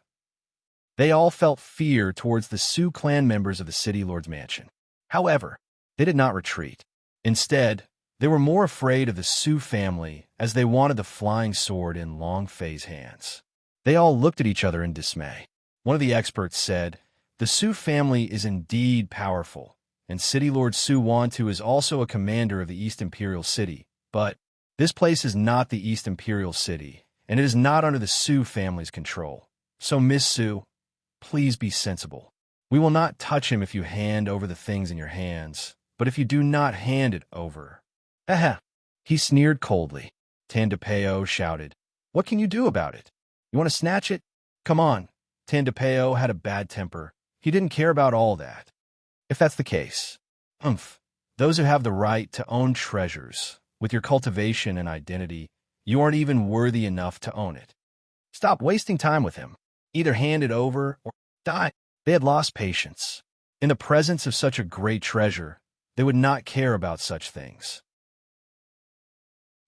They all felt fear towards the Su clan members of the city lord's mansion. However, they did not retreat. Instead, they were more afraid of the Su family as they wanted the flying sword in Long Fei's hands. They all looked at each other in dismay. One of the experts said, "The Su family is indeed powerful, and City Lord Su Wantu is also a commander of the East Imperial City, but this place is not the East Imperial City, and it is not under the Su family's control. So, Miss Su, please be sensible. We will not touch him if you hand over the things in your hands, but if you do not hand it over." "Aha!" He sneered coldly. Tandapeo shouted, "What can you do about it? You want to snatch it? Come on." Tandapeo had a bad temper. He didn't care about all that. If that's the case, those who have the right to own treasures, with your cultivation and identity, you aren't even worthy enough to own it. Stop wasting time with him. Either hand it over or die. They had lost patience. In the presence of such a great treasure, they would not care about such things.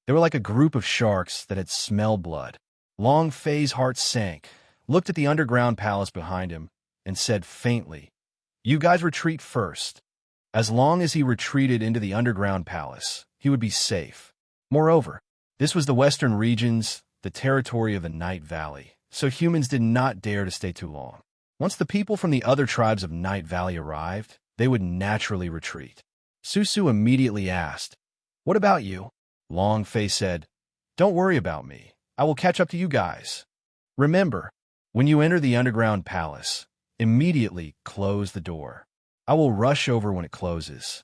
They were like a group of sharks that had smelled blood. Long Fei's heart sank, looked at the underground palace behind him, and said faintly, "You guys retreat first." As long as he retreated into the underground palace, he would be safe. Moreover, this was the western regions, the territory of the Night Valley, so humans did not dare to stay too long. Once the people from the other tribes of Night Valley arrived, they would naturally retreat. Susu immediately asked, "What about you?" Long Fei said, "Don't worry about me. I will catch up to you guys. Remember, when you enter the underground palace, immediately close the door. I will rush over when it closes."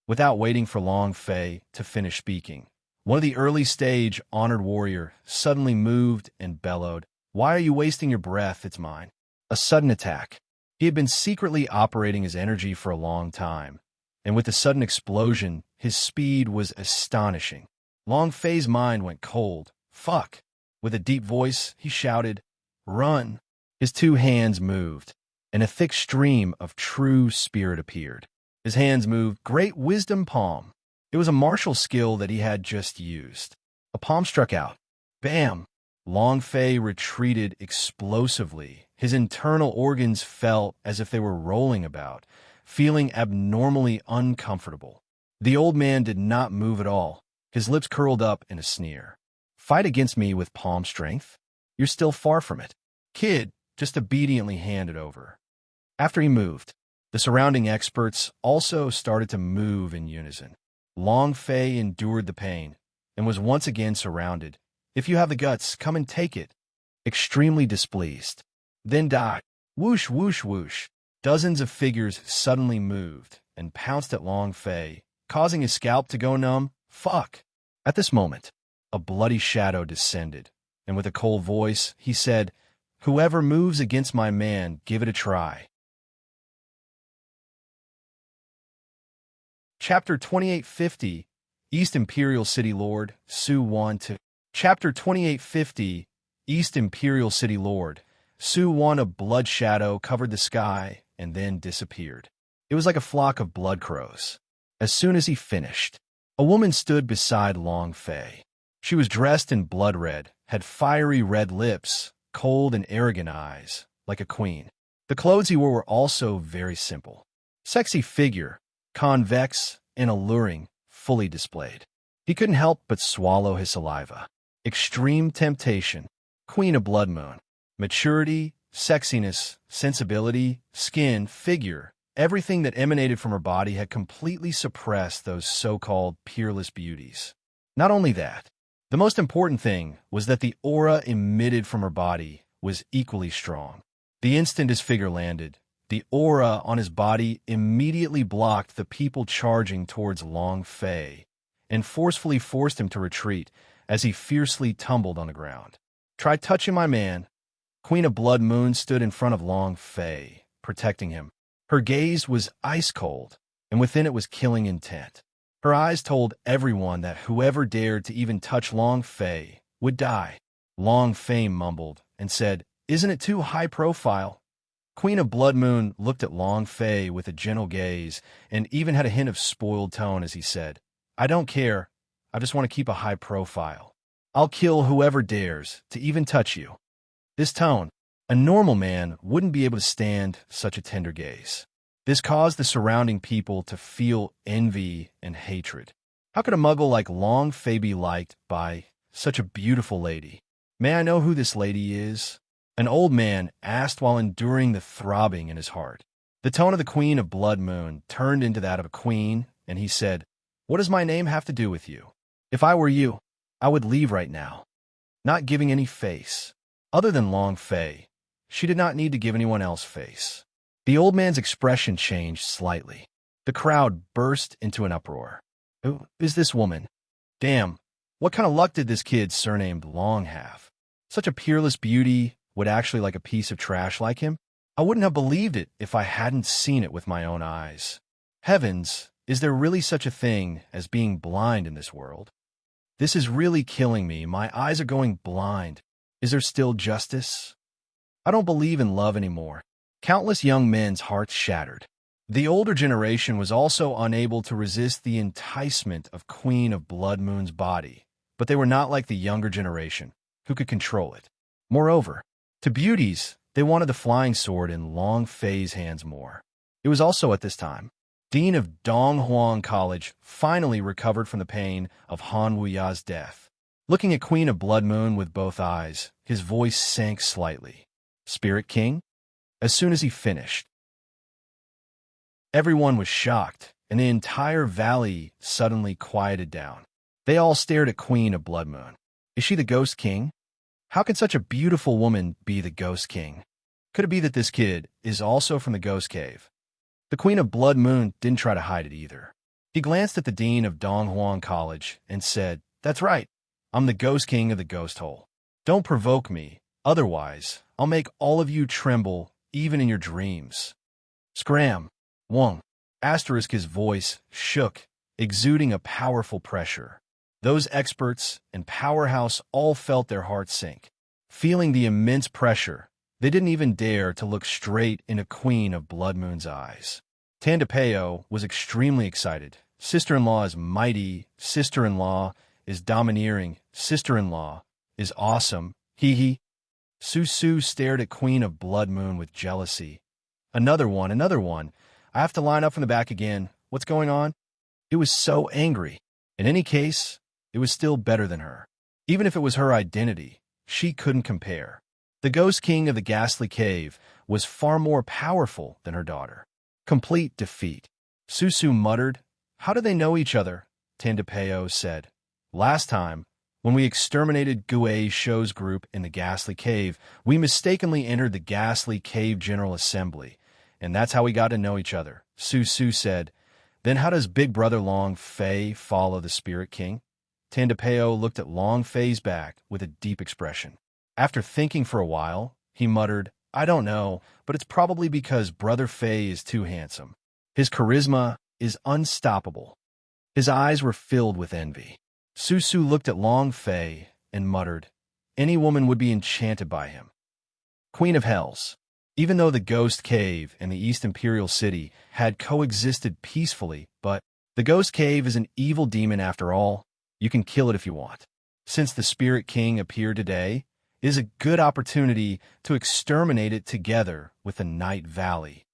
Without waiting for Long Fei to finish speaking, one of the early stage honored warrior suddenly moved and bellowed, "Why are you wasting your breath? It's mine." A sudden attack. He had been secretly operating his energy for a long time, and with the sudden explosion, his speed was astonishing. Long Fei's mind went cold. "Fuck." With a deep voice, he shouted, "Run." His two hands moved, and a thick stream of true spirit appeared. His hands moved, great wisdom palm. It was a martial skill that he had just used. A palm struck out. Bam! Long Fei retreated explosively. His internal organs felt as if they were rolling about, feeling abnormally uncomfortable. The old man did not move at all. His lips curled up in a sneer. "Fight against me with palm strength? You're still far from it. Kid, just obediently hand it over." After he moved, the surrounding experts also started to move in unison. Long Fei endured the pain and was once again surrounded. "If you have the guts, come and take it." Extremely displeased. Then die. Whoosh, whoosh, whoosh. Dozens of figures suddenly moved and pounced at Long Fei, causing his scalp to go numb. Fuck. At this moment, a bloody shadow descended, and with a cold voice, he said, "Whoever moves against my man, give it a try." Chapter 2850, East Imperial City Lord, Su Wantu. Chapter 2850, East Imperial City Lord, Su Wan. A blood shadow covered the sky and then disappeared. It was like a flock of blood crows. As soon as he finished, a woman stood beside Long Fei. She was dressed in blood red, had fiery red lips, cold and arrogant eyes, like a queen. The clothes he wore were also very simple. Sexy figure, convex and alluring, fully displayed. He couldn't help but swallow his saliva. Extreme temptation. Queen of Blood Moon. Maturity, sexiness, sensibility, skin, figure, everything that emanated from her body had completely suppressed those so-called peerless beauties. Not only that, the most important thing was that the aura emitted from her body was equally strong. The instant his figure landed, the aura on his body immediately blocked the people charging towards Long Fei and forcefully forced him to retreat as he fiercely tumbled on the ground. "Try touching my man." Queen of Blood Moon stood in front of Long Fei, protecting him. Her gaze was ice cold, and within it was killing intent. Her eyes told everyone that whoever dared to even touch Long Fei would die. Long Fei mumbled and said, "Isn't it too high profile?" Queen of Blood Moon looked at Long Fei with a gentle gaze and even had a hint of spoiled tone as he said, "I don't care. I just want to keep a high profile. I'll kill whoever dares to even touch you." This tone, a normal man wouldn't be able to stand such a tender gaze. This caused the surrounding people to feel envy and hatred. How could a muggle like Long Fei be liked by such a beautiful lady? "May I know who this lady is?" An old man asked while enduring the throbbing in his heart. The tone of the Queen of Blood Moon turned into that of a queen, and he said, "What does my name have to do with you? If I were you, I would leave right now." Not giving any face. Other than Long Fei, she did not need to give anyone else face. The old man's expression changed slightly. The crowd burst into an uproar. "Who is this woman? Damn, what kind of luck did this kid surnamed Long have? Such a peerless beauty would actually like a piece of trash like him? I wouldn't have believed it if I hadn't seen it with my own eyes. Heavens, is there really such a thing as being blind in this world? This is really killing me. My eyes are going blind. Is there still justice? I don't believe in love anymore." Countless young men's hearts shattered. The older generation was also unable to resist the enticement of Queen of Blood Moon's body, but they were not like the younger generation, who could control it. Moreover, to beauties, they wanted the flying sword in Long Fei's hands more. It was also at this time, Dean of Donghuang College finally recovered from the pain of Han Wuya's death. Looking at Queen of Blood Moon with both eyes, his voice sank slightly. "Spirit King?" As soon as he finished, everyone was shocked, and the entire valley suddenly quieted down. They all stared at Queen of Blood Moon. Is she the Ghost King? How can such a beautiful woman be the Ghost King? Could it be that this kid is also from the Ghost Cave? The Queen of Blood Moon didn't try to hide it either. He glanced at the Dean of Donghuang College and said, "That's right. I'm the Ghost King of the Ghost Hole. Don't provoke me, otherwise I'll make all of you tremble even in your dreams." Scram. Wong. Asterisk his voice shook, exuding a powerful pressure. Those experts and powerhouse all felt their hearts sink. Feeling the immense pressure, they didn't even dare to look straight into Queen of Blood Moon's eyes. Tandapeo was extremely excited. Sister-in-law is mighty. Sister-in-law is domineering. Sister-in-law is awesome. Hee. Susu stared at Queen of Blood Moon with jealousy. Another one. I have to line up from the back again. What's going on?" It was so angry. In any case, it was still better than her. Even if it was her identity, she couldn't compare. The Ghost King of the Ghastly Cave was far more powerful than her daughter. Complete defeat. Susu muttered, "How do they know each other?" Tandapeo said, "Last time, when we exterminated Guei Shou's group in the Ghastly Cave, we mistakenly entered the Ghastly Cave General Assembly, and that's how we got to know each other." Susu said, "Then how does Big Brother Long Fei follow the Spirit King?" Tandapeo looked at Long Fei's back with a deep expression. After thinking for a while, he muttered, "I don't know, but it's probably because Brother Fei is too handsome. His charisma is unstoppable." His eyes were filled with envy. Susu looked at Long Fei and muttered, "Any woman would be enchanted by him." Queen of Hells. Even though the Ghost Cave and the East Imperial City had coexisted peacefully, but the Ghost Cave is an evil demon after all. You can kill it if you want. Since the Spirit King appeared today, it is a good opportunity to exterminate it together with the Night Valley.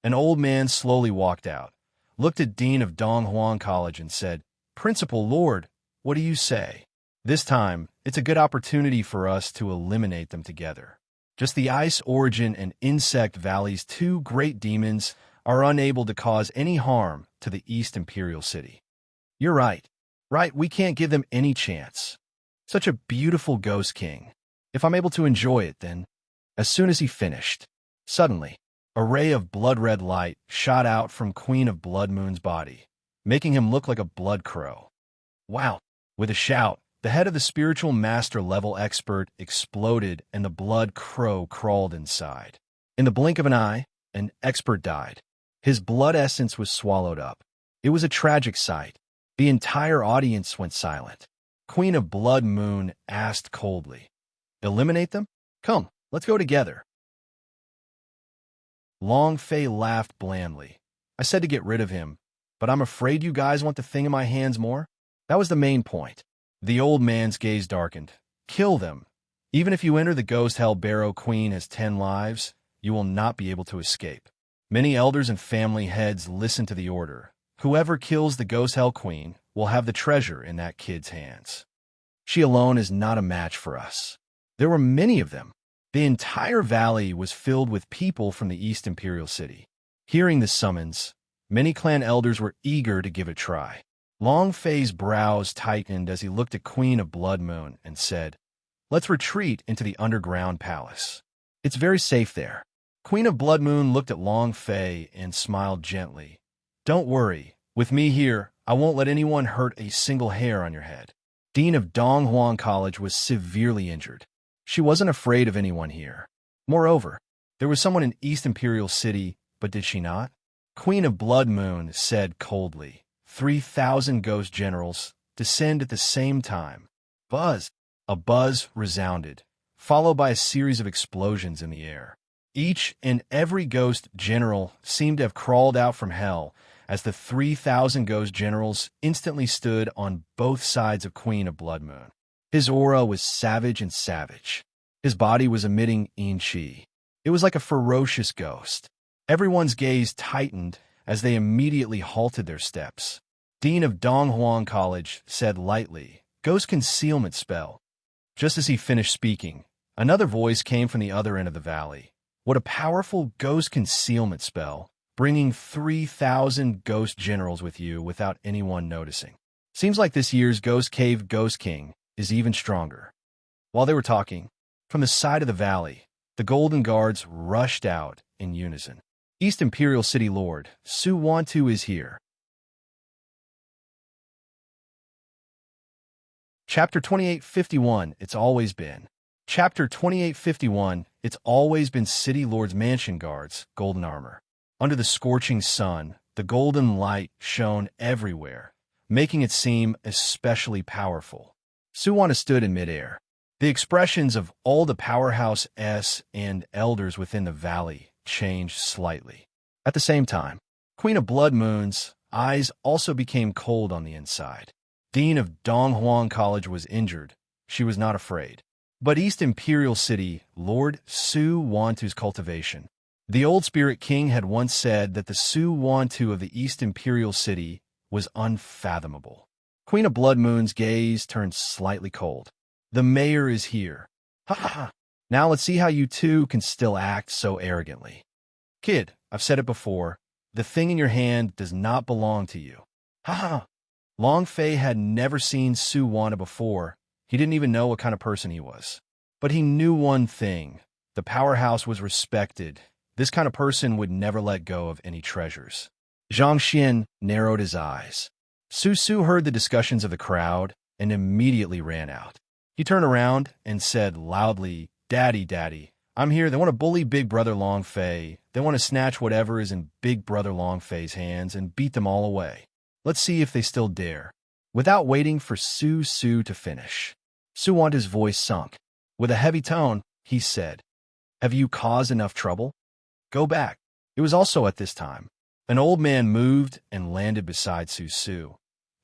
An old man slowly walked out, looked at Dean of Donghuang College and said, Principal Lord, what do you say? This time, it's a good opportunity for us to eliminate them together. Just the Ice Origin and Insect Valley's two great demons are unable to cause any harm to the East Imperial City. You're right. Right, we can't give them any chance. Such a beautiful Ghost King. If I'm able to enjoy it, then. As soon as he finished, suddenly, a ray of blood-red light shot out from Queen of Blood Moon's body, making him look like a blood crow. Wow! With a shout, the head of the spiritual master level expert exploded and the blood crow crawled inside. In the blink of an eye, an expert died. His blood essence was swallowed up. It was a tragic sight. The entire audience went silent. Queen of Blood Moon asked coldly, "Eliminate them? Come, let's go together." Long Fei laughed blandly. "I said to get rid of him, but I'm afraid you guys want the thing in my hands more?" That was the main point. The old man's gaze darkened. "Kill them. Even if you enter the Ghost Hell Barrow Queen has 10 lives, you will not be able to escape." Many elders and family heads listened to the order. Whoever kills the Ghost Hell Queen will have the treasure in that kid's hands. She alone is not a match for us. There were many of them. The entire valley was filled with people from the East Imperial City. Hearing the summons, many clan elders were eager to give it a try. Long Fei's brows tightened as he looked at Queen of Blood Moon and said, "Let's retreat into the underground palace. It's very safe there." Queen of Blood Moon looked at Long Fei and smiled gently. "Don't worry. With me here, I won't let anyone hurt a single hair on your head." Dean of Donghuang College was severely injured. She wasn't afraid of anyone here. Moreover, there was someone in East Imperial City, but did she not? Queen of Blood Moon said coldly, 3,000 ghost generals descend at the same time. Buzz! A buzz resounded, followed by a series of explosions in the air. Each and every ghost general seemed to have crawled out from hell as the 3,000 ghost generals instantly stood on both sides of Queen of Blood Moon. His aura was savage and savage. His body was emitting yin qi. It was like a ferocious ghost. Everyone's gaze tightened as they immediately halted their steps. Dean of Donghuang College said lightly, "Ghost concealment spell." Just as he finished speaking, another voice came from the other end of the valley. What a powerful ghost concealment spell, bringing 3,000 ghost generals with you without anyone noticing. Seems like this year's Ghost Cave Ghost King is even stronger. While they were talking, from the side of the valley, the Golden Guards rushed out in unison. East Imperial City Lord Su Wantu is here. Chapter 2851, It's Always Been. Chapter 2851, It's Always Been City Lord's Mansion Guards, Golden Armor. Under the scorching sun, the golden light shone everywhere, making it seem especially powerful. Su Wantu stood in midair. The expressions of all the Powerhouse S and elders within the valley changed slightly. At the same time, Queen of Blood Moon's eyes also became cold on the inside. Dean of Donghuang College was injured. She was not afraid. But East Imperial City, Lord Su Wantu's cultivation. The old Spirit King had once said that the Su Wantu of the East Imperial City was unfathomable. Queen of Blood Moon's gaze turned slightly cold. "The mayor is here. Ha ha ha. Now let's see how you two can still act so arrogantly. Kid, I've said it before, the thing in your hand does not belong to you. Ha ha." Long Fei had never seen Su Wantu before. He didn't even know what kind of person he was. But he knew one thing. The powerhouse was respected. This kind of person would never let go of any treasures. Zhang Xian narrowed his eyes. Su heard the discussions of the crowd and immediately ran out. He turned around and said loudly, "Daddy, Daddy, I'm here. They want to bully Big Brother Long Fei. They want to snatch whatever is in Big Brother Long Fei's hands and beat them all away. Let's see if they still dare." Without waiting for Su to finish, Su Wantu's voice sunk. With a heavy tone, he said, "Have you caused enough trouble? Go back." It was also at this time. An old man moved and landed beside Su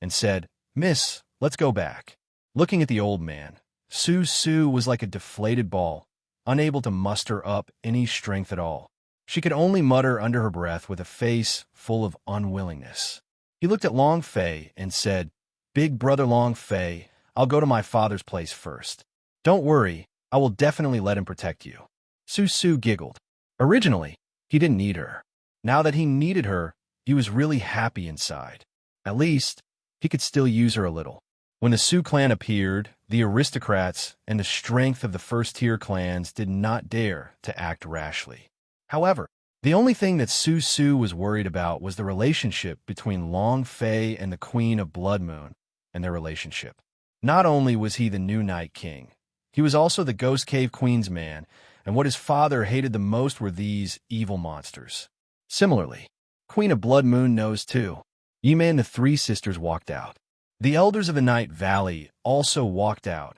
and said, "Miss, let's go back." Looking at the old man, Su was like a deflated ball, unable to muster up any strength at all. She could only mutter under her breath with a face full of unwillingness. He looked at Long Fei and said, Big brother Long Fei, I'll go to my father's place first. Don't worry, I will definitely let him protect you. Su Su giggled. Originally, he didn't need her. Now that he needed her, he was really happy inside. At least, he could still use her a little. When the Su clan appeared, the aristocrats and the strength of the first-tier clans did not dare to act rashly. However, the only thing that Su Su was worried about was the relationship between Long Fei and the Queen of Blood Moon and their relationship. Not only was he the new Night King, he was also the Ghost Cave Queen's man, and what his father hated the most were these evil monsters. Similarly, Queen of Blood Moon knows too. Yime and the three sisters walked out. The elders of the Night Valley also walked out,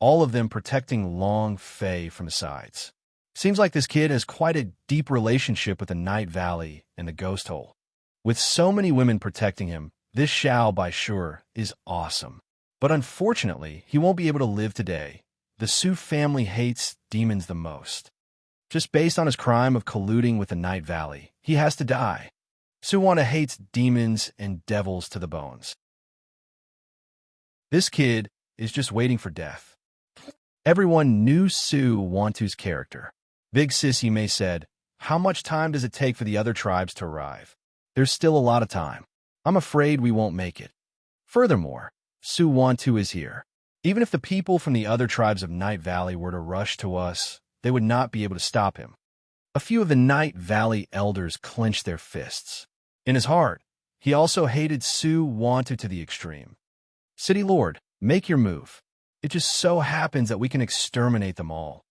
all of them protecting Long Fei from the sides. Seems like this kid has quite a deep relationship with the Night Valley and the Ghost Hole. With so many women protecting him, this Xiao by sure is awesome. But unfortunately, he won't be able to live today. The Su family hates demons the most. Just based on his crime of colluding with the Night Valley, he has to die. Su Wanta hates demons and devils to the bones. This kid is just waiting for death. Everyone knew Su Wantu's character. Big Sis Yime said, "How much time does it take for the other tribes to arrive? There's still a lot of time. I'm afraid we won't make it. Furthermore, Su Wantu is here. Even if the people from the other tribes of Night Valley were to rush to us, they would not be able to stop him." A few of the Night Valley elders clenched their fists. In his heart, he also hated Su Wantu to the extreme. "City Lord, make your move. It just so happens that we can exterminate them all."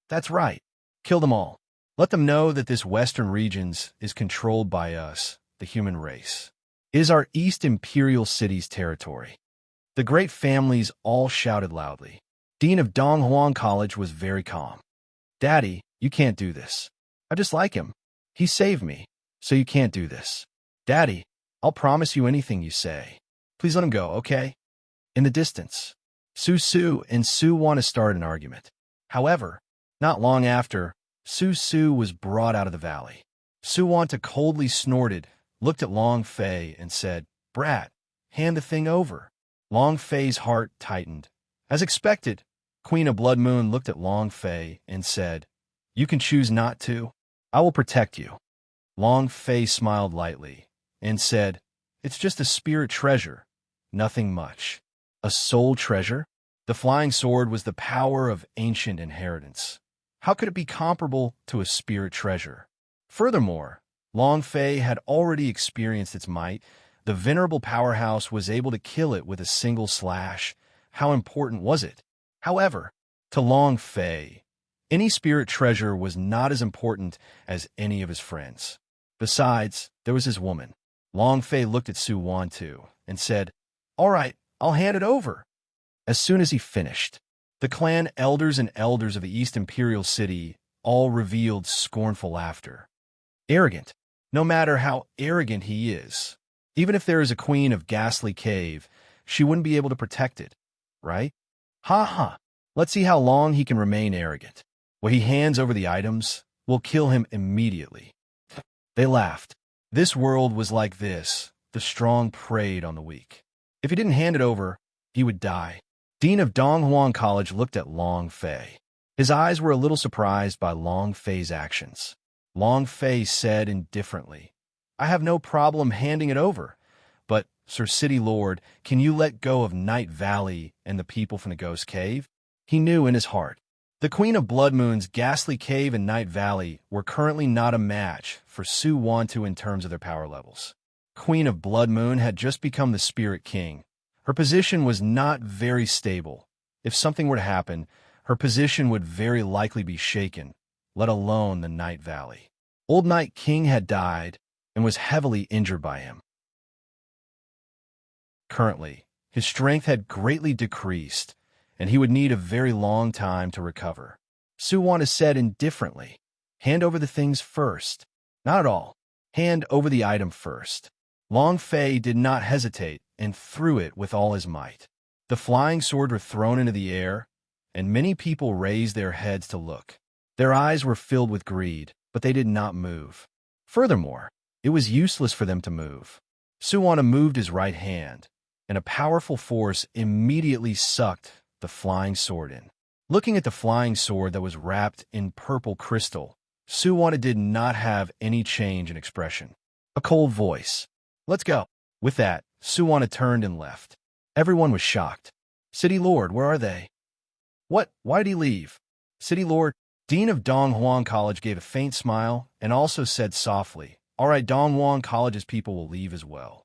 "That's right. Kill them all. Let them know that this western regions is controlled by us, the human race. It is our East Imperial City's territory." The great families all shouted loudly. Dean of Donghuang College was very calm. "Daddy, you can't do this. I just like him. He saved me, so you can't do this. Daddy, I'll promise you anything you say. Please let him go, okay?" In the distance, Su Su and Su Wanta started an argument. However, not long after, Su Su was brought out of the valley. Su Wanta coldly snorted, looked at Long Fei, and said, "Brat, hand the thing over." Long Fei's heart tightened. As expected, Queen of Blood Moon looked at Long Fei and said, "You can choose not to. I will protect you." Long Fei smiled lightly and said, "It's just a spirit treasure, nothing much." A soul treasure? The flying sword was the power of ancient inheritance. How could it be comparable to a spirit treasure? Furthermore, Long Fei had already experienced its might. The venerable powerhouse was able to kill it with a single slash. How important was it? However, to Long Fei, any spirit treasure was not as important as any of his friends. Besides, there was his woman. Long Fei looked at Su Wantu and said, "All right, I'll hand it over." As soon as he finished, the clan elders and elders of the East Imperial City all revealed scornful laughter. Arrogant. No matter how arrogant he is, even if there is a queen of Ghastly Cave, she wouldn't be able to protect it, right? Ha ha. Let's see how long he can remain arrogant. When he hands over the items, we'll kill him immediately. They laughed. This world was like this. The strong preyed on the weak. If he didn't hand it over, he would die. Dean of Donghuang College looked at Long Fei. His eyes were a little surprised by Long Fei's actions. Long Fei said indifferently, "I have no problem handing it over, but, Sir City Lord, can you let go of Night Valley and the people from the Ghost Cave?" He knew in his heart. The Queen of Blood Moon's Ghastly Cave and Night Valley were currently not a match for Su Wantu in terms of their power levels. Queen of Blood Moon had just become the Spirit King. Her position was not very stable. If something were to happen, her position would very likely be shaken, let alone the Night Valley. Old Night King had died and was heavily injured by him. Currently, his strength had greatly decreased, and he would need a very long time to recover. Su Wanta said indifferently, "Hand over the things first." "Not at all. Hand over the item first." Long Fei did not hesitate and threw it with all his might. The flying sword was thrown into the air, and many people raised their heads to look. Their eyes were filled with greed, but they did not move. Furthermore, it was useless for them to move. Su Wanta moved his right hand, and a powerful force immediately sucked the flying sword in. Looking at the flying sword that was wrapped in purple crystal, Suwanta did not have any change in expression. A cold voice. "Let's go." With that, Suwanta turned and left. Everyone was shocked. "City Lord, where are they?" "What? Why did he leave?" "City Lord." Dean of Donghuang College gave a faint smile and also said softly, "All right, Donghuang College's people will leave as well."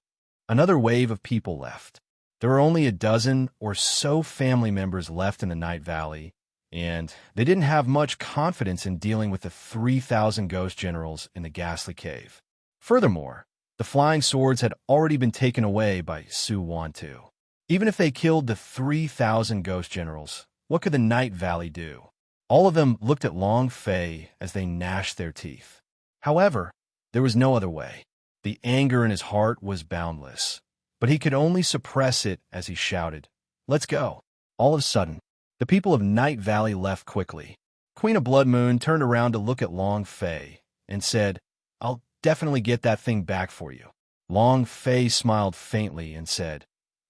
Another wave of people left. There were only a dozen or so family members left in the Night Valley, and they didn't have much confidence in dealing with the 3,000 ghost generals in the ghastly cave. Furthermore, the flying swords had already been taken away by Suwanta. Even if they killed the 3,000 ghost generals, what could the Night Valley do? All of them looked at Long Fei as they gnashed their teeth. However, there was no other way. The anger in his heart was boundless, but he could only suppress it as he shouted, "Let's go." All of a sudden, the people of Night Valley left quickly. Queen of Blood Moon turned around to look at Long Fei and said, "I'll definitely get that thing back for you." Long Fei smiled faintly and said,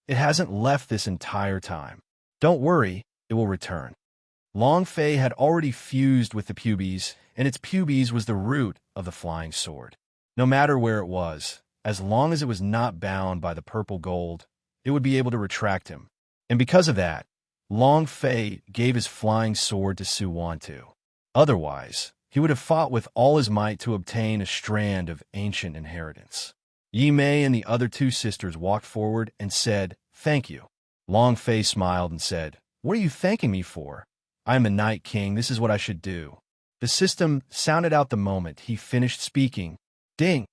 "It hasn't left this entire time. Don't worry, it will return." Long Fei had already fused with the pubes, and its pubes was the root of the flying sword. No matter where it was, as long as it was not bound by the purple gold, it would be able to retract him. And because of that, Long Fei gave his flying sword to Suwanta. Otherwise, he would have fought with all his might to obtain a strand of ancient inheritance. Yi Mei and the other two sisters walked forward and said, "Thank you." Long Fei smiled and said, "What are you thanking me for? I am the Night King. This is what I should do." The system sounded out the moment he finished speaking. Ding!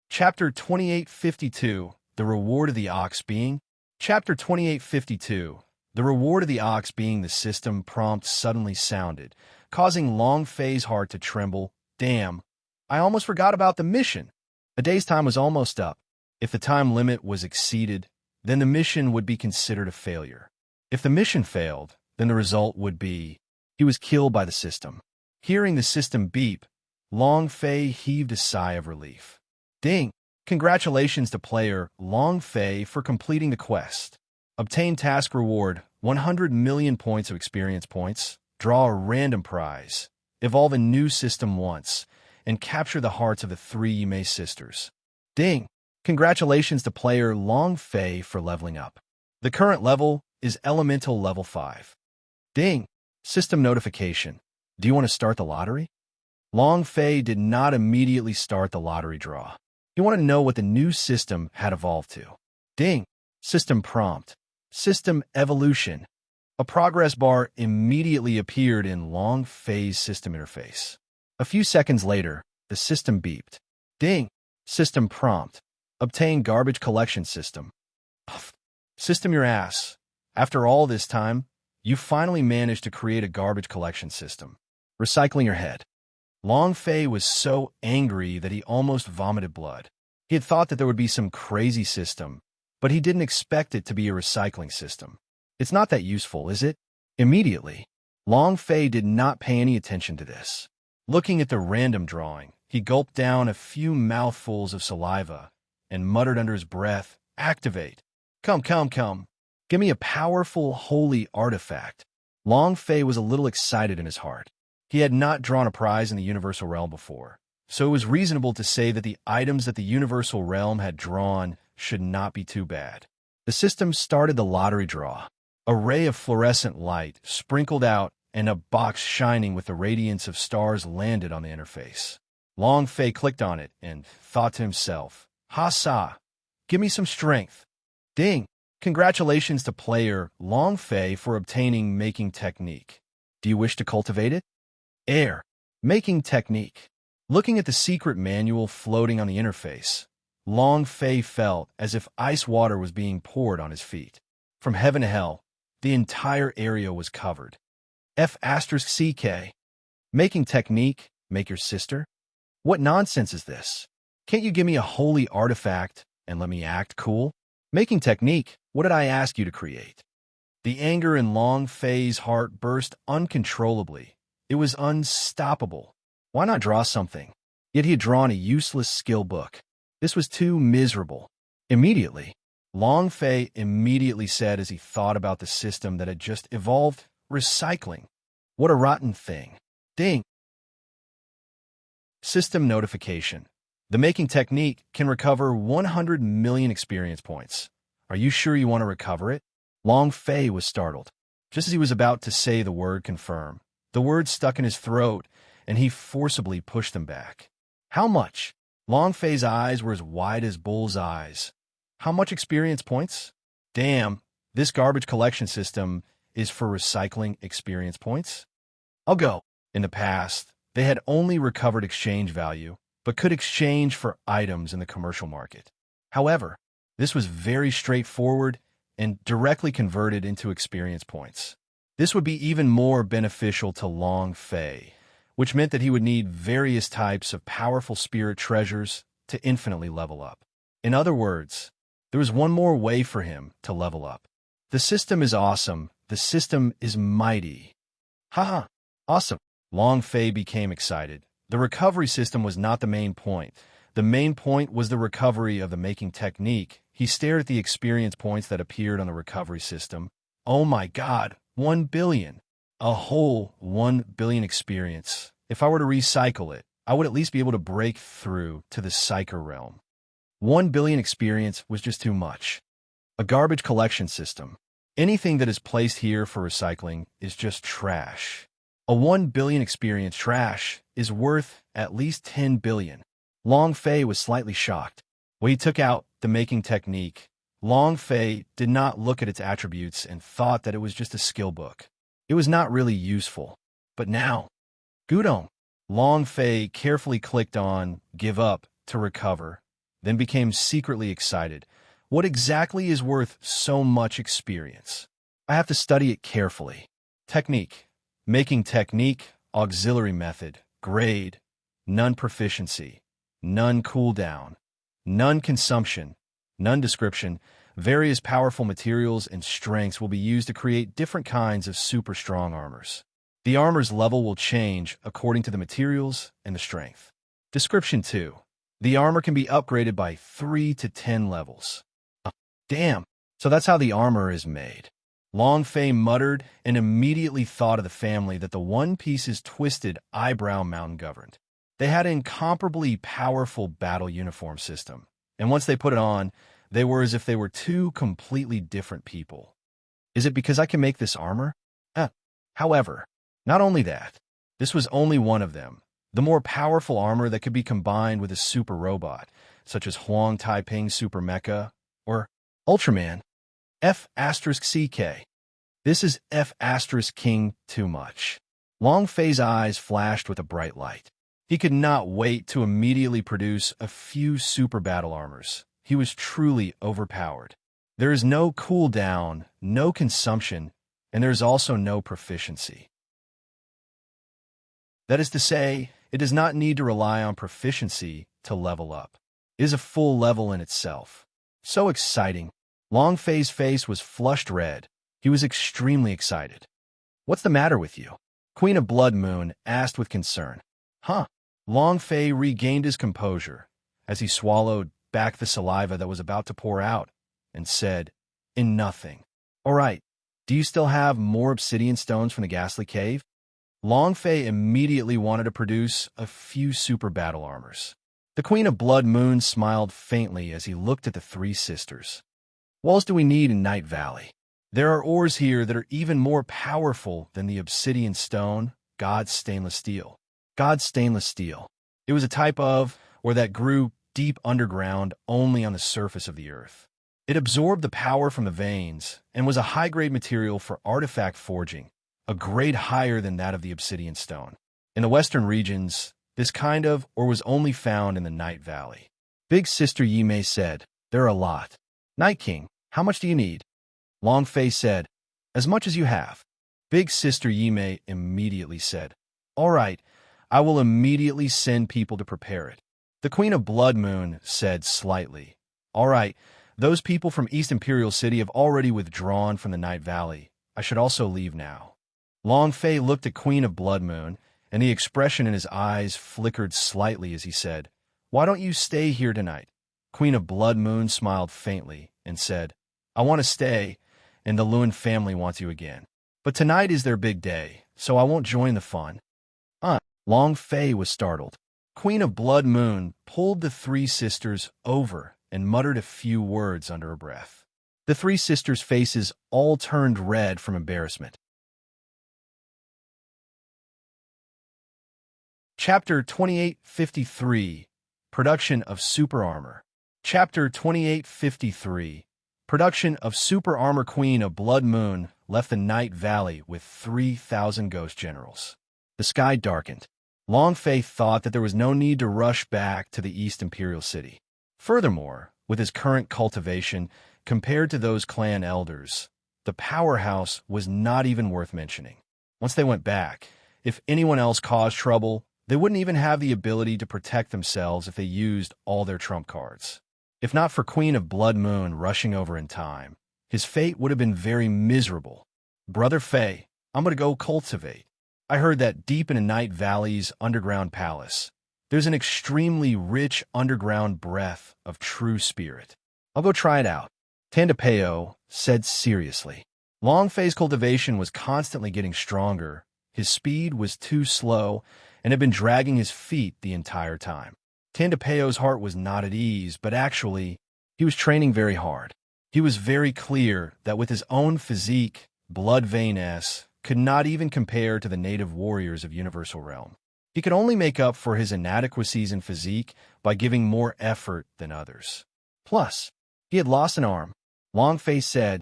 Chapter 2852, The Reward of the Ox Being. Chapter 2852, The Reward of the Ox Being. The system prompt suddenly sounded, causing Long Fei's heart to tremble. Damn, I almost forgot about the mission. A day's time was almost up. If the time limit was exceeded, then the mission would be considered a failure. If the mission failed, then the result would be he was killed by the system. Hearing the system beep, Long Fei heaved a sigh of relief. Ding! Congratulations to player Long Fei for completing the quest. Obtain task reward, 100 million points of experience points. Draw a random prize. Evolve a new system once, and capture the hearts of the three Yi Mei sisters. Ding! Congratulations to player Long Fei for leveling up. The current level is Elemental Level 5. Ding! System notification. Do you want to start the lottery? Long Fei did not immediately start the lottery draw. He wanted to know what the new system had evolved to. Ding! System prompt. System evolution. A progress bar immediately appeared in Long Fei's system interface. A few seconds later, the system beeped. Ding! System prompt. Obtain garbage collection system. Puff. System your ass. After all this time, you finally managed to create a garbage collection system. Recycling your head. Long Fei was so angry that he almost vomited blood. He had thought that there would be some crazy system, but he didn't expect it to be a recycling system. It's not that useful, is it? Immediately, Long Fei did not pay any attention to this. Looking at the random drawing, he gulped down a few mouthfuls of saliva and muttered under his breath, "Activate. Come, come, come. Give me a powerful, holy artifact." Long Fei was a little excited in his heart. He had not drawn a prize in the Universal Realm before, so it was reasonable to say that the items that the Universal Realm had drawn should not be too bad. The system started the lottery draw. A ray of fluorescent light sprinkled out, and a box shining with the radiance of stars landed on the interface. Long Fei clicked on it and thought to himself, "Ha-sa, give me some strength." Ding! Congratulations to player Long Fei for obtaining Making Technique. Do you wish to cultivate it? Air. Making Technique. Looking at the secret manual floating on the interface, Long Fei felt as if ice water was being poured on his feet. From heaven to hell, the entire area was covered. F*CK. Making Technique, make your sister? What nonsense is this? Can't you give me a holy artifact and let me act cool? Making Technique, what did I ask you to create? The anger in Long Fei's heart burst uncontrollably. It was unstoppable. Why not draw something? Yet he had drawn a useless skill book. This was too miserable. Immediately, Long Fei immediately said as he thought about the system that had just evolved, recycling. What a rotten thing. Ding. System notification. The making technique can recover 100 million experience points. Are you sure you want to recover it? Long Fei was startled. Just as he was about to say the word confirm, the word stuck in his throat, and he forcibly pushed them back. How much? Long Fei's eyes were as wide as bull's eyes. How much experience points? Damn, this garbage collection system is for recycling experience points? I'll go. In the past, they had only recovered exchange value, but could exchange for items in the commercial market. However, this was very straightforward and directly converted into experience points. This would be even more beneficial to Long Fei, which meant that he would need various types of powerful spirit treasures to infinitely level up. In other words, there was one more way for him to level up. The system is awesome. The system is mighty. Haha, awesome. Long Fei became excited. The recovery system was not the main point. The main point was the recovery of the making technique. He stared at the experience points that appeared on the recovery system. Oh my God, 1 billion. A whole 1 billion experience. If I were to recycle it, I would at least be able to break through to the Psyker realm. 1 billion experience was just too much. A garbage collection system. Anything that is placed here for recycling is just trash. A 1 billion experience trash is worth at least 10 billion. Long Fei was slightly shocked. When he took out the making technique, Long Fei did not look at its attributes and thought that it was just a skill book. It was not really useful. But now, Gudong. Long Fei carefully clicked on Give Up to recover, then became secretly excited. What exactly is worth so much experience? I have to study it carefully. Technique. Making technique, auxiliary method, grade, none proficiency, none cooldown, none consumption, none description. Various powerful materials and strengths will be used to create different kinds of super strong armors. The armor's level will change according to the materials and the strength. Description 2. The armor can be upgraded by 3 to 10 levels. Damn, so that's how the armor is made. Long Fei muttered and immediately thought of the family that the One Piece's twisted eyebrow mountain governed. They had an incomparably powerful battle uniform system, and once they put it on, they were as if they were two completely different people. Is it because I can make this armor? However, not only that, this was only one of them. The more powerful armor that could be combined with a super robot, such as Huang Taiping's Super Mecha, or Ultraman, F*CK. This is F*King too much. Long Fei's eyes flashed with a bright light. He could not wait to immediately produce a few super battle armors. He was truly overpowered. There is no cooldown, no consumption, and there is also no proficiency. That is to say, it does not need to rely on proficiency to level up. It is a full level in itself. So exciting. Long Fei's face was flushed red. He was extremely excited. What's the matter with you? Queen of Blood Moon asked with concern. Long Fei regained his composure as he swallowed back the saliva that was about to pour out and said, in nothing. All right, do you still have more obsidian stones from the ghastly cave? Long Fei immediately wanted to produce a few super battle armors. The Queen of Blood Moon smiled faintly as he looked at the three sisters. What else do we need in Night Valley? There are ores here that are even more powerful than the obsidian stone, God's stainless steel. God's stainless steel. It was a type of, or that grew deep underground only on the surface of the earth. It absorbed the power from the veins and was a high-grade material for artifact forging, a grade higher than that of the obsidian stone. In the western regions, this kind of, or was only found in the Night Valley. Big Sister Yimei said, there are a lot. Night King, how much do you need? Long Fei said, as much as you have. Big Sister Yimei immediately said, all right, I will immediately send people to prepare it. The Queen of Blood Moon said slightly, all right, those people from East Imperial City have already withdrawn from the Night Valley. I should also leave now. Long Fei looked at Queen of Blood Moon, and the expression in his eyes flickered slightly as he said, why don't you stay here tonight? Queen of Blood Moon smiled faintly and said, I want to stay, and the Lewin family wants you again. But tonight is their big day, so I won't join the fun. Long Fei was startled. Queen of Blood Moon pulled the three sisters over and muttered a few words under her breath. The three sisters' faces all turned red from embarrassment. Chapter 2853, Production of Super Armor. Chapter 2853, Production of Super Armor. Queen of Blood Moon left the Night Valley with 3,000 ghost generals. The sky darkened. Long Fei thought that there was no need to rush back to the East Imperial City. Furthermore, with his current cultivation, compared to those clan elders, the powerhouse was not even worth mentioning. Once they went back, if anyone else caused trouble, they wouldn't even have the ability to protect themselves if they used all their trump cards. If not for Queen of Blood Moon rushing over in time, his fate would have been very miserable. Brother Fei, I'm going to go cultivate. I heard that deep in a Night Valley's underground palace, there's an extremely rich underground breath of true spirit. I'll go try it out, Tandapeo said seriously. Long Fei's cultivation was constantly getting stronger. His speed was too slow and had been dragging his feet the entire time. Tandapeo's heart was not at ease, but actually, he was training very hard. He was very clear that with his own physique, Blood Vein S could not even compare to the native warriors of Universal Realm. He could only make up for his inadequacies in physique by giving more effort than others. Plus, he had lost an arm. Long Fei said,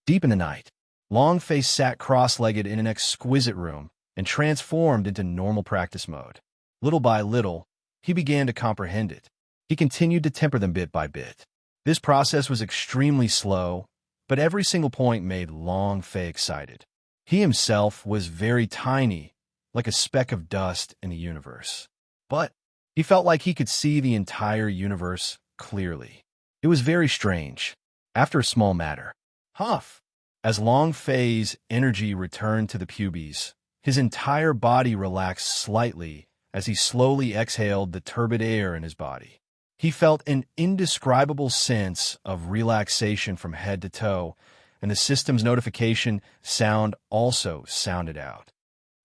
deep in the night. Long Fei sat cross-legged in an exquisite room and transformed into normal practice mode. Little by little, he began to comprehend it. He continued to temper them bit by bit. This process was extremely slow, but every single point made Long Fei excited. He himself was very tiny, like a speck of dust in the universe. But he felt like he could see the entire universe clearly. It was very strange. After a small matter, huff! As Long Fei's energy returned to the pubes, his entire body relaxed slightly as he slowly exhaled the turbid air in his body. He felt an indescribable sense of relaxation from head to toe, and the system's notification sound also sounded out.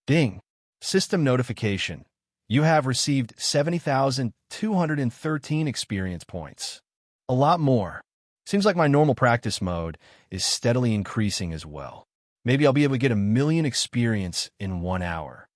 Ding! System notification. You have received 70,213 experience points. A lot more. Seems like my normal practice mode is steadily increasing as well. Maybe I'll be able to get 1,000,000 experience in 1 hour.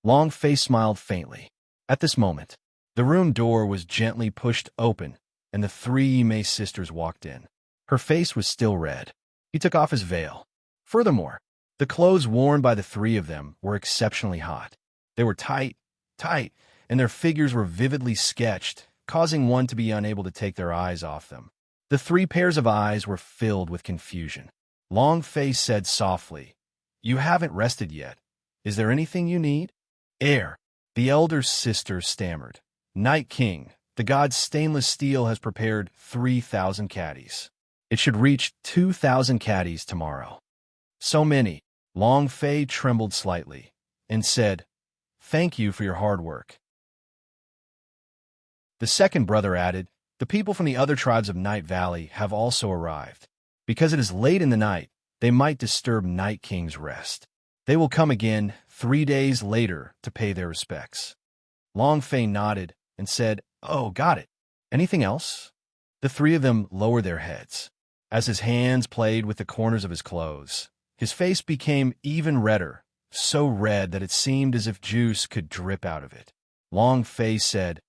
Long Fei smiled faintly. At this moment, the room door was gently pushed open, and the three May sisters walked in. Her face was still red. He took off his veil. Furthermore, the clothes worn by the three of them were exceptionally hot. They were tight, and their figures were vividly sketched, causing one to be unable to take their eyes off them. The three pairs of eyes were filled with confusion. Long Fei said softly, You haven't rested yet. Is there anything you need? Air, the elder sister stammered. Night King, the god's stainless steel has prepared 3,000 caddies. It should reach 2,000 caddies tomorrow. So many. Long Fei trembled slightly and said, Thank you for your hard work. The second brother added, The people from the other tribes of Night Valley have also arrived. Because it is late in the night, they might disturb Night King's rest. They will come again 3 days later to pay their respects. Long Fei nodded and said, Oh, got it. Anything else? The three of them lowered their heads. As his hands played with the corners of his clothes, his face became even redder, so red that it seemed as if juice could drip out of it. Long Fei said,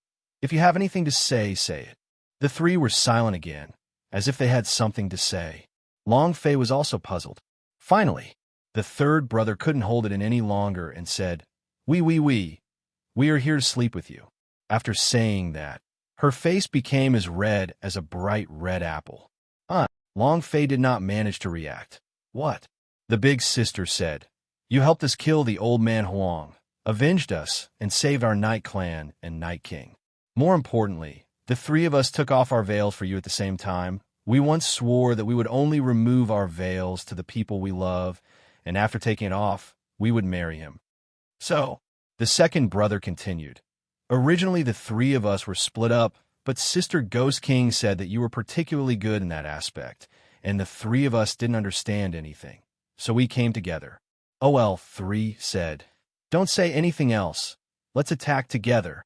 If you have anything to say, say it. The three were silent again, as if they had something to say. Long Fei was also puzzled. Finally, the third brother couldn't hold it in any longer and said, We are here to sleep with you. After saying that, her face became as red as a bright red apple. Long Fei did not manage to react. What? The big sister said, You helped us kill the old man Huang, avenged us, and saved our Night Clan and Night King. More importantly, the three of us took off our veils for you at the same time. We once swore that we would only remove our veils to the people we love, and after taking it off, we would marry him. So, the second brother continued, Originally the three of us were split up but Sister Ghost King said that you were particularly good in that aspect, and the three of us didn't understand anything. So we came together. OL3 said, "Don't say anything else. Let's attack together."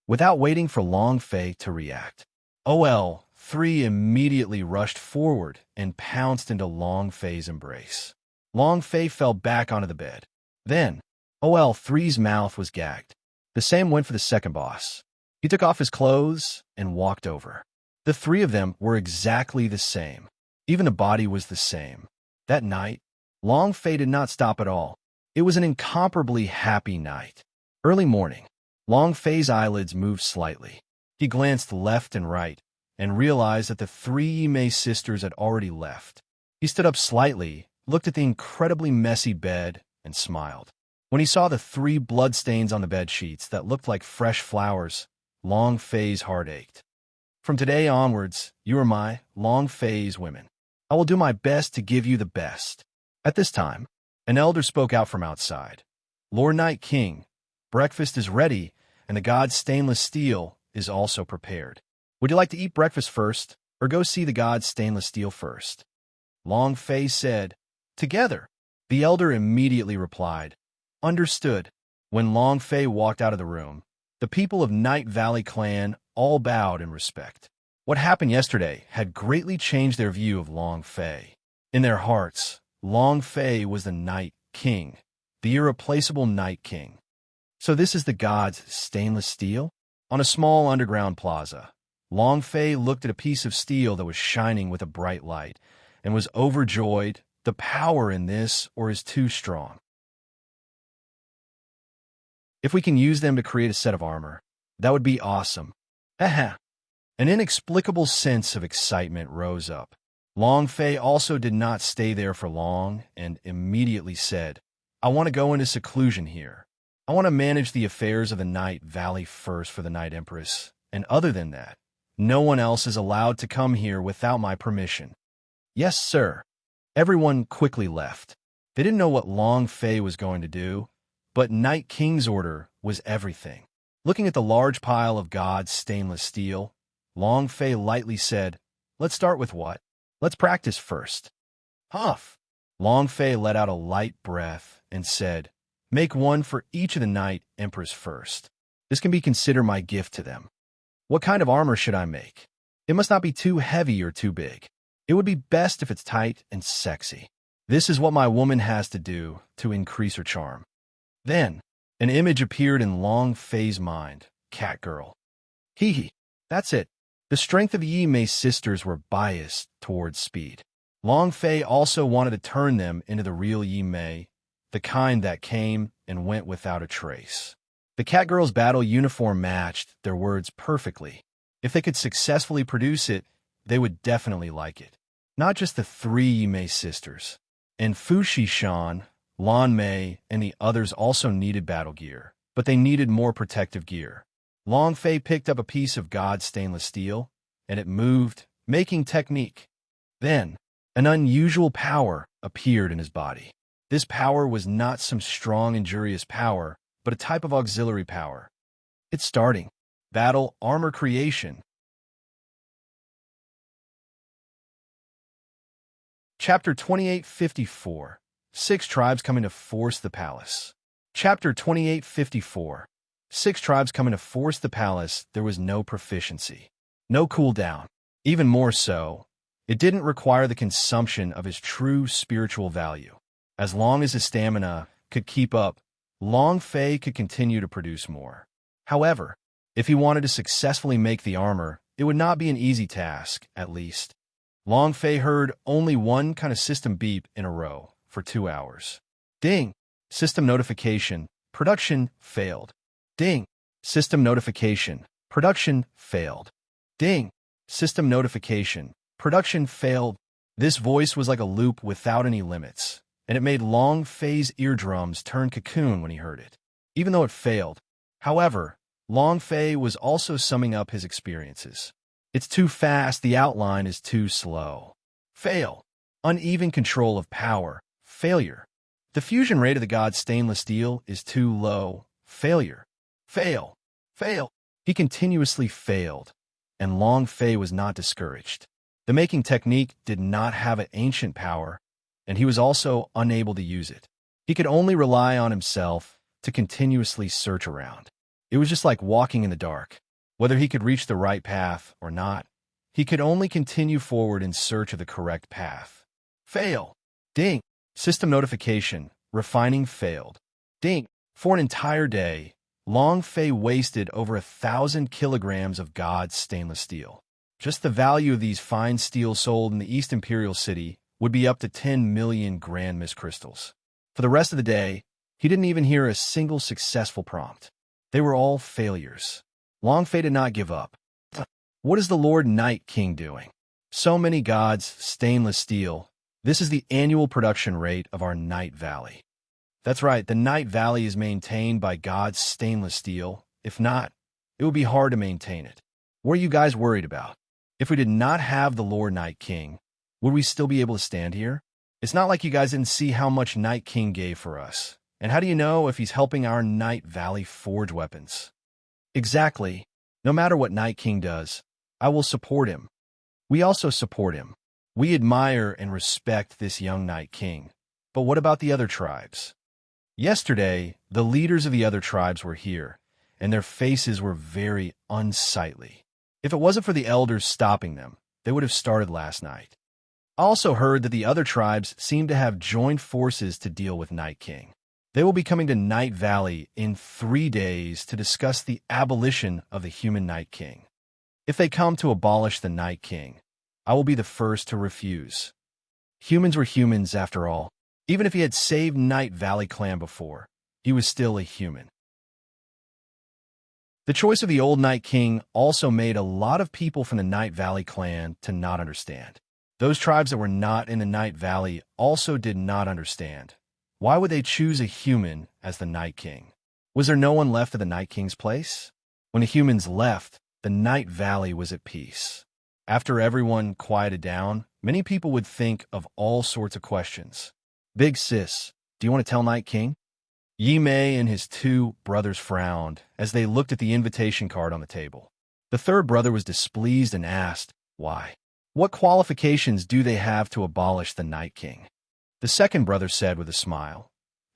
Without waiting for Long Fei to react, OL3 immediately rushed forward and pounced into Long Fei's embrace. Long Fei fell back onto the bed. Then, OL3's mouth was gagged. The same went for the second boss. He took off his clothes and walked over. The three of them were exactly the same. Even the body was the same. That night, Long Fei did not stop at all. It was an incomparably happy night. Early morning, Long Fei's eyelids moved slightly. He glanced left and right and realized that the three Yimei sisters had already left. He stood up slightly, looked at the incredibly messy bed, and smiled. When he saw the 3 bloodstains on the bed sheets that looked like fresh flowers, Long Fei's heart ached. From today onwards, you are my Long Fei's women. I will do my best to give you the best. At this time, an elder spoke out from outside. Lord Night King, breakfast is ready, and the god's stainless steel is also prepared. Would you like to eat breakfast first, or go see the god's stainless steel first? Long Fei said, "Together." The elder immediately replied, "Understood." When Long Fei walked out of the room, the people of Night Valley Clan all bowed in respect. What happened yesterday had greatly changed their view of Long Fei. In their hearts, Long Fei was the Night King, the irreplaceable Night King. So this is the god's stainless steel? On a small underground plaza, Long Fei looked at a piece of steel that was shining with a bright light and was overjoyed. The power in this or is too strong. If we can use them to create a set of armor, that would be awesome. Haha. An inexplicable sense of excitement rose up. Long Fei also did not stay there for long and immediately said, "I want to go into seclusion here. I want to manage the affairs of the Night Valley first for the Night Empress, and other than that, no one else is allowed to come here without my permission." "Yes, sir." Everyone quickly left. They didn't know what Long Fei was going to do, but Night King's order was everything. Looking at the large pile of God's stainless steel, Long Fei lightly said, "Let's start with what? Let's practice first." Huff! Long Fei let out a light breath and said, "Make one for each of the Night Empress first. This can be considered my gift to them." "What kind of armor should I make? It must not be too heavy or too big. It would be best if it's tight and sexy. This is what my woman has to do to increase her charm." Then, an image appeared in Long Fei's mind. Cat girl. Hee hee. That's it. The strength of the Yimei sisters were biased towards speed. Long Fei also wanted to turn them into the real Yimei, the kind that came and went without a trace. The cat girl's battle uniform matched their words perfectly. If they could successfully produce it, they would definitely like it. Not just the 3 Yimei sisters. And Fushi-shan, Lan Mei, and the others also needed battle gear, but they needed more protective gear. Long Fei picked up a piece of God's stainless steel, and it moved, making technique. Then, an unusual power appeared in his body. This power was not some strong, injurious power, but a type of auxiliary power. It's starting. Battle armor creation. Chapter 2854. 6 tribes coming to force the palace. Chapter 2854. 6 tribes coming to force the palace. There was no proficiency, no cooldown. Even more so, it didn't require the consumption of his true spiritual value. As long as his stamina could keep up, Long Fei could continue to produce more. However, if he wanted to successfully make the armor, it would not be an easy task, at least. Long Fei heard only one kind of system beep in a row for 2 hours. Ding! System notification. Production failed. Ding! System notification. Production failed. Ding! System notification. Production failed. This voice was like a loop without any limits, and it made Long Fei's eardrums turn cocoon when he heard it. Even though it failed, however, Long Fei was also summing up his experiences. It's too fast, the outline is too slow. Fail. Uneven control of power. Failure. The fusion rate of the god's stainless steel is too low. Failure. Fail. Fail. He continuously failed. and Long Fei was not discouraged. The making technique did not have an ancient power, and he was also unable to use it. He could only rely on himself to continuously search around. It was just like walking in the dark. Whether he could reach the right path or not, he could only continue forward in search of the correct path. Fail. Ding. System notification. Refining failed. Ding. For an entire day, Long Fei wasted over 1,000 kilograms of God's stainless steel. Just the value of these fine steels sold in the East Imperial City would be up to 10 million grand Miss crystals. For the rest of the day, he didn't even hear a single successful prompt. They were all failures. Long Fei did not give up. What is the Lord Night King doing? So many gods, stainless steel. This is the annual production rate of our Night Valley. That's right, the Night Valley is maintained by God's stainless steel. If not, it would be hard to maintain it. What are you guys worried about? If we did not have the Lord Night King, would we still be able to stand here? It's not like you guys didn't see how much Night King gave for us. And how do you know if he's helping our Night Valley forge weapons? Exactly. No matter what Night King does, I will support him. We also support him. We admire and respect this young Night King. But what about the other tribes? Yesterday, the leaders of the other tribes were here, and their faces were very unsightly. If it wasn't for the elders stopping them, they would have started last night. I also heard that the other tribes seem to have joined forces to deal with Night King. They will be coming to Night Valley in 3 days to discuss the abolition of the human Night King. If they come to abolish the Night King, I will be the first to refuse. Humans were humans after all. Even if he had saved Night Valley clan before, he was still a human. The choice of the old Night King also made a lot of people from the Night Valley clan to not understand. Those tribes that were not in the Night Valley also did not understand. Why would they choose a human as the Night King? Was there no one left at the Night King's place? When the humans left, the Night Valley was at peace. After everyone quieted down, many people would think of all sorts of questions. Big Sis, do you want to tell Night King? Yi Mei and his 2 brothers frowned as they looked at the invitation card on the table. The third brother was displeased and asked, why? What qualifications do they have to abolish the Night King? The second brother said with a smile,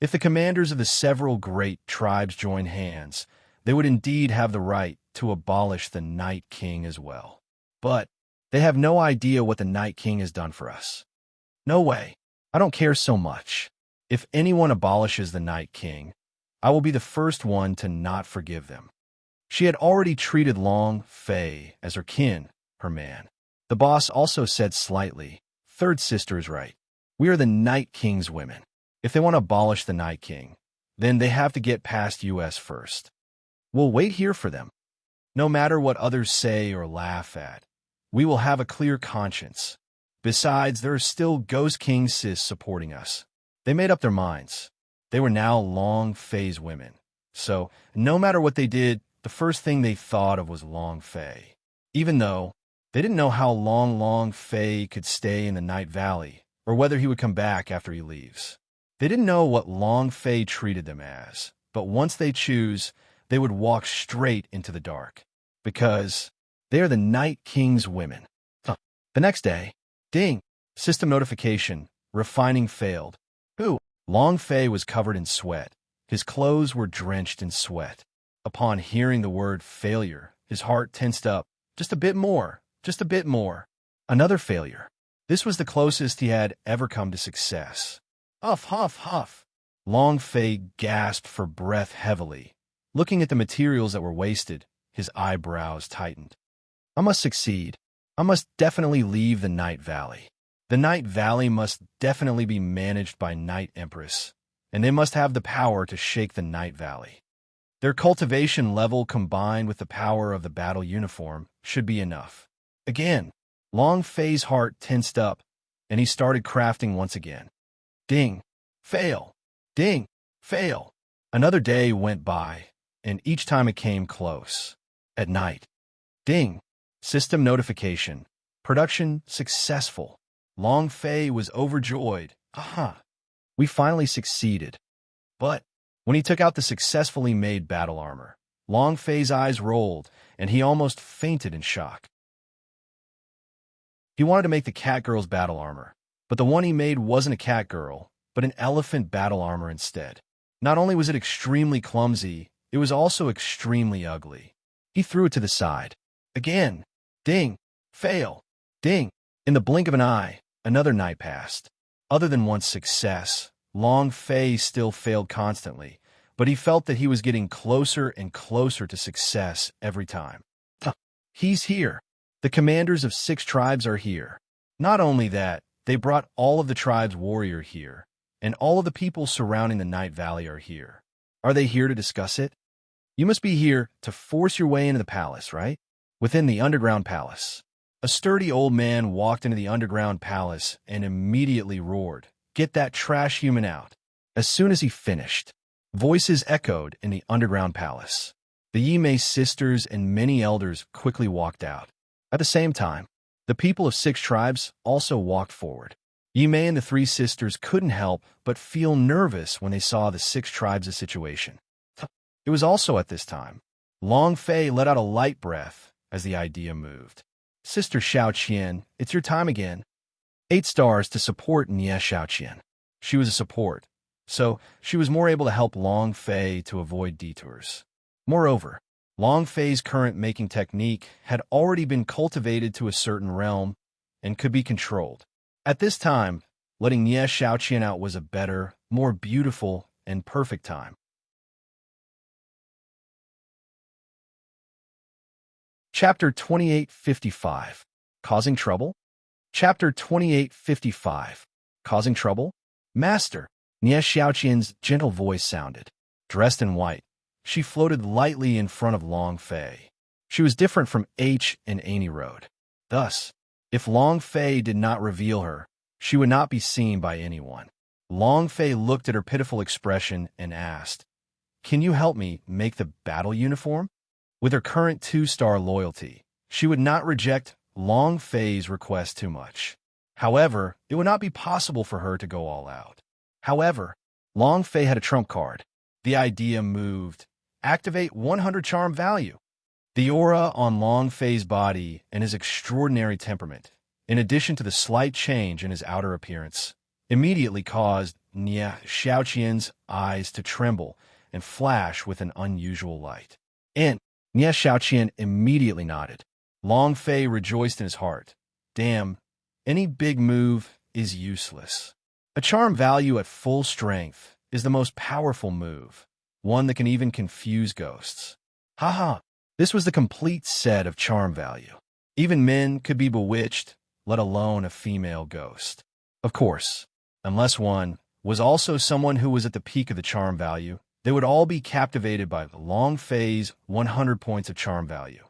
if the commanders of the several great tribes join hands, they would indeed have the right to abolish the Night King as well. But they have no idea what the Night King has done for us. No way. I don't care so much. If anyone abolishes the Night King, I will be the first one to not forgive them. She had already treated Long Fei as her kin, her man. The boss also said slightly, third sister is right. We are the Night King's women. If they want to abolish the Night King, then they have to get past US first. We'll wait here for them. No matter what others say or laugh at, we will have a clear conscience. Besides, there are still Ghost King Sis supporting us. They made up their minds. They were now Long Fei's women. So, no matter what they did, the first thing they thought of was Long Fei. Even though they didn't know how long Long Fei could stay in the Night Valley, or whether he would come back after he leaves. They didn't know what Long Fei treated them as, but once they choose, they would walk straight into the dark. Because they are the Night King's women. The next day, ding, system notification, refining failed. Who? Long Fei was covered in sweat. His clothes were drenched in sweat. Upon hearing the word failure, his heart tensed up. Just a bit more. Just a bit more. Another failure. This was the closest he had ever come to success. Huff, huff, huff. Long Fei gasped for breath heavily. Looking at the materials that were wasted, his eyebrows tightened. I must succeed. I must definitely leave the Night Valley. The Night Valley must definitely be managed by Night Empress, and they must have the power to shake the Night Valley. Their cultivation level combined with the power of the battle uniform should be enough. Again, Long Fei's heart tensed up, and he started crafting once again. Ding, fail, ding, fail. Another day went by, and each time it came close. At night, ding, system notification, production successful. Long Fei was overjoyed. Aha! We finally succeeded. But when he took out the successfully made battle armor, Long Fei's eyes rolled, and he almost fainted in shock. He wanted to make the cat girl's battle armor, but the one he made wasn't a cat girl, but an elephant battle armor instead. Not only was it extremely clumsy, it was also extremely ugly. He threw it to the side. Again. Ding. Fail. Ding. In the blink of an eye, another night passed. Other than one success, Long Fei still failed constantly, but he felt that he was getting closer and closer to success every time. He's here. The commanders of 6 tribes are here. Not only that, they brought all of the tribe's warrior here, and all of the people surrounding the Night Valley are here. Are they here to discuss it? You must be here to force your way into the palace, right? Within the underground palace. A sturdy old man walked into the underground palace and immediately roared, "Get that trash human out." As soon as he finished, voices echoed in the underground palace. The Yimei sisters and many elders quickly walked out. At the same time, the people of 6 tribes also walked forward. Yimei and the 3 sisters couldn't help but feel nervous when they saw the 6 tribes' situation. It was also at this time. Long Fei let out a light breath as the idea moved. "Sister Xiaoqian, it's your time again." 8 stars to support Nie Xiaoqian. She was a support, so she was more able to help Long Fei to avoid detours. Moreover, Long Fei's current making technique had already been cultivated to a certain realm and could be controlled. At this time, letting Nie Xiaoqian out was a better, more beautiful, and perfect time. Chapter 2855. Causing Trouble? Chapter 2855. Causing Trouble? Master, Nie Xiaoqian's gentle voice sounded. Dressed in white, she floated lightly in front of Long Fei. She was different from H and Annie Road. Thus, if Long Fei did not reveal her, she would not be seen by anyone. Long Fei looked at her pitiful expression and asked, "Can you help me make the battle uniform?" With her current 2-star loyalty, she would not reject Long Fei's request too much. However, it would not be possible for her to go all out. However, Long Fei had a trump card. The idea moved. Activate 100 charm value. The aura on Long Fei's body and his extraordinary temperament, in addition to the slight change in his outer appearance, immediately caused Nie Xiaoqian's eyes to tremble and flash with an unusual light. And Nie Xiaoqian immediately nodded. Long Fei rejoiced in his heart. Damn, any big move is useless. A charm value at full strength is the most powerful move, one that can even confuse ghosts. Haha, this was the complete set of charm value. Even men could be bewitched, let alone a female ghost. Of course, unless one was also someone who was at the peak of the charm value, they would all be captivated by Long Fei's 100 points of charm value.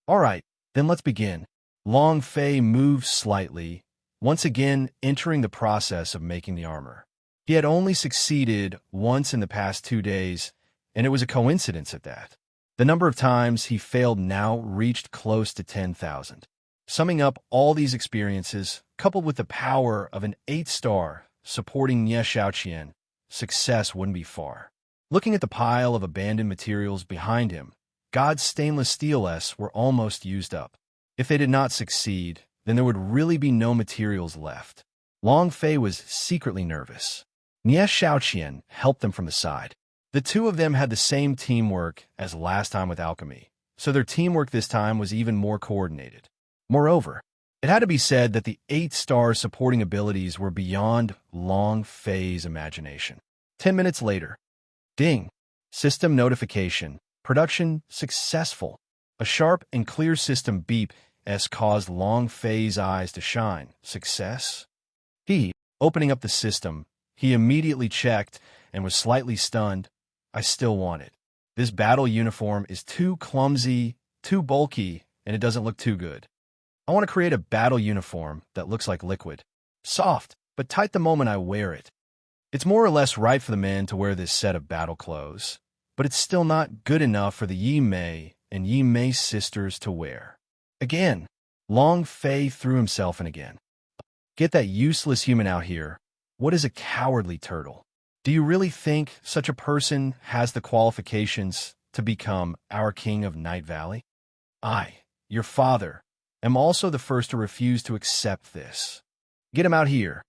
All right, then let's begin. Long Fei moved slightly, once again entering the process of making the armor. He had only succeeded once in the past 2 days, and it was a coincidence at that. The number of times he failed now reached close to 10,000. Summing up all these experiences, coupled with the power of an 8-star supporting Nie Xiaoqian, success wouldn't be far. Looking at the pile of abandoned materials behind him, God's stainless steel S were almost used up. If they did not succeed, then there would really be no materials left. Long Fei was secretly nervous. Nie Xiaoqian helped them from the side. The 2 of them had the same teamwork as last time with alchemy, so their teamwork this time was even more coordinated. Moreover, it had to be said that the 8-star supporting abilities were beyond Long Fei's imagination. 10 minutes later, ding! System notification. Production successful. A sharp and clear system beep as caused Long Fei's eyes to shine. Success? Opening up the system, he immediately checked and was slightly stunned. I still want it. This battle uniform is too clumsy, too bulky, and it doesn't look too good. I want to create a battle uniform that looks like liquid. Soft, but tight the moment I wear it. It's more or less right for the men to wear this set of battle clothes, but it's still not good enough for the Yimei and Yimei sisters to wear. Again, Long Fei threw himself in again. Get that useless human out here. What is a cowardly turtle? Do you really think such a person has the qualifications to become our king of Night Valley? I, your father, am also the first to refuse to accept this. Get him out here.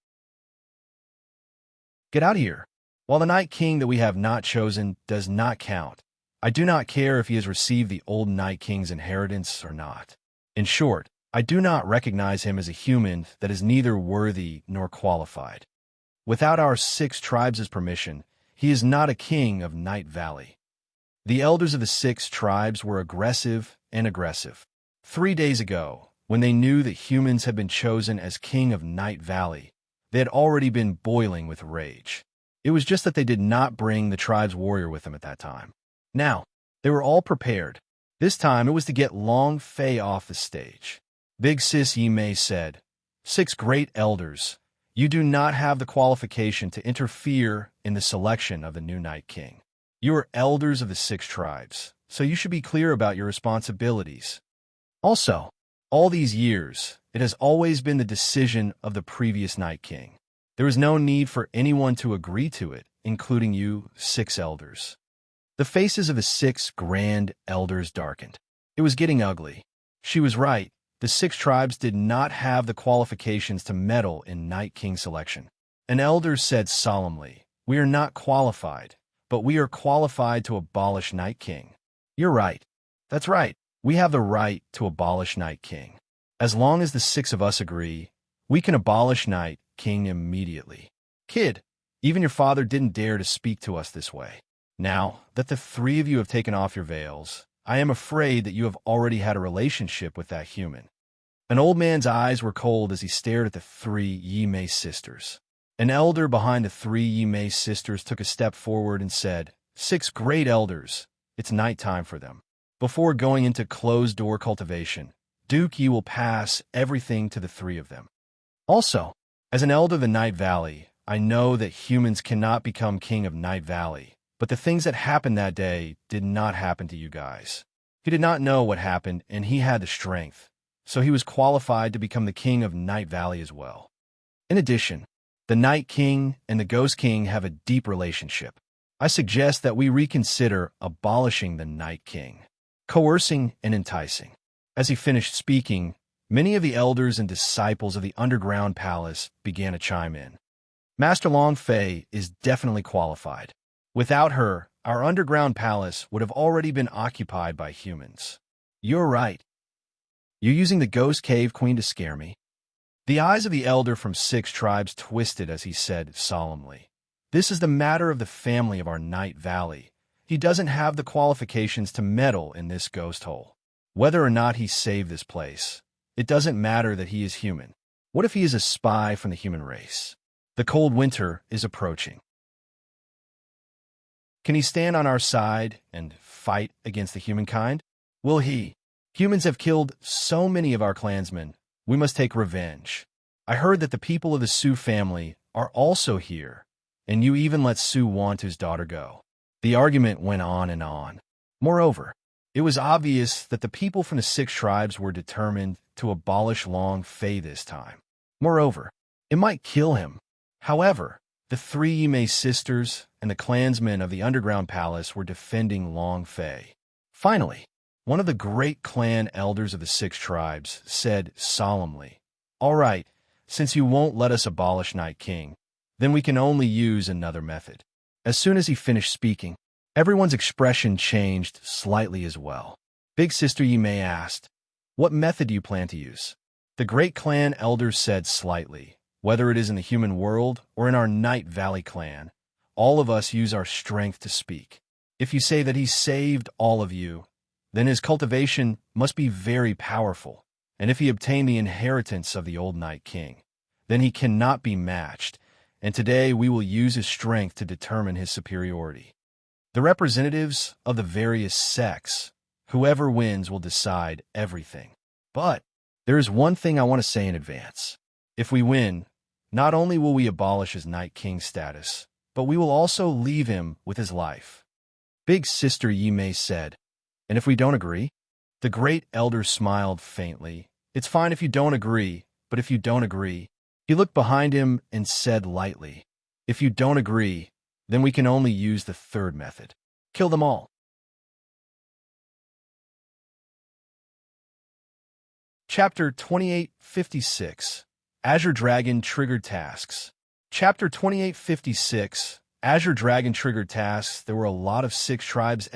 Get out here. While the Night King that we have not chosen does not count, I do not care if he has received the old Night King's inheritance or not. In short, I do not recognize him as a human that is neither worthy nor qualified. Without our 6 tribes' permission, he is not a king of Night Valley. The elders of the 6 tribes were aggressive and aggressive. 3 days ago, when they knew that humans had been chosen as king of Night Valley, they had already been boiling with rage. It was just that they did not bring the tribe's warrior with them at that time. Now, they were all prepared. This time it was to get Long Fei off the stage. Big Sis Yi Mei said, 6 great elders, you do not have the qualification to interfere in the selection of the new Night King. You are elders of the 6 tribes, so you should be clear about your responsibilities. Also, all these years, it has always been the decision of the previous Night King. There is no need for anyone to agree to it, including you 6 elders. The faces of the 6 grand elders darkened. It was getting ugly. She was right. The 6 tribes did not have the qualifications to meddle in Night King selection. An elder said solemnly, we are not qualified, but we are qualified to abolish Night King. You're right. That's right. We have the right to abolish Night King. As long as the 6 of us agree, we can abolish Night King immediately. Kid, even your father didn't dare to speak to us this way. Now that the 3 of you have taken off your veils, I am afraid that you have already had a relationship with that human. An old man's eyes were cold as he stared at the 3 Yi Mei sisters. An elder behind the 3 Yi Mei sisters took a step forward and said, 6 great elders, it's night time for them. Before going into closed-door cultivation, Duke Yi will pass everything to the 3 of them. Also, as an elder of the Night Valley, I know that humans cannot become king of Night Valley, but the things that happened that day did not happen to you guys. He did not know what happened, and he had the strength, so he was qualified to become the king of Night Valley as well. In addition, the Night King and the Ghost King have a deep relationship. I suggest that we reconsider abolishing the Night King, coercing and enticing. As he finished speaking, many of the elders and disciples of the underground palace began to chime in. Master Long Fei is definitely qualified. Without her, our underground palace would have already been occupied by humans. You're right. You're using the Ghost Cave Queen to scare me. The eyes of the elder from 6 tribes twisted as he said solemnly, this is the matter of the family of our Night Valley. He doesn't have the qualifications to meddle in this ghost hole. Whether or not he saved this place, it doesn't matter that he is human. What if he is a spy from the human race? The cold winter is approaching. Can he stand on our side and fight against the humankind? Will he? Humans have killed so many of our clansmen. We must take revenge. I heard that the people of the Su family are also here, and you even let Su Wantu's daughter go. The argument went on and on. Moreover, it was obvious that the people from the 6 tribes were determined to abolish Long Fei this time. Moreover, it might kill him. However, the 3 Yi Mei sisters and the clansmen of the underground palace were defending Long Fei. Finally, one of the great clan elders of the 6 tribes said solemnly, all right, since you won't let us abolish Night King, then we can only use another method. As soon as he finished speaking, everyone's expression changed slightly as well. Big Sister Yi Mei asked, what method do you plan to use? The great clan elders said slightly, whether it is in the human world or in our Night Valley clan, all of us use our strength to speak. If you say that he saved all of you, then his cultivation must be very powerful, and if he obtained the inheritance of the old Night King, then he cannot be matched, and today we will use his strength to determine his superiority. The representatives of the various sects, whoever wins will decide everything. But there is one thing I want to say in advance. If we win, not only will we abolish his Night King status, but we will also leave him with his life. Big Sister Yi Mei said, and if we don't agree? The great elder smiled faintly. It's fine if you don't agree, but if you don't agree, he looked behind him and said lightly, if you don't agree, then we can only use the 3rd method. Kill them all. Chapter 2856, Azure Dragon Triggered Tasks. Chapter 2856, Azure Dragon Triggered Tasks. There were a lot of 6 tribes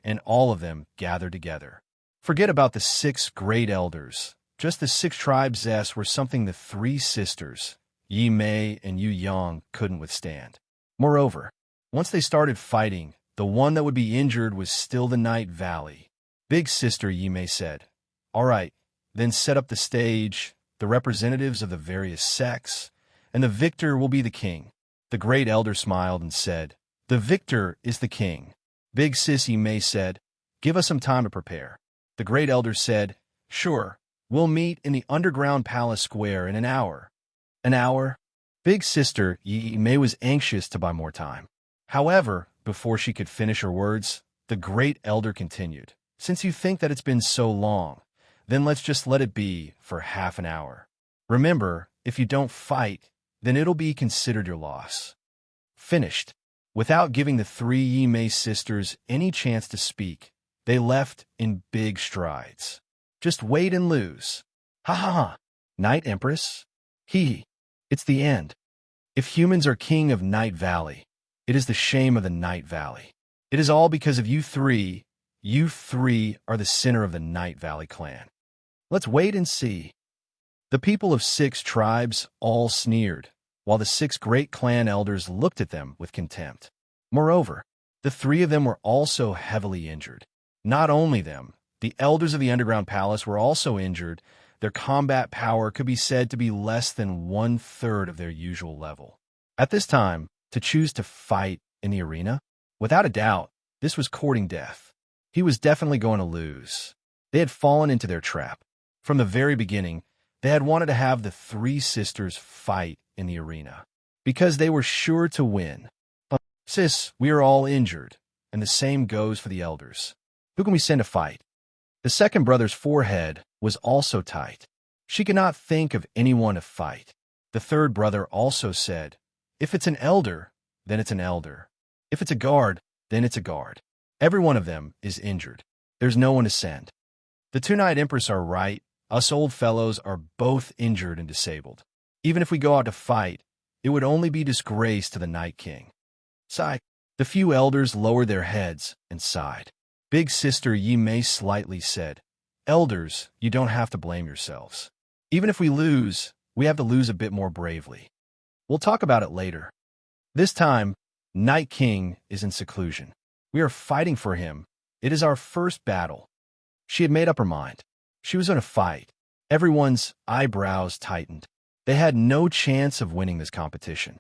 and all of them gathered together. Forget about the 6 great elders. Just the 6 tribes were something the 3 sisters, Yi Mei and Yu Yang, couldn't withstand. Moreover, once they started fighting, the one that would be injured was still the Night Valley. Big sister Yi Mei said, "All right, then set up the stage, the representatives of the various sects, and the victor will be the king." The great elder smiled and said, "The victor is the king." Big sis Yi Mei said, "Give us some time to prepare." The great elder said, "Sure, we'll meet in the underground palace square in an hour." An hour? Big sister Yi Mei was anxious to buy more time. However, before she could finish her words, the great elder continued, "Since you think that it's been so long, then let's just let it be for half an hour. Remember, if you don't fight, then it'll be considered your loss." Finished. Without giving the 3 Yi Mei sisters any chance to speak, they left in big strides. "Just wait and lose. Ha ha ha. Night Empress? Hee. It's the end. If humans are king of Night Valley, it is the shame of the Night Valley. It is all because of you 3. You 3 are the center of the Night Valley clan. Let's wait and see." The people of 6 tribes all sneered, while the 6 great clan elders looked at them with contempt. Moreover, the 3 of them were also heavily injured. Not only them, the elders of the underground palace were also injured. Their combat power could be said to be less than 1/3 of their usual level. At this time, to choose to fight in the arena? Without a doubt, this was courting death. He was definitely going to lose. They had fallen into their trap. From the very beginning, they had wanted to have the 3 sisters fight in the arena, because they were sure to win. But, "Sis, we are all injured, and the same goes for the elders. Who can we send to fight?" The second brother's forehead was also tight. She could not think of anyone to fight. The third brother also said, "If it's an elder, then it's an elder. If it's a guard, then it's a guard. Every one of them is injured. There's no one to send." The 2 Night Empress are right. Us old fellows are both injured and disabled. Even if we go out to fight, it would only be disgrace to the Night King. Sigh. The few elders lowered their heads and sighed. Big sister Yi Mei slightly said, "Elders, you don't have to blame yourselves. Even if we lose, we have to lose a bit more bravely. We'll talk about it later." This time, Night King is in seclusion. We are fighting for him. It is our first battle. She had made up her mind. She was going to fight. Everyone's eyebrows tightened. They had no chance of winning this competition.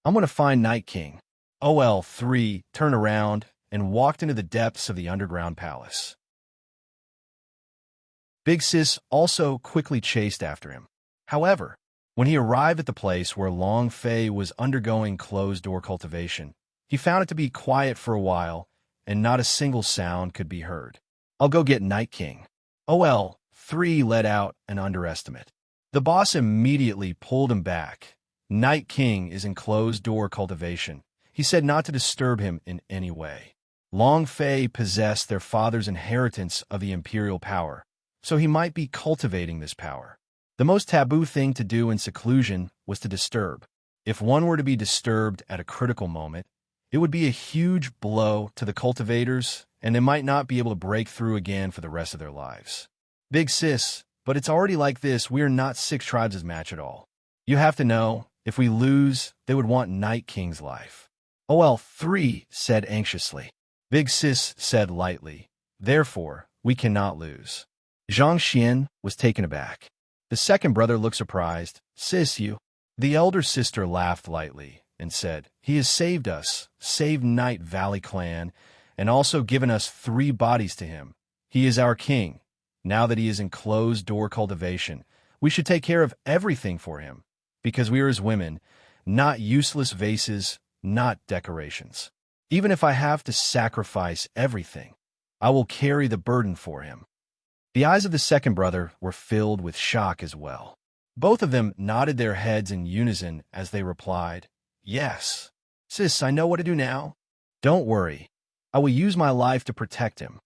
"I'm going to find Night King." OL3 turned around and walked into the depths of the underground palace. Big Sis also quickly chased after him. However, when he arrived at the place where Long Fei was undergoing closed-door cultivation, he found it to be quiet for a while, and not a single sound could be heard. "I'll go get Night King." OL3 let out an underestimate. The boss immediately pulled him back. "Night King is in closed-door cultivation. He said not to disturb him in any way. Long Fei possessed their father's inheritance of the imperial power, so he might be cultivating this power. The most taboo thing to do in seclusion was to disturb. If one were to be disturbed at a critical moment, it would be a huge blow to the cultivators, and they might not be able to break through again for the rest of their lives. Big sis, but it's already like this. We are not 6 tribes' match at all. You have to know, if we lose, they would want Night King's life." OL3 said anxiously. Big sis said lightly, "Therefore, we cannot lose." Zhang Xian was taken aback. The second brother looked surprised. "Sis, you?" The elder sister laughed lightly and said, "He has saved us, saved Night Valley clan, and also given us 3 bodies to him. He is our king. Now that he is in closed-door cultivation, we should take care of everything for him, because we are his women, not useless vases, not decorations. Even if I have to sacrifice everything, I will carry the burden for him." The eyes of the second brother were filled with shock as well. Both of them nodded their heads in unison as they replied, "Yes. Sis, I know what to do now. Don't worry. I will use my life to protect him.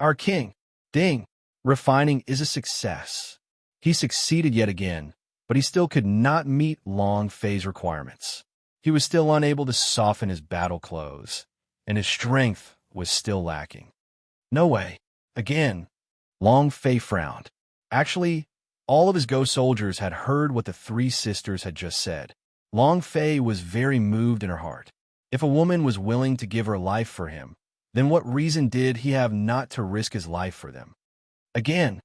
Our king, Ding, refining is a success. He succeeded yet again, but he still could not meet Long Fei's requirements. He was still unable to soften his battle clothes, and his strength was still lacking. No way. Again, Long Fei frowned. Actually, all of his ghost soldiers had heard what the three sisters had just said. Long Fei was very moved in her heart. If a woman was willing to give her life for him, then what reason did he have not to risk his life for them? Again,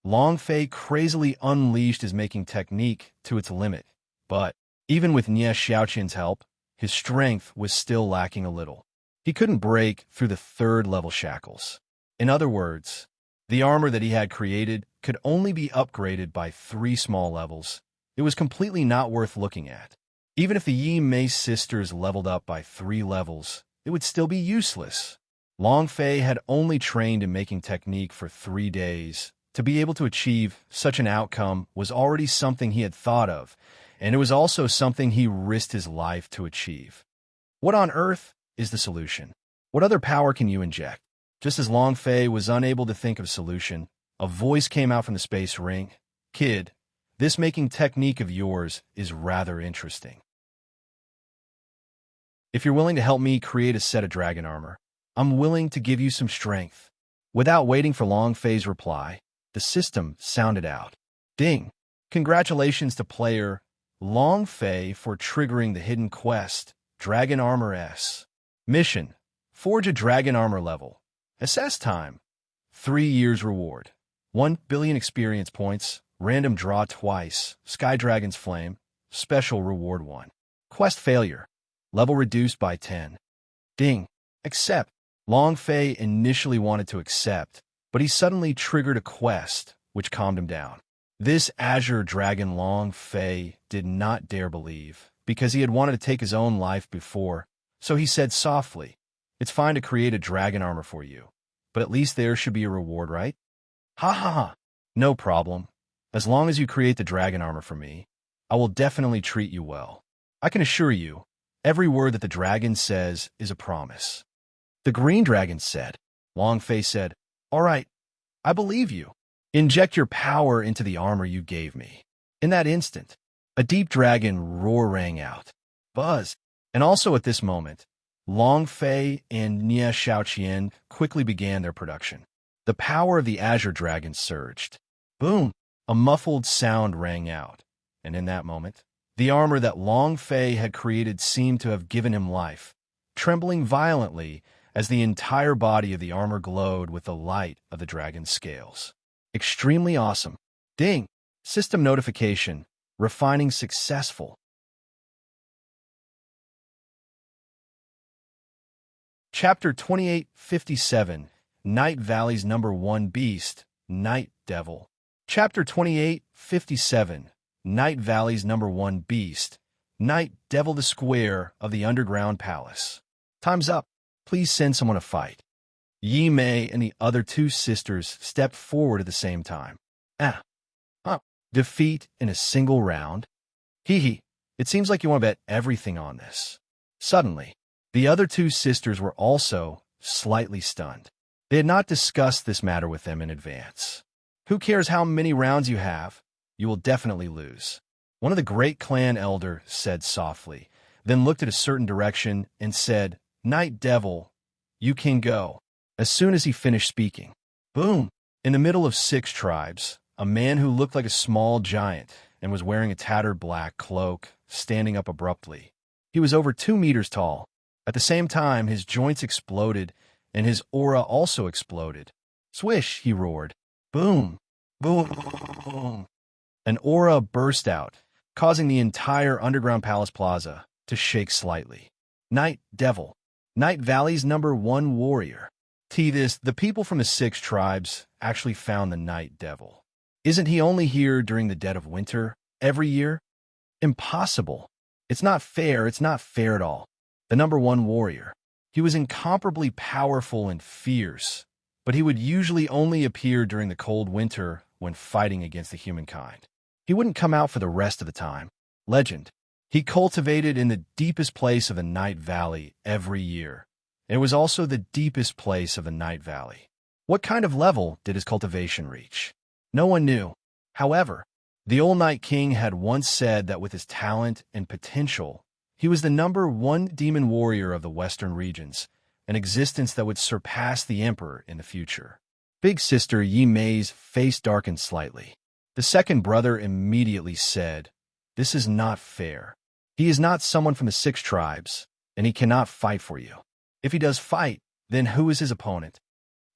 Long Fei crazily unleashed his making technique to its limit, but even with Nie Xiaoqian's help, his strength was still lacking a little. He couldn't break through the third-level shackles. In other words, the armor that he had created could only be upgraded by 3 small levels. It was completely not worth looking at. Even if the Yi Mei sisters leveled up by 3 levels, it would still be useless. Long Fei had only trained in making technique for 3 days. To be able to achieve such an outcome was already something he had thought of, and it was also something he risked his life to achieve. What on earth is the solution? What other power can you inject? Just as Long Fei was unable to think of a solution, a voice came out from the space ring. Kid, this making technique of yours is rather interesting. If you're willing to help me create a set of dragon armor, I'm willing to give you some strength. Without waiting for Long Fei's reply, the system sounded out. Ding! Congratulations to player Long Fei for triggering the hidden quest, Dragon Armor S. Mission: Forge a Dragon Armor level. Assess time: 3 years reward. 1 billion experience points. Random draw twice. Sky Dragon's Flame. Special reward 1. Quest failure. Level reduced by 10. Ding. Accept. Long Fei initially wanted to accept, but he suddenly triggered a quest, which calmed him down. This Azure Dragon Long Fei did not dare believe, because he had wanted to take his own life before, so he said softly, "It's fine to create a dragon armor for you, but at least there should be a reward, right?" Ha ha ha. No problem. As long as you create the dragon armor for me, I will definitely treat you well. I can assure you, every word that the dragon says is a promise. The green dragon said. Long Fei said, "All right, I believe you. Inject your power into the armor you gave me." In that instant, a deep dragon roar rang out. Buzz. And also at this moment, Long Fei and Nie Xiaoqian quickly began their production. The power of the Azure Dragon surged. Boom! A muffled sound rang out, and in that moment, the armor that Long Fei had created seemed to have given him life, trembling violently as the entire body of the armor glowed with the light of the dragon's scales. Extremely awesome. Ding! System notification. Refining successful. Chapter 2857. Night Valley's #1 Beast, Night Devil. Chapter 2857. Night Valley's #1 Beast, Night Devil, the Square of the Underground Palace. Time's up. Please send someone to fight. Yi Mei and the other 2 sisters stepped forward at the same time. Defeat in a single round? Hee. It seems like you want to bet everything on this. Suddenly, the other 2 sisters were also slightly stunned. They had not discussed this matter with them in advance. Who cares how many rounds you have? You will definitely lose. One of the great clan elder said softly, then looked at a certain direction and said, "Night Devil, you can go." As soon as he finished speaking, boom! In the middle of 6 tribes, a man who looked like a small giant and was wearing a tattered black cloak, standing up abruptly. He was over 2 meters tall. At the same time, his joints exploded, and his aura also exploded. Swish, he roared. Boom! Boom! Boom! An aura burst out, causing the entire underground palace plaza to shake slightly. Night Devil. Night Valley's #1 warrior. The people from the 6 tribes actually found the Night Devil. Isn't he only here during the dead of winter, every year? Impossible. It's not fair at all. The #1 warrior. He was incomparably powerful and fierce, but he would usually only appear during the cold winter when fighting against the humankind. He wouldn't come out for the rest of the time. Legend. He cultivated in the deepest place of the Night Valley every year. It was also the deepest place of the Night Valley. What kind of level did his cultivation reach? No one knew. However, the old Night King had once said that with his talent and potential, he was the #1 demon warrior of the western regions, an existence that would surpass the Emperor in the future. Big Sister Yi Mei's face darkened slightly. The second brother immediately said, "This is not fair. He is not someone from the 6 tribes, and he cannot fight for you. If he does fight, then who is his opponent?"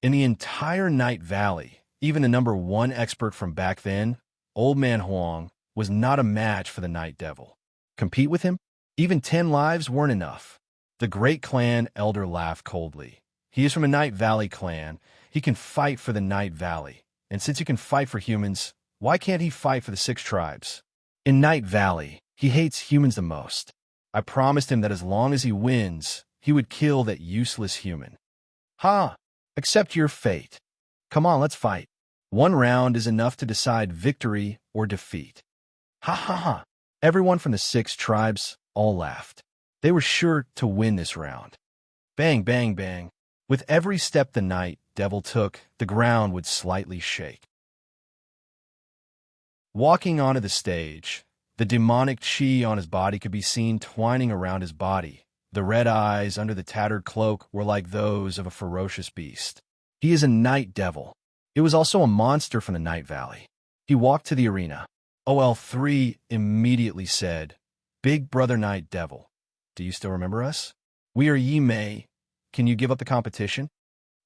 In the entire Night Valley, even the #1 expert from back then, Old Man Huang, was not a match for the Night Devil. Compete with him? Even 10 lives weren't enough. The Great Clan elder laughed coldly. He is from a Night Valley clan. He can fight for the Night Valley. And since he can fight for humans, why can't he fight for the 6 tribes? In Night Valley, he hates humans the most. I promised him that as long as he wins, he would kill that useless human. Ha! Accept your fate. Come on, let's fight. 1 round is enough to decide victory or defeat. Ha ha ha! Everyone from the 6 tribes all laughed. They were sure to win this round. Bang, bang, bang. With every step the Night Devil took, the ground would slightly shake. Walking onto the stage, the demonic chi on his body could be seen twining around his body. The red eyes under the tattered cloak were like those of a ferocious beast. He is a Night Devil. It was also a monster from the Night Valley. He walked to the arena. OL3 immediately said, "Big Brother Night Devil, do you still remember us? We are Yi Mei. Can you give up the competition?"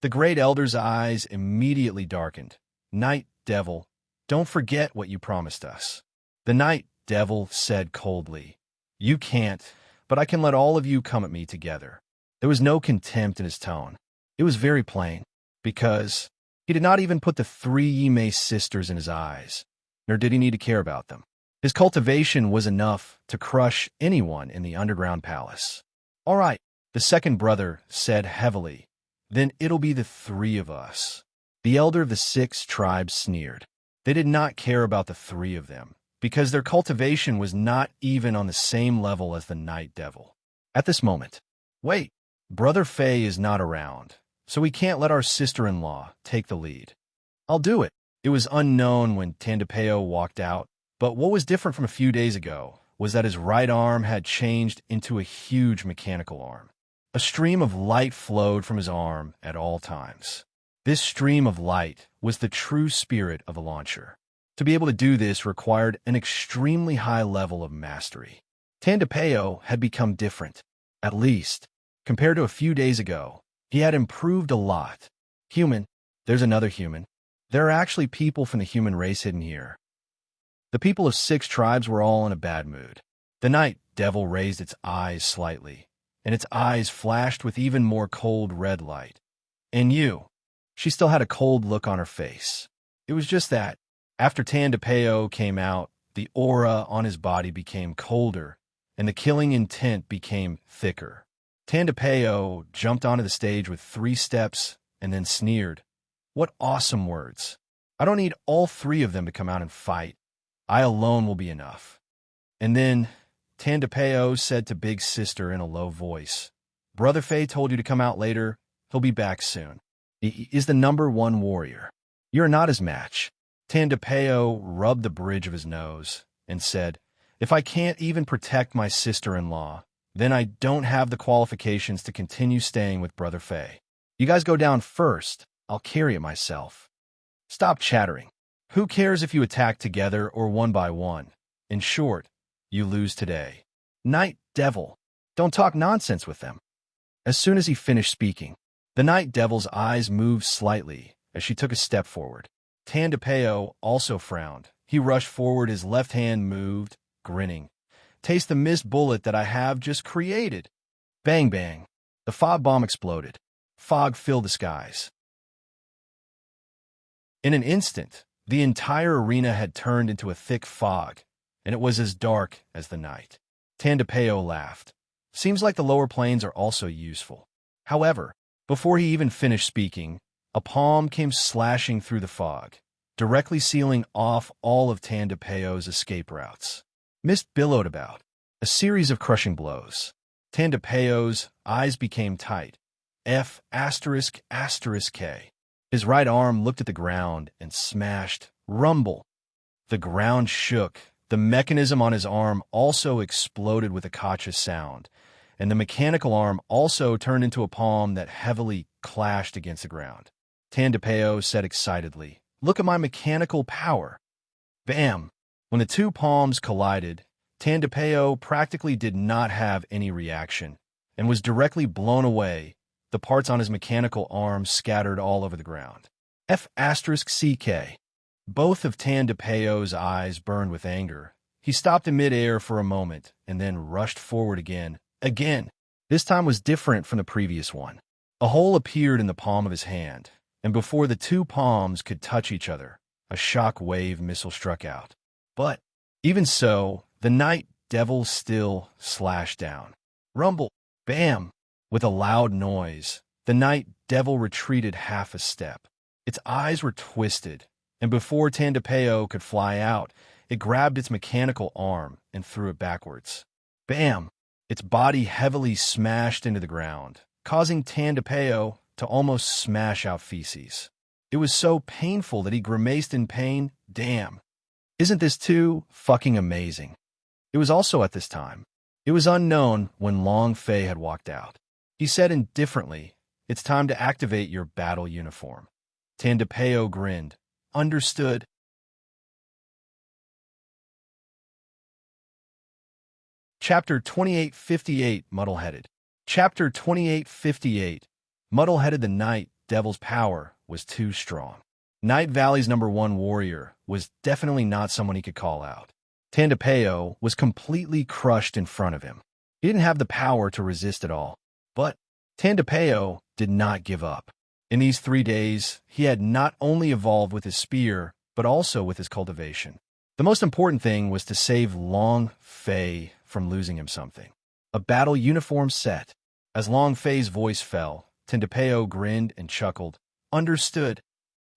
The Great Elder's eyes immediately darkened. "Night Devil, don't forget what you promised us." The Night Devil said coldly, "You can't, but I can let all of you come at me together." There was no contempt in his tone. It was very plain, because he did not even put the 3 Yi Mei sisters in his eyes, nor did he need to care about them. His cultivation was enough to crush anyone in the underground palace. "All right," the second brother said heavily, "then it'll be the 3 of us." The elder of the 6 tribes sneered. They did not care about the 3 of them, because their cultivation was not even on the same level as the Night Devil. At this moment, wait, Brother Fei is not around, so we can't let our sister-in-law take the lead. I'll do it. It was unknown when Tandapeo walked out, but what was different from a few days ago was that his right arm had changed into a huge mechanical arm. A stream of light flowed from his arm at all times. This stream of light was the true spirit of a launcher. To be able to do this required an extremely high level of mastery. Tandapeo had become different. At least, compared to a few days ago, he had improved a lot. Human, there's another human. There are actually people from the human race hidden here. The people of 6 tribes were all in a bad mood. The Night Devil raised its eyes slightly, and its eyes flashed with even more cold red light. And you, she still had a cold look on her face. It was just that, after Tandapeo came out, the aura on his body became colder, and the killing intent became thicker. Tandapeo jumped onto the stage with 3 steps and then sneered. "What awesome words. I don't need all 3 of them to come out and fight. I alone will be enough." And then Tandapeo said to Big Sister in a low voice, "Brother Fei told you to come out later. He'll be back soon. He is the #1 warrior. You're not his match." Tandapeo rubbed the bridge of his nose and said, "If I can't even protect my sister-in-law, then I don't have the qualifications to continue staying with Brother Fei. You guys go down first. I'll carry it myself." "Stop chattering. Who cares if you attack together or one by one? In short, you lose today." "Night Devil, don't talk nonsense with them." As soon as he finished speaking, the Night Devil's eyes moved slightly as she took a step forward. Tandapeo also frowned. He rushed forward, his left hand moved, grinning. "Taste the mist bullet that I have just created." Bang, bang. The fog bomb exploded. Fog filled the skies. In an instant, the entire arena had turned into a thick fog, and it was as dark as the night. Tandapeo laughed. "Seems like the lower planes are also useful." However, before he even finished speaking, a palm came slashing through the fog, directly sealing off all of Tandapeo's escape routes. Mist billowed about, a series of crushing blows. Tandapeo's eyes became tight. F***K. His right arm looked at the ground and smashed Rumble. The ground shook. The mechanism on his arm also exploded with a cautious sound, and the mechanical arm also turned into a palm that heavily clashed against the ground. Tandapeo said excitedly, "Look at my mechanical power." Bam! When the two palms collided, Tandapeo practically did not have any reaction and was directly blown away, the parts on his mechanical arm scattered all over the ground. F***CK. Both of Tandapeo's eyes burned with anger. He stopped in midair for a moment and then rushed forward again. This time was different from the previous one. A hole appeared in the palm of his hand, and before the two palms could touch each other, a shock wave missile struck out. But even so, the night devil still slashed down. Rumble! Bam! With a loud noise, the night devil retreated half a step. Its eyes were twisted, and before Tandapeo could fly out, it grabbed its mechanical arm and threw it backwards. Bam! Its body heavily smashed into the ground, causing Tandapeo to almost smash out feces. It was so painful that he grimaced in pain. Damn. Isn't this too fucking amazing? It was also at this time. It was unknown when Long Fei had walked out. He said indifferently, "It's time to activate your battle uniform." Tandapeo grinned. Understood. Chapter 2858, Muddleheaded. Chapter 2858, Muddleheaded. The Night Devil's power was too strong. Night Valley's #1 warrior was definitely not someone he could call out. Tandapeo was completely crushed in front of him. He didn't have the power to resist at all. But Tandapeo did not give up. In these 3 days, he had not only evolved with his spear, but also with his cultivation. The most important thing was to save Long Fei from losing him something. A battle uniform set. As Long Fei's voice fell, Tandapeo grinned and chuckled. Understood.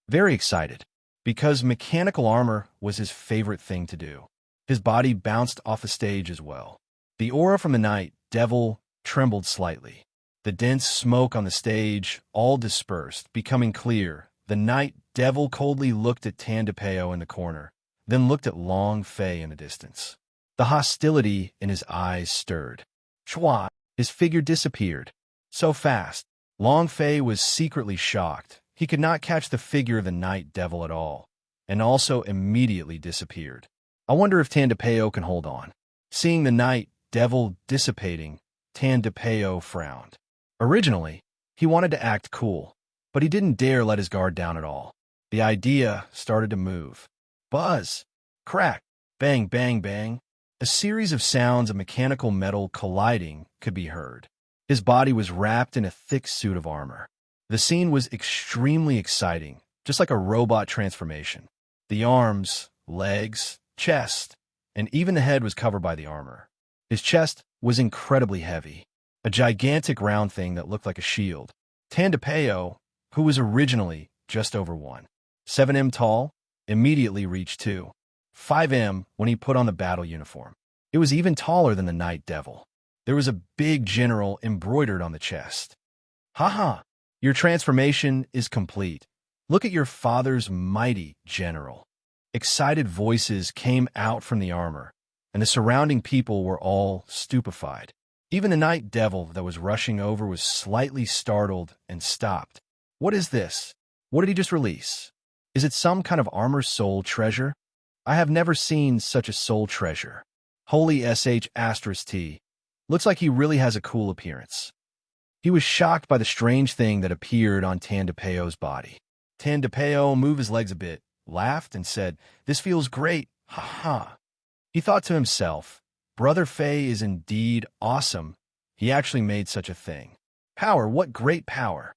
Very excited, because mechanical armor was his favorite thing to do. His body bounced off the stage as well. The aura from the night devil trembled slightly. The dense smoke on the stage all dispersed, becoming clear. The night devil coldly looked at Tandapeo in the corner, then looked at Long Fei in the distance. The hostility in his eyes stirred. Chua! His figure disappeared. So fast. Long Fei was secretly shocked. He could not catch the figure of the night devil at all, and also immediately disappeared. I wonder if Tandapeo can hold on. Seeing the night devil dissipating, Tandapeo frowned. Originally, he wanted to act cool, but he didn't dare let his guard down at all. The idea started to move. Buzz! Crack! Bang, bang, bang! A series of sounds of mechanical metal colliding could be heard. His body was wrapped in a thick suit of armor. The scene was extremely exciting, just like a robot transformation. The arms, legs, chest, and even the head was covered by the armor. His chest was incredibly heavy, a gigantic round thing that looked like a shield. Tandapeo, who was originally just over 1.7 m tall, immediately reached 2.5 m when he put on the battle uniform. It was even taller than the Night Devil. There was a big general embroidered on the chest. Haha, your transformation is complete. Look at your father's mighty general. Excited voices came out from the armor, and the surrounding people were all stupefied. Even the Night Devil that was rushing over was slightly startled and stopped. What is this? What did he just release? Is it some kind of armor soul treasure? I have never seen such a soul treasure. Holy sh**t. Looks like he really has a cool appearance. He was shocked by the strange thing that appeared on Tandapeo's body. Tandapeo moved his legs a bit, laughed, and said, "This feels great, ha-ha." He thought to himself, Brother Fei is indeed awesome. He actually made such a thing. Power, what great power.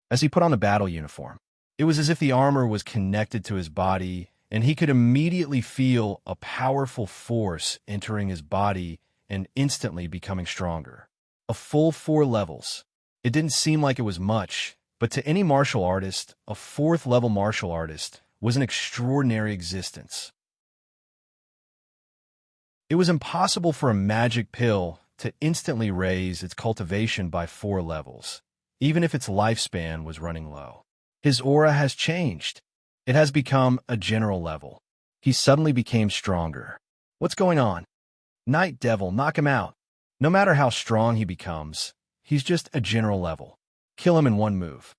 As he put on the battle uniform, it was as if the armor was connected to his body, and he could immediately feel a powerful force entering his body and instantly becoming stronger. A full 4 levels. It didn't seem like it was much, but to any martial artist, a 4th level martial artist was an extraordinary existence. It was impossible for a magic pill to instantly raise its cultivation by 4 levels, even if its lifespan was running low. His aura has changed. It has become a general level. He suddenly became stronger. What's going on? Night Devil, knock him out. No matter how strong he becomes, he's just a general level. Kill him in one move.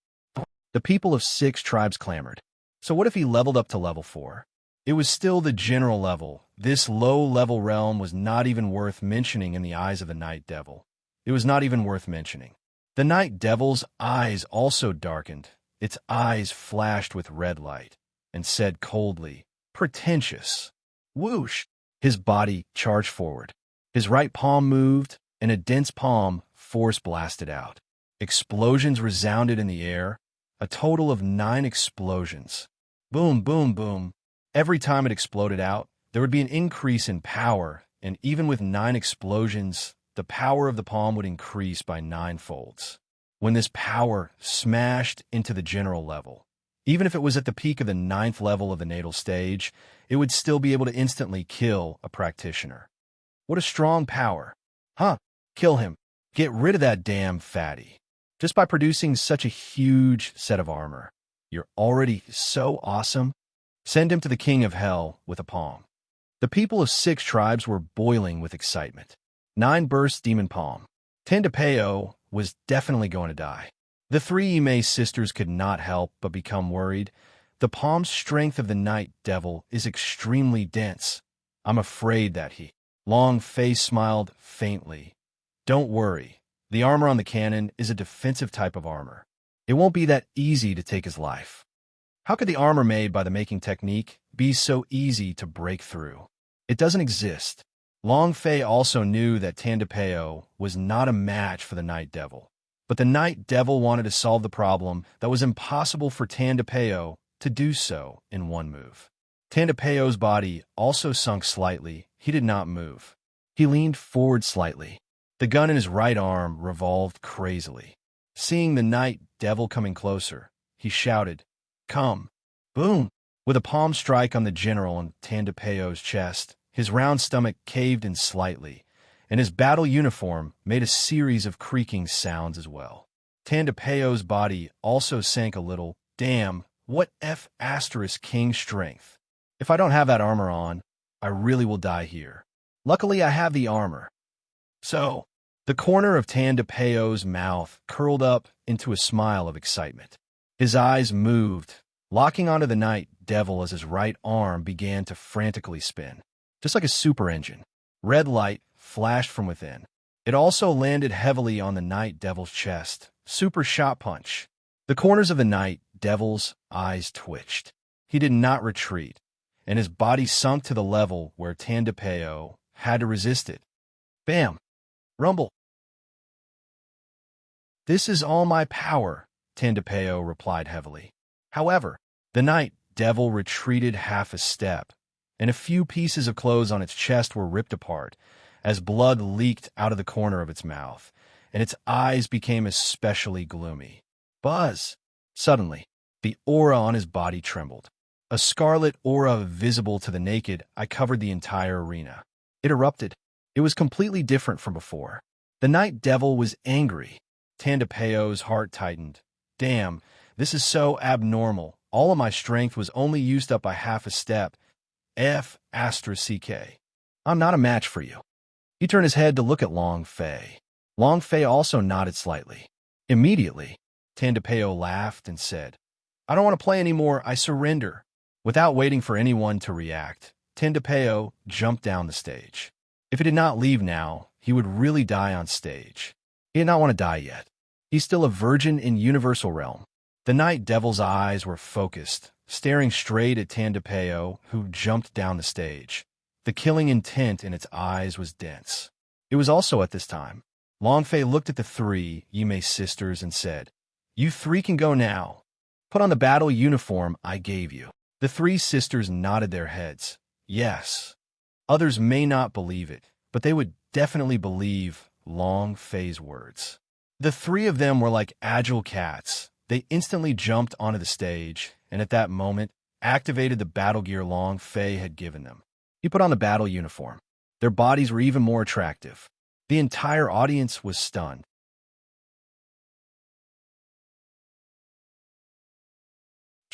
The people of 6 tribes clamored. So what if he leveled up to level 4? It was still the general level. This low-level realm was not even worth mentioning in the eyes of the Night Devil. It was not even worth mentioning. The Night Devil's eyes also darkened. Its eyes flashed with red light and said coldly, "Pretentious." Whoosh! His body charged forward. His right palm moved, and a dense palm force blasted out. Explosions resounded in the air, a total of 9 explosions. Boom, boom, boom. Every time it exploded out, there would be an increase in power, and even with 9 explosions, the power of the palm would increase by 9 folds. When this power smashed into the general level, even if it was at the peak of the 9th level of the natal stage, it would still be able to instantly kill a practitioner. What a strong power. Huh, kill him. Get rid of that damn fatty. Just by producing such a huge set of armor. You're already so awesome. Send him to the king of hell with a palm. The people of 6 tribes were boiling with excitement. 9 burst demon palm. Tandapeo was definitely going to die. The 3 Ime sisters could not help but become worried. The palm strength of the Night Devil is extremely dense. I'm afraid that he... Long Face smiled faintly. Don't worry. The armor on the cannon is a defensive type of armor. It won't be that easy to take his life. How could the armor made by the making technique be so easy to break through? It doesn't exist. Long Fei also knew that Tandapeo was not a match for the Night Devil. But the Night Devil wanted to solve the problem that was impossible for Tandapeo to do so in one move. Tandapeo's body also sunk slightly. He did not move. He leaned forward slightly. The gun in his right arm revolved crazily. Seeing the Night Devil coming closer, he shouted, "Come!" Boom! With a palm strike on the general and Tandapeo's chest, his round stomach caved in slightly, and his battle uniform made a series of creaking sounds as well. Tandapeo's body also sank a little. Damn, what King strength. If I don't have that armor on, I really will die here. Luckily, I have the armor. So, the corner of Tandapeo's mouth curled up into a smile of excitement. His eyes moved, locking onto the Night Devil as his right arm began to frantically spin. Just like a super engine. Red light flashed from within. It also landed heavily on the Night Devil's chest. Super shot punch. The corners of the Night Devil's eyes twitched. He did not retreat, and his body sunk to the level where Tandapeo had to resist it. Bam! Rumble! "This is all my power," Tandapeo replied heavily. However, the Night Devil retreated half a step, and a few pieces of clothes on its chest were ripped apart as blood leaked out of the corner of its mouth, and its eyes became especially gloomy. Buzz! Suddenly, the aura on his body trembled. A scarlet aura visible to the naked eye covered the entire arena. It erupted. It was completely different from before. The Night Devil was angry. Tandapeo's heart tightened. Damn, this is so abnormal. All of my strength was only used up by half a step. CK. I'm not a match for you. He turned his head to look at Long Fei. Long Fei also nodded slightly. Immediately, Tandapeo laughed and said, "I don't want to play anymore. I surrender." Without waiting for anyone to react, Tandapeo jumped down the stage. If he did not leave now, he would really die on stage. He did not want to die yet. He's still a virgin in Universal Realm. The Night Devil's eyes were focused, staring straight at Tandapeo, who jumped down the stage. The killing intent in its eyes was dense. It was also at this time. Long Fei looked at the 3 Yume sisters and said, "You 3 can go now. Put on the battle uniform I gave you." The 3 sisters nodded their heads. Yes. Others may not believe it, but they would definitely believe Long Fei's words. The 3 of them were like agile cats. They instantly jumped onto the stage, and at that moment, activated the battle gear Long Fei had given them. He put on the battle uniform. Their bodies were even more attractive. The entire audience was stunned.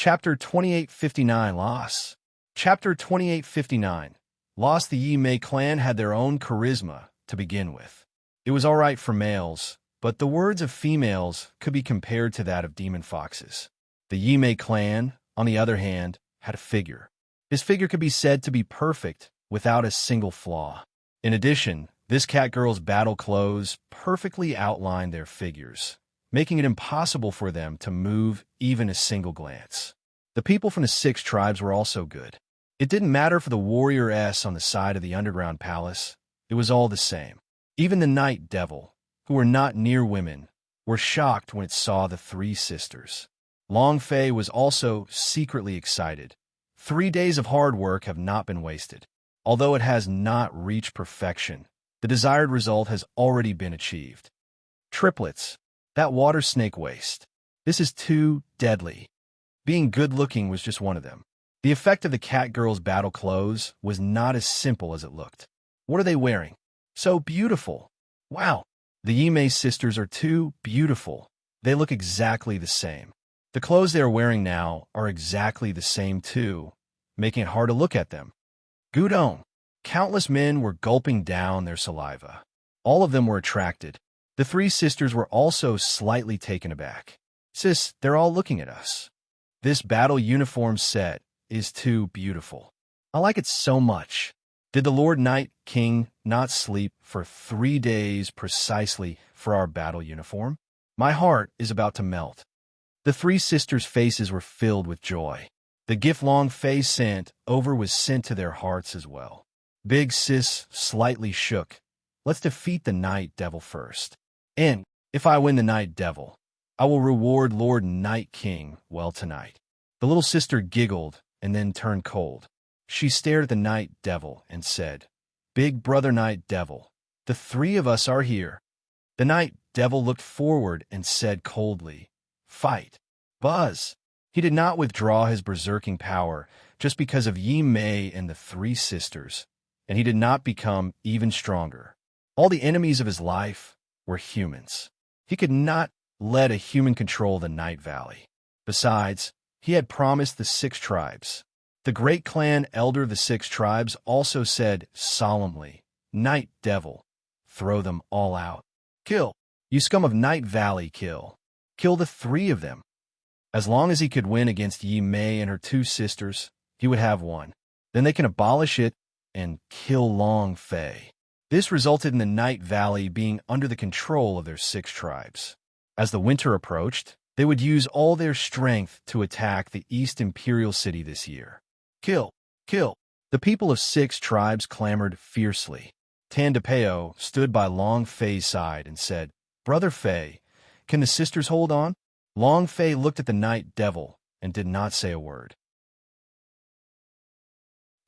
Chapter 2859 Loss. Chapter 2859 Loss. The Yi Mei clan had their own charisma to begin with. It was all right for males, but the words of females could be compared to that of demon foxes. The Yi Mei clan, on the other hand, had a figure. His figure could be said to be perfect without a single flaw. In addition, this cat girl's battle clothes perfectly outlined their figures, making it impossible for them to move even a single glance. The people from the 6 tribes were also good. It didn't matter for the warrior S on the side of the underground palace. It was all the same. Even the night devil, who were not near women, were shocked when it saw the 3 sisters. Long Fei was also secretly excited. 3 days of hard work have not been wasted. Although it has not reached perfection, the desired result has already been achieved. Triplets. That water snake waste. This is too deadly. Being good-looking was just one of them. The effect of the cat girl's battle clothes was not as simple as it looked. What are they wearing? So beautiful. Wow. The Yi Mei sisters are too beautiful. They look exactly the same. The clothes they are wearing now are exactly the same too, making it hard to look at them. Gudong. Countless men were gulping down their saliva. All of them were attracted. The 3 sisters were also slightly taken aback. Sis, they're all looking at us. This battle uniform set is too beautiful. I like it so much. Did the Lord Night King not sleep for 3 days precisely for our battle uniform? My heart is about to melt. The 3 sisters' faces were filled with joy. The gift Long Fei sent over was sent to their hearts as well. Big Sis slightly shook. Let's defeat the Night Devil first. And if I win the Night Devil, I will reward Lord Night King well tonight. The little sister giggled and then turned cold. She stared at the Night Devil and said, Big brother Night Devil, the 3 of us are here. The Night Devil looked forward and said coldly, Fight. Buzz. He did not withdraw his berserking power just because of Yi Mei and the 3 sisters, and he did not become even stronger. All the enemies of his life were humans. He could not let a human control the Night Valley. Besides, he had promised the 6 tribes. The great clan elder of the 6 tribes also said solemnly, Night Devil, throw them all out. Kill. You scum of Night Valley, kill. Kill the 3 of them. As long as he could win against Yi Mei and her 2 sisters, he would have won. Then they can abolish it and kill Long Fei. This resulted in the Night Valley being under the control of their 6 tribes. As the winter approached, they would use all their strength to attack the East Imperial City this year. Kill! Kill! The people of 6 tribes clamored fiercely. Tan DePeo stood by Long Fei's side and said, Brother Fei, can the sisters hold on? Long Fei looked at the Night Devil and did not say a word.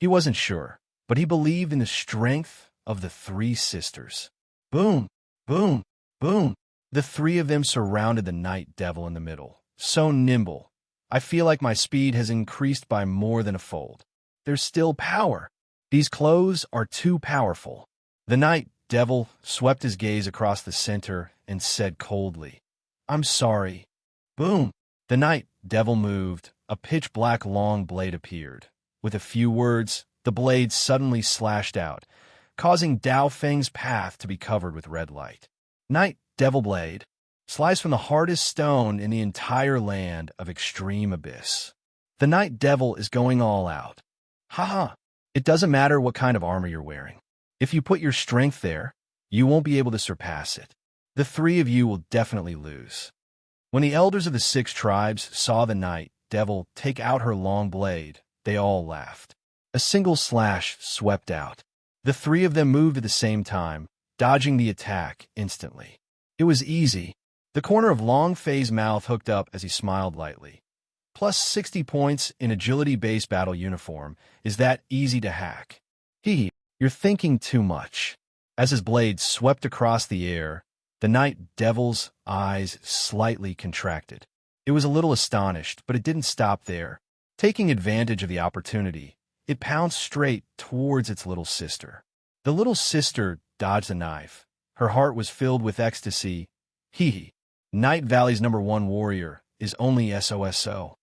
He wasn't sure, but he believed in the strength of the 3 sisters. Boom! Boom! Boom! The 3 of them surrounded the Night Devil in the middle. So nimble. I feel like my speed has increased by more than a fold. There's still power. These clothes are too powerful. The Night Devil swept his gaze across the center and said coldly, I'm sorry. Boom! The Night Devil moved. A pitch-black long blade appeared. With a few words, the blade suddenly slashed out, causing Dao Feng's path to be covered with red light. Night Devil Blade. Slice from the hardest stone in the entire land of Extreme Abyss. The Night Devil is going all out. Haha! It doesn't matter what kind of armor you're wearing. If you put your strength there, you won't be able to surpass it. The 3 of you will definitely lose. When the elders of the 6 tribes saw the Night Devil take out her long blade, they all laughed. A single slash swept out. The 3 of them moved at the same time, dodging the attack instantly. It was easy. The corner of Long Fei's mouth hooked up as he smiled lightly. Plus 60 points in agility-based battle uniform is that easy to hack. You're thinking too much. As his blade swept across the air, the Night Devil's eyes slightly contracted. It was a little astonished, but it didn't stop there. Taking advantage of the opportunity, it pounced straight towards its little sister. The little sister dodged the knife. Her heart was filled with ecstasy. Night Valley's #1 warrior is only SOSO.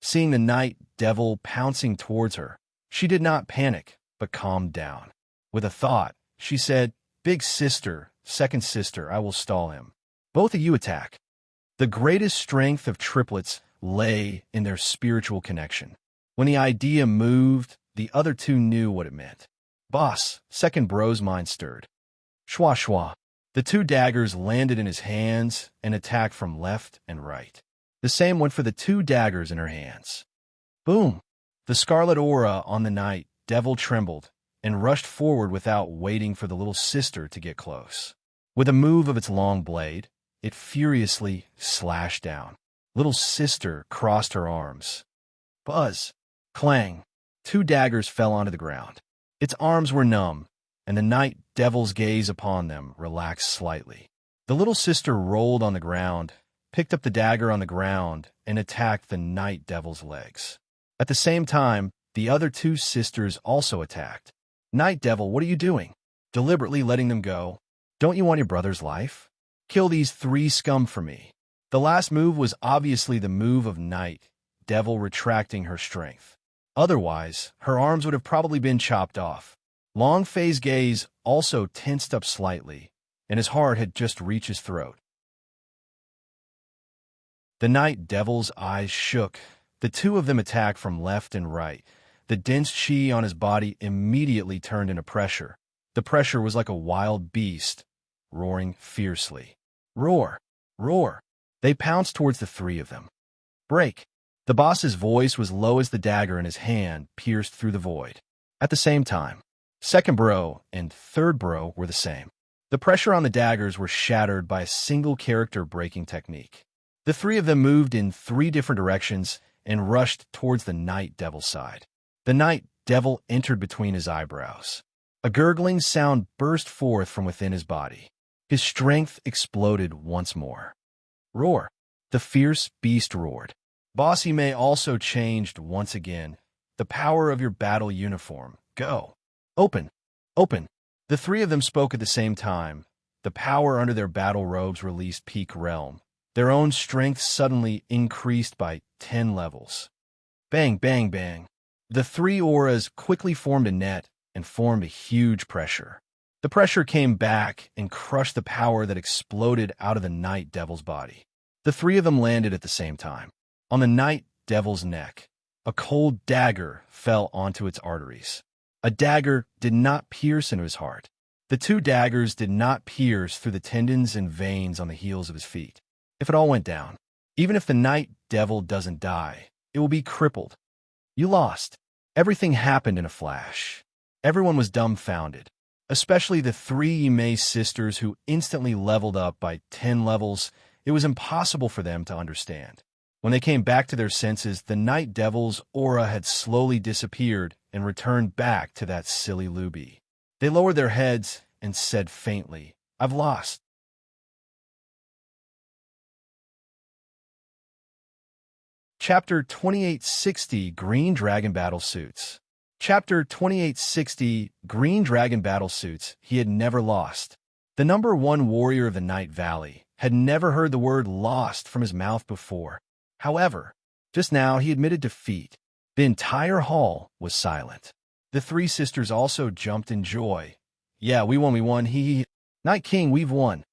Seeing the night devil pouncing towards her, she did not panic, but calmed down. With a thought, she said, "Big sister, second sister, I will stall him. Both of you attack." The greatest strength of triplets lay in their spiritual connection. When the idea moved, the other two knew what it meant. "Boss," second bro's mind stirred. Schwa schwa. The two daggers landed in his hands and attacked from left and right. The same went for the two daggers in her hands. Boom! The scarlet aura on the night devil trembled and rushed forward without waiting for the little sister to get close. With a move of its long blade, it furiously slashed down. Little sister crossed her arms. Buzz! Clang! Two daggers fell onto the ground. Its arms were numb, and the night devil's gaze upon them relaxed slightly. The little sister rolled on the ground, picked up the dagger on the ground, and attacked the night devil's legs. At the same time, the other two sisters also attacked. "Night devil, what are you doing? Deliberately letting them go? Don't you want your brother's life? Kill these three scum for me." The last move was obviously the move of night devil retracting her strength. Otherwise, her arms would have probably been chopped off. Long Fei's gaze also tensed up slightly, and his heart had just reached his throat. The night devil's eyes shook. The two of them attacked from left and right. The dense chi on his body immediately turned into pressure. The pressure was like a wild beast, roaring fiercely. Roar! Roar! They pounced towards the three of them. Break! The boss's voice was low as the dagger in his hand pierced through the void. At the same time, second bro and third bro were the same. The pressure on the daggers were shattered by a single character breaking technique. The three of them moved in three different directions and rushed towards the night devil's side. The night devil entered between his eyebrows. A gurgling sound burst forth from within his body. His strength exploded once more. Roar! The fierce beast roared. Bossy May also changed once again. The power of your battle uniform. Go! Open! Open! The three of them spoke at the same time. The power under their battle robes released peak realm. Their own strength suddenly increased by 10 levels. Bang, bang, bang. The three auras quickly formed a net and formed a huge pressure. The pressure came back and crushed the power that exploded out of the night devil's body. The three of them landed at the same time. On the night devil's neck, a cold dagger fell onto its arteries. A dagger did not pierce into his heart. The two daggers did not pierce through the tendons and veins on the heels of his feet. If it all went down, even if the night devil doesn't die, it will be crippled. You lost. Everything happened in a flash. Everyone was dumbfounded, especially the three May sisters who instantly leveled up by 10 levels. It was impossible for them to understand. When they came back to their senses, the night devil's aura had slowly disappeared and returned back to that silly Luby. They lowered their heads and said faintly, "I've lost." Chapter 2860, Green Dragon Battlesuits. Chapter 2860, Green Dragon Battlesuits. He had never lost. The number one warrior of the Night Valley had never heard the word lost from his mouth before. However, just now he admitted defeat. The entire hall was silent. The three sisters also jumped in joy. "Yeah, we won. Night King, we've won."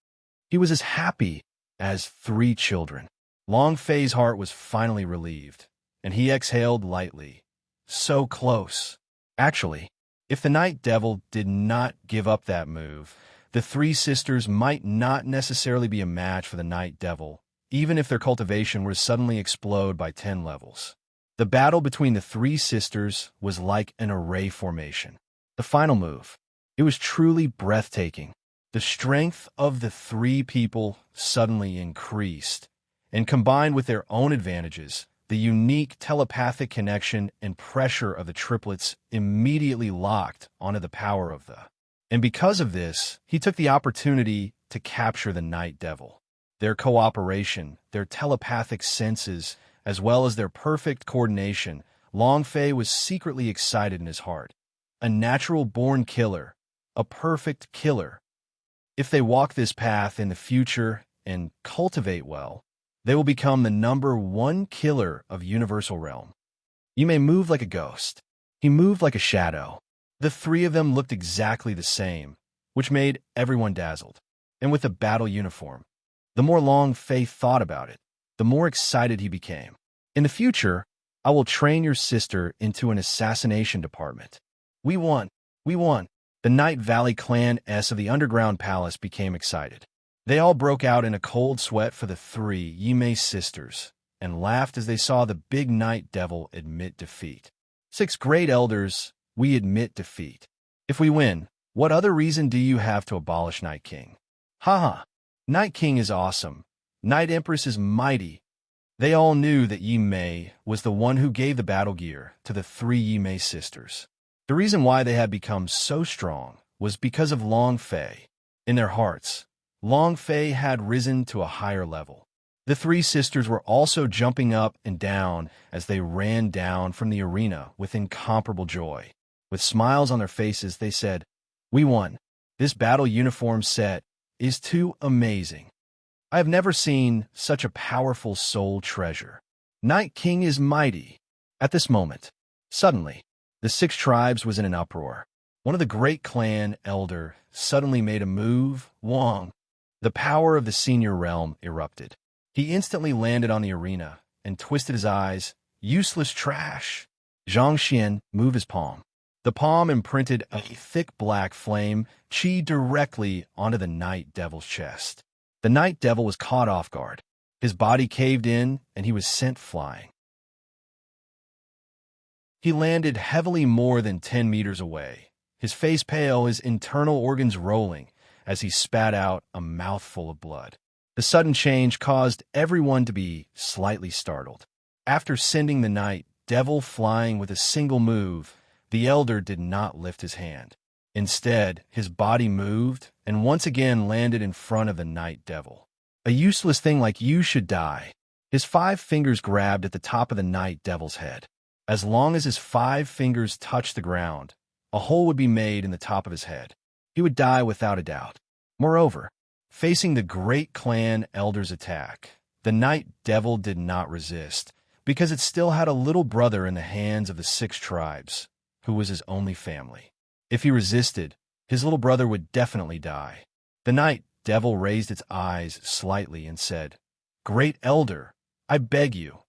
He was as happy as three children. Long Fei's heart was finally relieved, and he exhaled lightly. So close. Actually, if the night devil did not give up that move, the three sisters might not necessarily be a match for the night devil, even if their cultivation were to suddenly explode by 10 levels. The battle between the three sisters was like an array formation. The final move. It was truly breathtaking. The strength of the three people suddenly increased, and combined with their own advantages, the unique telepathic connection and pressure of the triplets immediately locked onto the power of the. And because of this, he took the opportunity to capture the night devil. Their cooperation, their telepathic senses, as well as their perfect coordination, Long Fei was secretly excited in his heart. A natural-born killer, a perfect killer. If they walk this path in the future and cultivate well, They will become the #1 killer of Universal Realm. You may move like a ghost. He moved like a shadow. The three of them looked exactly the same, which made everyone dazzled. And with a battle uniform, the more Long Fei thought about it, the more excited he became. In the future, I will train your sister into an assassination department. We won. We won. The Night Valley Clan S of the Underground Palace became excited. They all broke out in a cold sweat for the three Yimei sisters and laughed as they saw the big Night Devil admit defeat. 6 great elders, we admit defeat. If we win, what other reason do you have to abolish Night King? Haha, Night King is awesome. Night Empress is mighty. They all knew that Yimei was the one who gave the battle gear to the 3 Yimei sisters. The reason why they had become so strong was because of Long Fei. In their hearts, Long Fei had risen to a higher level. The 3 sisters were also jumping up and down as they ran down from the arena with incomparable joy. With smiles on their faces, they said, "We won. This battle uniform set is too amazing. I have never seen such a powerful soul treasure. Night King is mighty." At this moment, suddenly, the 6 tribes was in an uproar. One of the great clan elder suddenly made a move. Wong. The power of the senior realm erupted. He instantly landed on the arena and twisted his eyes. Useless trash. Zhang Xian moved his palm. The palm imprinted a thick black flame chi directly onto the Night Devil's chest. The Night Devil was caught off guard. His body caved in, and he was sent flying. He landed heavily more than 10 meters away, his face pale, his internal organs rolling, as he spat out a mouthful of blood. The sudden change caused everyone to be slightly startled. After sending the Night Devil flying with a single move, the elder did not lift his hand. Instead, his body moved and once again landed in front of the Night Devil. A useless thing like you should die. His 5 fingers grabbed at the top of the Night Devil's head. As long as his 5 fingers touched the ground, a hole would be made in the top of his head. He would die without a doubt. Moreover, facing the great clan elder's attack, the Night Devil did not resist, because it still had a little brother in the hands of the 6 tribes, who was his only family. If he resisted, his little brother would definitely die. The Night Devil raised its eyes slightly and said, "Great Elder, I beg you,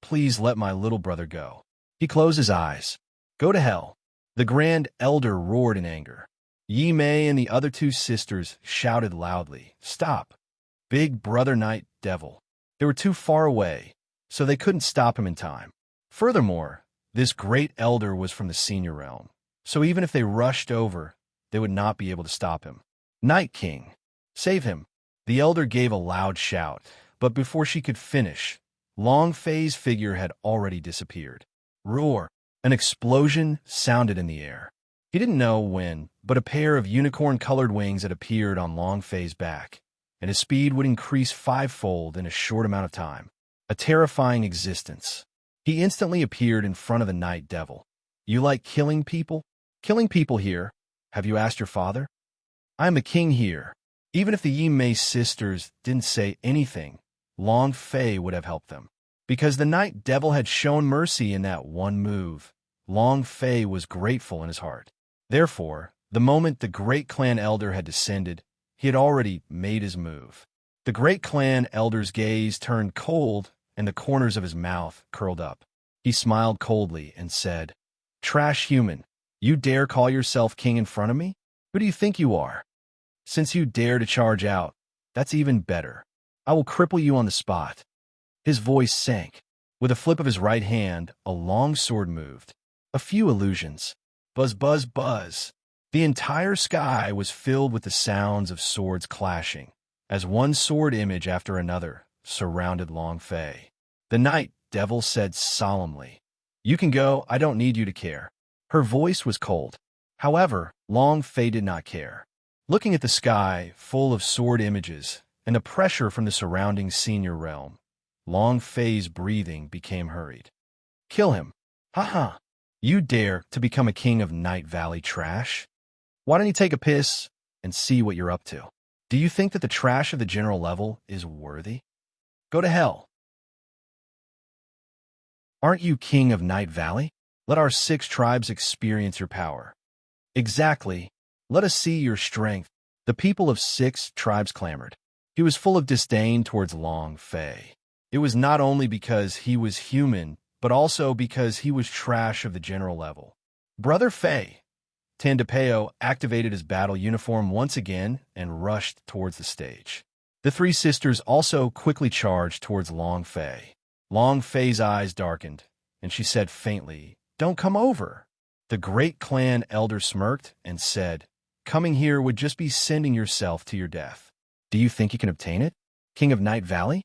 please let my little brother go." He closed his eyes. "Go to hell." The Grand Elder roared in anger. Yimei and the other 2 sisters shouted loudly, "Stop! Big Brother Night Devil." They were too far away, so they couldn't stop him in time. Furthermore, this great elder was from the senior realm, so even if they rushed over, they would not be able to stop him. "Night King, save him!" The elder gave a loud shout, but before she could finish, Long Fei's figure had already disappeared. Roar! An explosion sounded in the air. He didn't know when, but a pair of unicorn-colored wings had appeared on Long Fei's back, and his speed would increase 5-fold in a short amount of time. A terrifying existence. He instantly appeared in front of the Night Devil. "You like killing people?" "Killing people here. Have you asked your father?" "I am the king here." Even if the Yimei sisters didn't say anything, Long Fei would have helped them. Because the Night Devil had shown mercy in that one move, Long Fei was grateful in his heart. Therefore, the moment the great clan elder had descended, he had already made his move. The great clan elder's gaze turned cold and the corners of his mouth curled up. He smiled coldly and said, "Trash human, you dare call yourself king in front of me? Who do you think you are? Since you dare to charge out, that's even better. I will cripple you on the spot." His voice sank. With a flip of his right hand, a long sword moved. A few illusions. Buzz, buzz, buzz. The entire sky was filled with the sounds of swords clashing, as one sword image after another surrounded Long Fei. The Night Devil said solemnly, "You can go, I don't need you to care." Her voice was cold. However, Long Fei did not care. Looking at the sky full of sword images and the pressure from the surrounding senior realm, Long Fei's breathing became hurried. "Kill him. Ha! You dare to become a king of Night Valley trash? Why don't you take a piss and see what you're up to? Do you think that the trash of the general level is worthy?" Go to hell. Aren't you king of Night Valley? Let our 6 tribes experience your power. Exactly. Let us see your strength. The people of 6 tribes clamored. He was full of disdain towards Long Fei. It was not only because he was human, but also because he was trash of the general level. Brother Fei, Tandapeo activated his battle uniform once again and rushed towards the stage. The 3 sisters also quickly charged towards Long Fei. Long Fei's eyes darkened, and she said faintly, "Don't come over." The great clan elder smirked and said, "Coming here would just be sending yourself to your death. Do you think you can obtain it, King of Night Valley?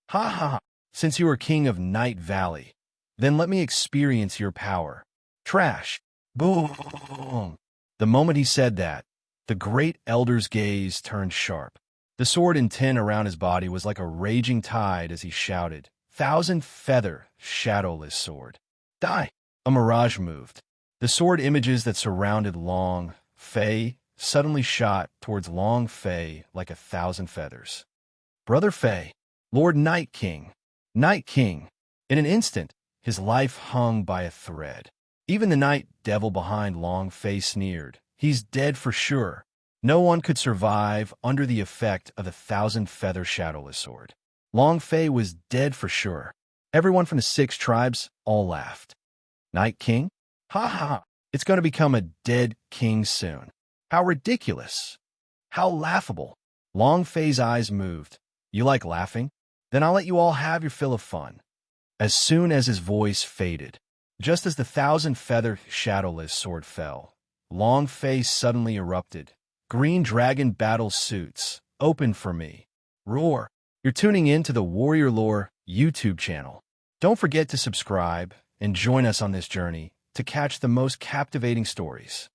Ha ha ha. Since you are King of Night Valley, then let me experience your power. Trash. Boom." The moment he said that, the great elder's gaze turned sharp. The sword in 10 around his body was like a raging tide as he shouted, "1,000-feather, shadowless sword. Die!" A mirage moved. The sword images that surrounded Long Fei suddenly shot towards Long Fei like 1,000 feathers. Brother Fei, Lord Night King, Night King. In an instant, his life hung by a thread. Even the night devil behind Long Fei sneered. He's dead for sure. No one could survive under the effect of the 1,000-feather shadowless sword. Long Fei was dead for sure. Everyone from the 6 tribes all laughed. Night King? Ha ha ha. It's going to become a dead king soon. How ridiculous. How laughable. Long Fei's eyes moved. You like laughing? Then I'll let you all have your fill of fun. As soon as his voice faded, just as the 1,000-feather shadowless sword fell, Long Fei suddenly erupted. Green dragon battle suits, open for me. Roar. You're tuning in to the Warrior Lore YouTube channel. Don't forget to subscribe and join us on this journey to catch the most captivating stories.